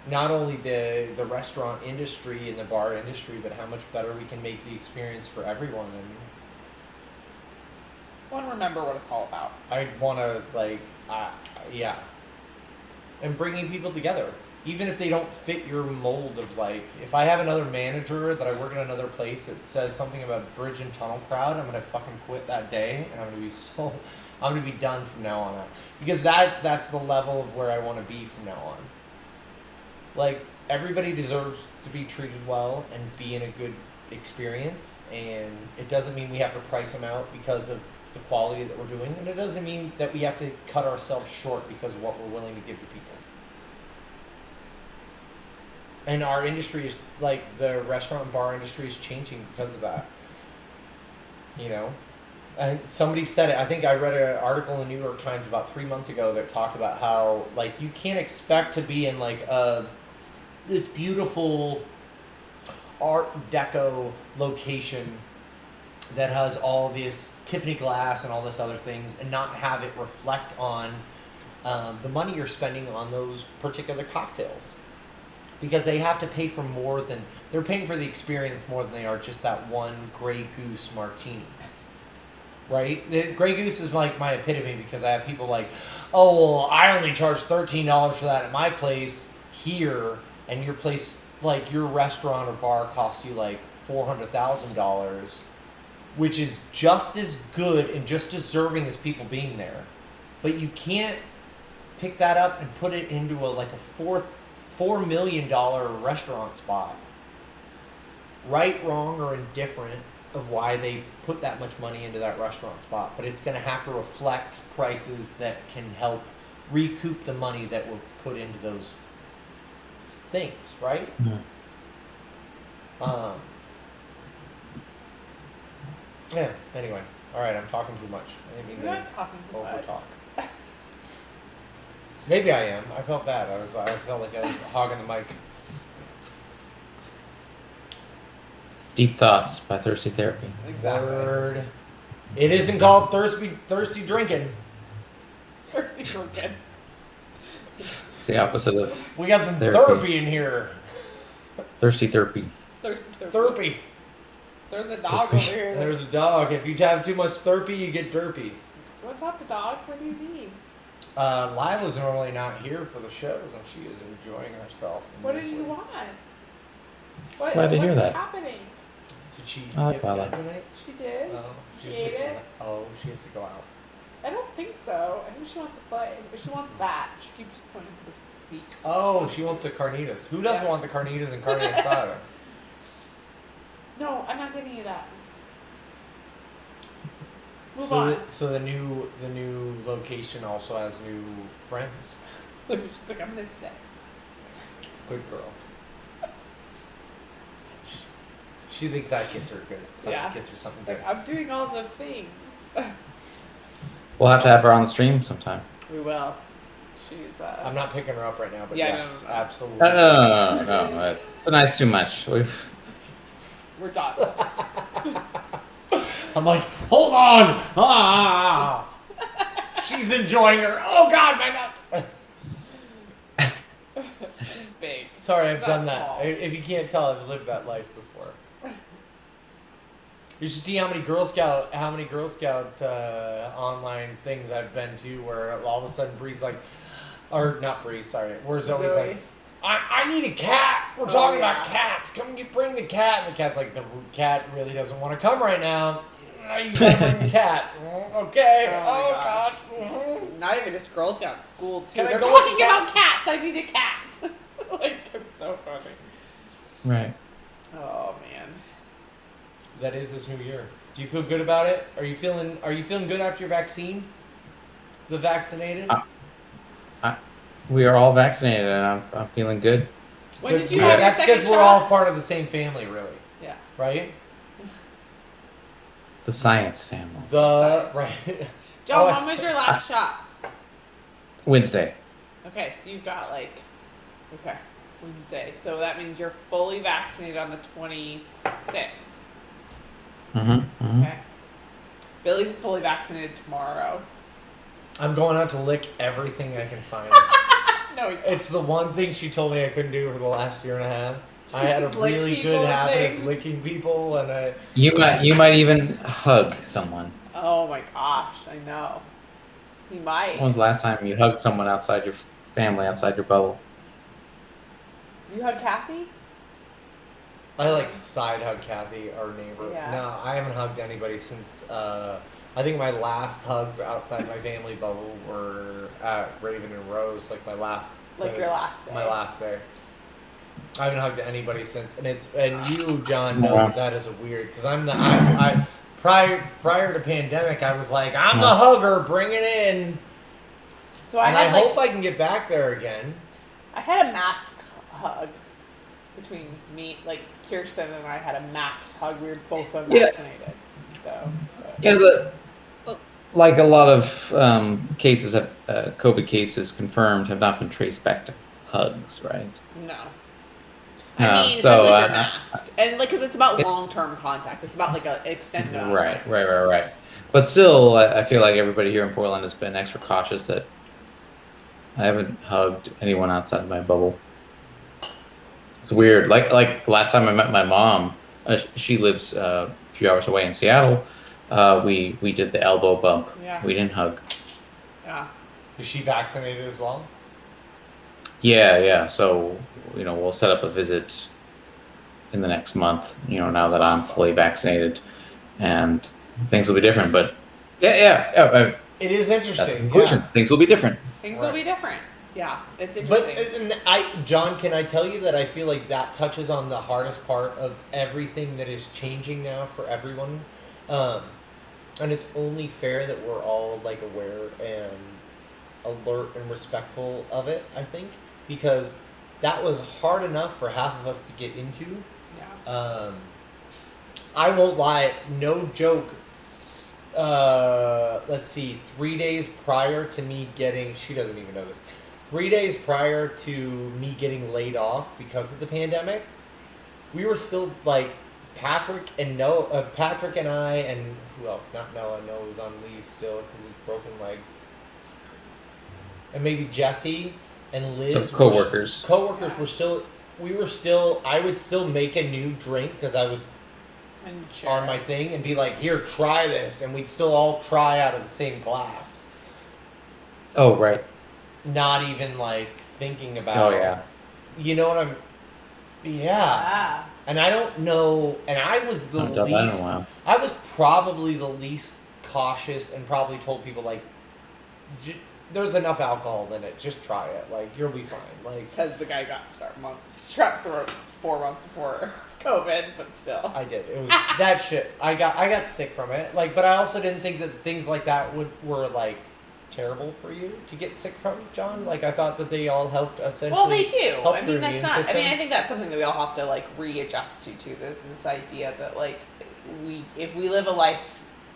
Speaker 7: not only the restaurant industry and the bar industry, but how much better we can make the experience for everyone. And
Speaker 3: I want to remember what it's all about.
Speaker 7: I want to, like, yeah. And bringing people together. Even if they don't fit your mold of, like, if I have another manager that I work in another place that says something about bridge and tunnel crowd, I'm going to fucking quit that day, and I'm going to be done from now on out. Because that's the level of where I want to be from now on. Like, everybody deserves to be treated well and be in a good experience, and it doesn't mean we have to price them out because of the quality that we're doing, and it doesn't mean that we have to cut ourselves short because of what we're willing to give to people. And our industry is, like, the restaurant and bar industry is changing because of that. You know? And somebody said it, I think I read an article in the New York Times about 3 months ago that talked about how, like, you can't expect to be in, like, this beautiful Art Deco location that has all this Tiffany glass and all this other things and not have it reflect on the money you're spending on those particular cocktails. Because they have to pay for more than, they're paying for the experience more than they are just that one Grey Goose martini. Right? The Grey Goose is like my epitome because I have people like, oh, well, I only charge $13 for that at my place here, and your place, like your restaurant or bar costs you like $400,000, which is just as good and just deserving as people being there. But you can't pick that up and put it into a $4 million restaurant spot. right, wrong, or indifferent of why they put that much money into that restaurant spot, but it's going to have to reflect prices that can help recoup the money that were put into those things, right? Yeah. Anyway, all right. I'm talking too much. I didn't mean
Speaker 3: You're
Speaker 7: to
Speaker 3: not talking too
Speaker 7: over
Speaker 3: much.
Speaker 7: talk. Maybe I am. I felt bad. I felt like I was hogging the mic.
Speaker 4: Deep Thoughts by Thirsty Therapy.
Speaker 3: Exactly.
Speaker 7: Word. It isn't called thirsty drinking.
Speaker 3: Thirsty drinking.
Speaker 4: It's the opposite of
Speaker 7: We got the
Speaker 4: Therapy.
Speaker 7: therapy in here.
Speaker 4: Thirsty Therapy.
Speaker 3: Thirsty.
Speaker 7: Therapy.
Speaker 3: There's a dog over here.
Speaker 7: There's a dog. If you have too much therapy, you get derpy.
Speaker 3: What's up, dog? What do you need?
Speaker 7: Lila's normally not here for the shows, and she is enjoying herself.
Speaker 3: What did
Speaker 7: immensely.
Speaker 3: you want? What,
Speaker 4: Glad to hear
Speaker 3: what's
Speaker 4: that.
Speaker 3: happening?
Speaker 7: Did she
Speaker 4: I like
Speaker 7: get
Speaker 4: Lila.
Speaker 7: fed tonight?
Speaker 3: She did.
Speaker 7: Oh,
Speaker 3: She
Speaker 7: just
Speaker 3: ate
Speaker 7: looks
Speaker 3: it?
Speaker 7: like- Oh, she has to go out.
Speaker 3: I don't think so. I think she wants to play, but she wants that. She keeps pointing to the beak.
Speaker 7: Oh, she wants the carnitas. Who doesn't
Speaker 3: Yeah.
Speaker 7: want the carnitas and carne asada?
Speaker 3: No, I'm not giving you that. Move
Speaker 7: so,
Speaker 3: on.
Speaker 7: so the new location also has new friends.
Speaker 3: She's like, I'm gonna sit.
Speaker 7: Good girl. She thinks that gets her good.
Speaker 3: Yeah.
Speaker 7: Gets her something
Speaker 3: It's
Speaker 7: good.
Speaker 3: like, I'm doing all the things.
Speaker 4: We'll have to have her on the stream sometime.
Speaker 3: We will. She's
Speaker 7: I'm not picking her up right now, but
Speaker 3: Yeah,
Speaker 7: yes,
Speaker 3: no.
Speaker 7: absolutely.
Speaker 4: No. Tonight's too much.
Speaker 3: we're done.
Speaker 7: I'm like, hold on! Ah! She's enjoying her. Oh God, my nuts!
Speaker 3: She's big.
Speaker 7: Sorry, I've
Speaker 3: It's
Speaker 7: done
Speaker 3: not
Speaker 7: that.
Speaker 3: small.
Speaker 7: If you can't tell, I've lived that life before. You should see how many Girl Scout online things I've been to where all of a sudden Bree's like, or not Bree, sorry, where Zoe's
Speaker 3: Zoe.
Speaker 7: like, I need a cat. We're
Speaker 3: Oh,
Speaker 7: talking
Speaker 3: yeah.
Speaker 7: about cats. Come bring the cat. And the cat's like, the cat really doesn't want to come right now. You gotta bring the cat. Okay.
Speaker 3: Oh my
Speaker 7: Oh,
Speaker 3: gosh.
Speaker 7: gosh. Mhm.
Speaker 3: Not even just Girl Scout school too.
Speaker 7: Can I
Speaker 3: They're
Speaker 7: go with
Speaker 3: talking
Speaker 7: the cat?
Speaker 3: about cats. I need a cat. Like it's so funny.
Speaker 4: Right.
Speaker 3: Oh man.
Speaker 7: That is this new year. Do you feel good about it? Are you feeling good after your vaccine? The vaccinated?
Speaker 4: We are all vaccinated, and I'm feeling good.
Speaker 3: When
Speaker 7: Good.
Speaker 3: did you
Speaker 7: Yeah,
Speaker 3: have your
Speaker 7: that's
Speaker 3: second
Speaker 7: because we're
Speaker 3: shot?
Speaker 7: all part of the same family, really.
Speaker 3: Yeah.
Speaker 7: Right?
Speaker 4: The science family.
Speaker 7: The
Speaker 3: Science.
Speaker 7: right.
Speaker 3: Joe,
Speaker 7: Oh,
Speaker 3: when was your last shot?
Speaker 4: Wednesday.
Speaker 3: Okay, so you've got Wednesday. So that means you're fully vaccinated on the 26th.
Speaker 4: Mm-hmm.
Speaker 3: Okay. Billy's fully vaccinated tomorrow.
Speaker 7: I'm going out to lick everything I can find.
Speaker 3: No, he's
Speaker 7: It's the one thing she told me I couldn't do for the last year and a half. I had a
Speaker 3: Just lick
Speaker 7: really
Speaker 3: people
Speaker 7: good
Speaker 3: and
Speaker 7: habit of
Speaker 3: things.
Speaker 7: licking people, and I.
Speaker 4: You might even hug someone.
Speaker 3: Oh my gosh, I know. He might.
Speaker 4: When was the last time you hugged someone outside your family, outside your bubble?
Speaker 3: Do you hug Kathy?
Speaker 7: I like side hug Kathy, our neighbor.
Speaker 3: Yeah.
Speaker 7: No, I haven't hugged anybody since. I think my last hugs outside my family bubble were at Raven and Rose, like my last.
Speaker 3: Like your last day.
Speaker 7: My last day. I haven't hugged anybody since, and you, John, know
Speaker 4: Wow.
Speaker 7: that is weird because I'm the I prior to pandemic, I was like, I'm the hugger, bring it in,
Speaker 3: So I
Speaker 7: and I
Speaker 3: had like
Speaker 7: hope I can get back there again.
Speaker 3: I had a mask hug between me, like Kirsten and I had a masked hug. We were both unvaccinated. So, but-
Speaker 4: Yeah, like a lot of cases have COVID cases confirmed have not been traced back to hugs, right?
Speaker 3: no. I mean,
Speaker 4: so,
Speaker 3: especially if you're masked, and like, because it's about long-term contact. It's about like a extended amount of time.
Speaker 4: Right. But still, I feel like everybody here in Portland has been extra cautious that I haven't hugged anyone outside of my bubble. It's weird. Like last time I met my mom, she lives a few hours away in Seattle. We did the elbow bump.
Speaker 3: Yeah.
Speaker 4: We didn't hug.
Speaker 3: Yeah.
Speaker 7: Is she vaccinated as well?
Speaker 4: Yeah. So we'll set up a visit in the next month. Now that I'm fully vaccinated, and things will be different. But yeah.
Speaker 7: It is
Speaker 4: That's the
Speaker 7: interesting.
Speaker 4: conclusion.
Speaker 7: Yeah.
Speaker 4: Things will be different.
Speaker 3: Things
Speaker 7: Right.
Speaker 3: will be different. Yeah, it's
Speaker 1: But
Speaker 3: interesting.
Speaker 1: John, can I tell you that I feel like that touches on the hardest part of everything that is changing now for everyone, and it's only fair that we're all like aware and alert and respectful of it. I think because that was hard enough for half of us to get into.
Speaker 3: Yeah.
Speaker 1: I won't lie, no joke. Let's see, 3 days prior to me getting, she doesn't even know this. 3 days prior to me getting laid off because of the pandemic, we were still like Patrick and I, and who else? Not Noah. Noah was on leave still because he's broken leg. And maybe Jesse and Liz.
Speaker 4: Some coworkers.
Speaker 1: Coworkers were still. We were still. I would still make a new drink because I was
Speaker 3: And
Speaker 1: on my thing and be like, "Here, try this," and we'd still all try out of the same glass.
Speaker 4: Oh, right.
Speaker 1: Not even like thinking about.
Speaker 4: Oh, yeah.
Speaker 1: You know what I'm. Yeah. And I don't know. And I was the
Speaker 4: I've done that in a
Speaker 1: least.
Speaker 4: while.
Speaker 1: I was probably the least cautious and probably told people like, "There's enough alcohol in it. Just try it. Like you'll be fine." Like
Speaker 3: Says the guy got strep throat 4 months before COVID, but still.
Speaker 1: I did. It was that shit. I got sick from it. Like, but I also didn't think that things like that were like terrible for you to get sick from, John. Like I thought that they all helped essentially.
Speaker 3: Well, they do.
Speaker 1: Help
Speaker 3: I
Speaker 1: your
Speaker 3: mean, that's
Speaker 1: immune
Speaker 3: not.
Speaker 1: system.
Speaker 3: I mean, I think that's something that we all have to like readjust to. Too. There's this idea that like if we live a life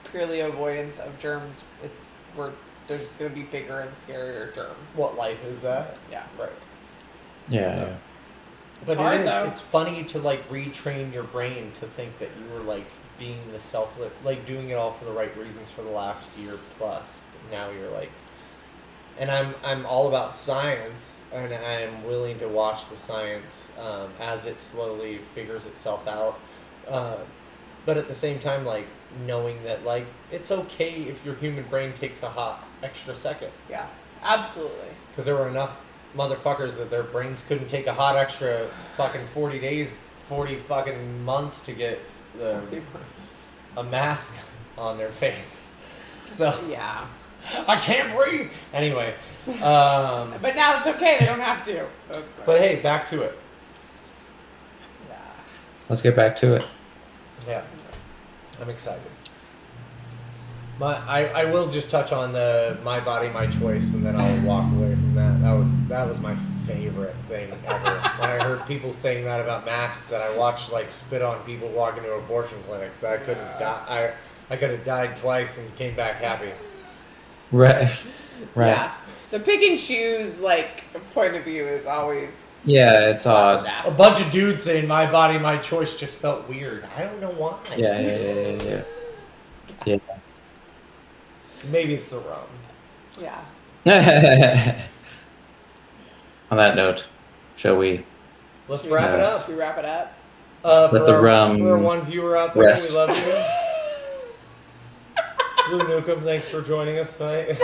Speaker 3: purely avoidance of germs, there's just going to be bigger and scarier germs.
Speaker 1: What life is that?
Speaker 3: Yeah.
Speaker 1: Right.
Speaker 4: Yeah.
Speaker 3: So-
Speaker 4: yeah.
Speaker 1: But
Speaker 3: hard,
Speaker 1: it is.
Speaker 3: though.
Speaker 1: It's funny to like retrain your brain to think that you were like being the selfless, like doing it all for the right reasons for the last year plus. But now you're like, and I'm all about science, and I'm willing to watch the science as it slowly figures itself out. But at the same time, like knowing that like it's okay if your human brain takes a hot extra second,
Speaker 3: Yeah. Absolutely.
Speaker 1: because there were enough motherfuckers that their brains couldn't take a hot extra fucking 40 days, 40 fucking months to get a mask on their face. So
Speaker 3: Yeah.
Speaker 1: I can't breathe. Anyway,
Speaker 3: But now it's okay. They don't have to.
Speaker 1: but hey, back to it.
Speaker 3: Yeah.
Speaker 4: Let's get back to it.
Speaker 1: Yeah, I'm excited. I will just touch on the My Body, My Choice, and then I'll walk away from that. That was my favorite thing ever. When I heard people saying that about masks, that I watched like spit on people walking to abortion clinics. I couldn't die. I could have died twice and came back happy.
Speaker 4: Right. Right.
Speaker 3: Yeah. The pick and choose like point of view is always
Speaker 4: Yeah, it's odd.
Speaker 1: A bunch of dudes saying My Body, My Choice just felt weird. I don't know why.
Speaker 4: Yeah.
Speaker 1: Maybe it's the rum.
Speaker 3: Yeah.
Speaker 4: On that note, shall we?
Speaker 1: Let's
Speaker 3: Should we-
Speaker 1: wrap it up.
Speaker 3: Should we wrap it up?
Speaker 1: For
Speaker 4: the
Speaker 1: our,
Speaker 4: rum
Speaker 1: for our one viewer out there,
Speaker 4: rest.
Speaker 1: we love you. Blue Nukem, thanks for joining us tonight.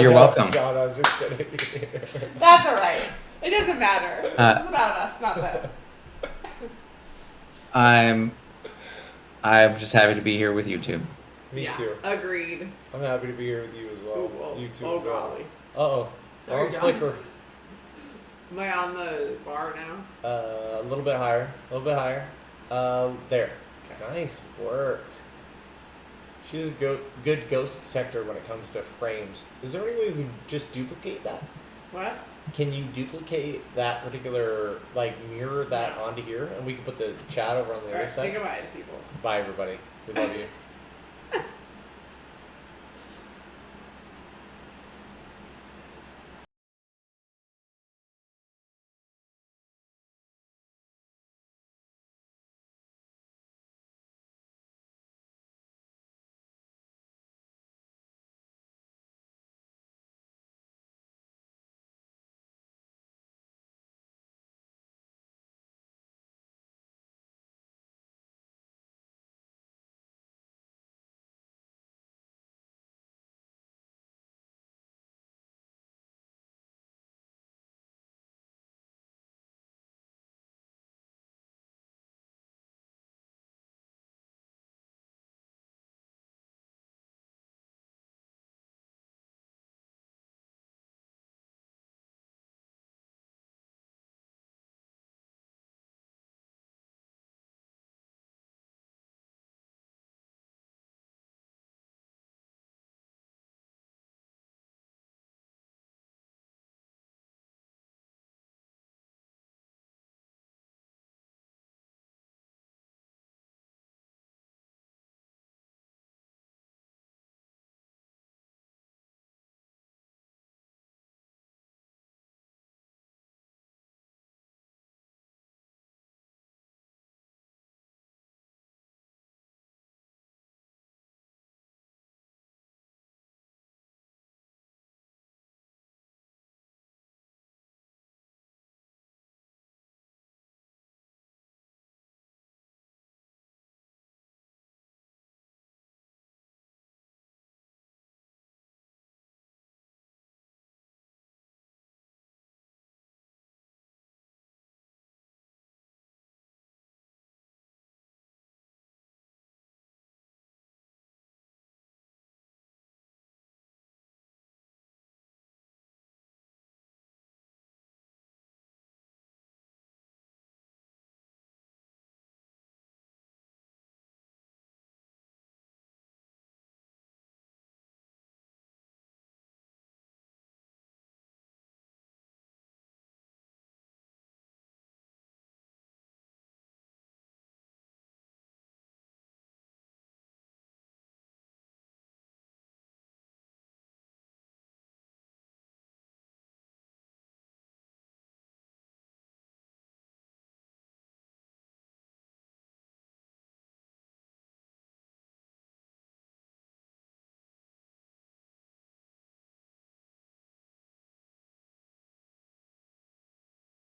Speaker 4: You're welcome.
Speaker 1: God, I was just kidding.
Speaker 3: That's all right. It doesn't matter. It's about us, not them.
Speaker 4: I'm just happy to be here with you two.
Speaker 1: Me
Speaker 3: Yeah.
Speaker 1: too.
Speaker 3: Agreed.
Speaker 1: I'm happy to be here with you as well.
Speaker 3: Oh,
Speaker 1: You too
Speaker 3: oh,
Speaker 1: as well.
Speaker 3: golly.
Speaker 1: Uh-oh.
Speaker 3: Sorry,
Speaker 1: Wrong
Speaker 3: John.
Speaker 1: clicker.
Speaker 3: Am I on the bar now?
Speaker 1: A little bit higher. A little bit higher. There. Nice work. She's a good ghost detector when it comes to frames. Is there any way we can just duplicate that?
Speaker 3: What?
Speaker 1: Can you duplicate that particular, like, mirror that onto here? And we can put the chat over on the
Speaker 3: All
Speaker 1: other
Speaker 3: right, say
Speaker 1: side?
Speaker 3: goodbye to people.
Speaker 1: Bye, everybody. We love you.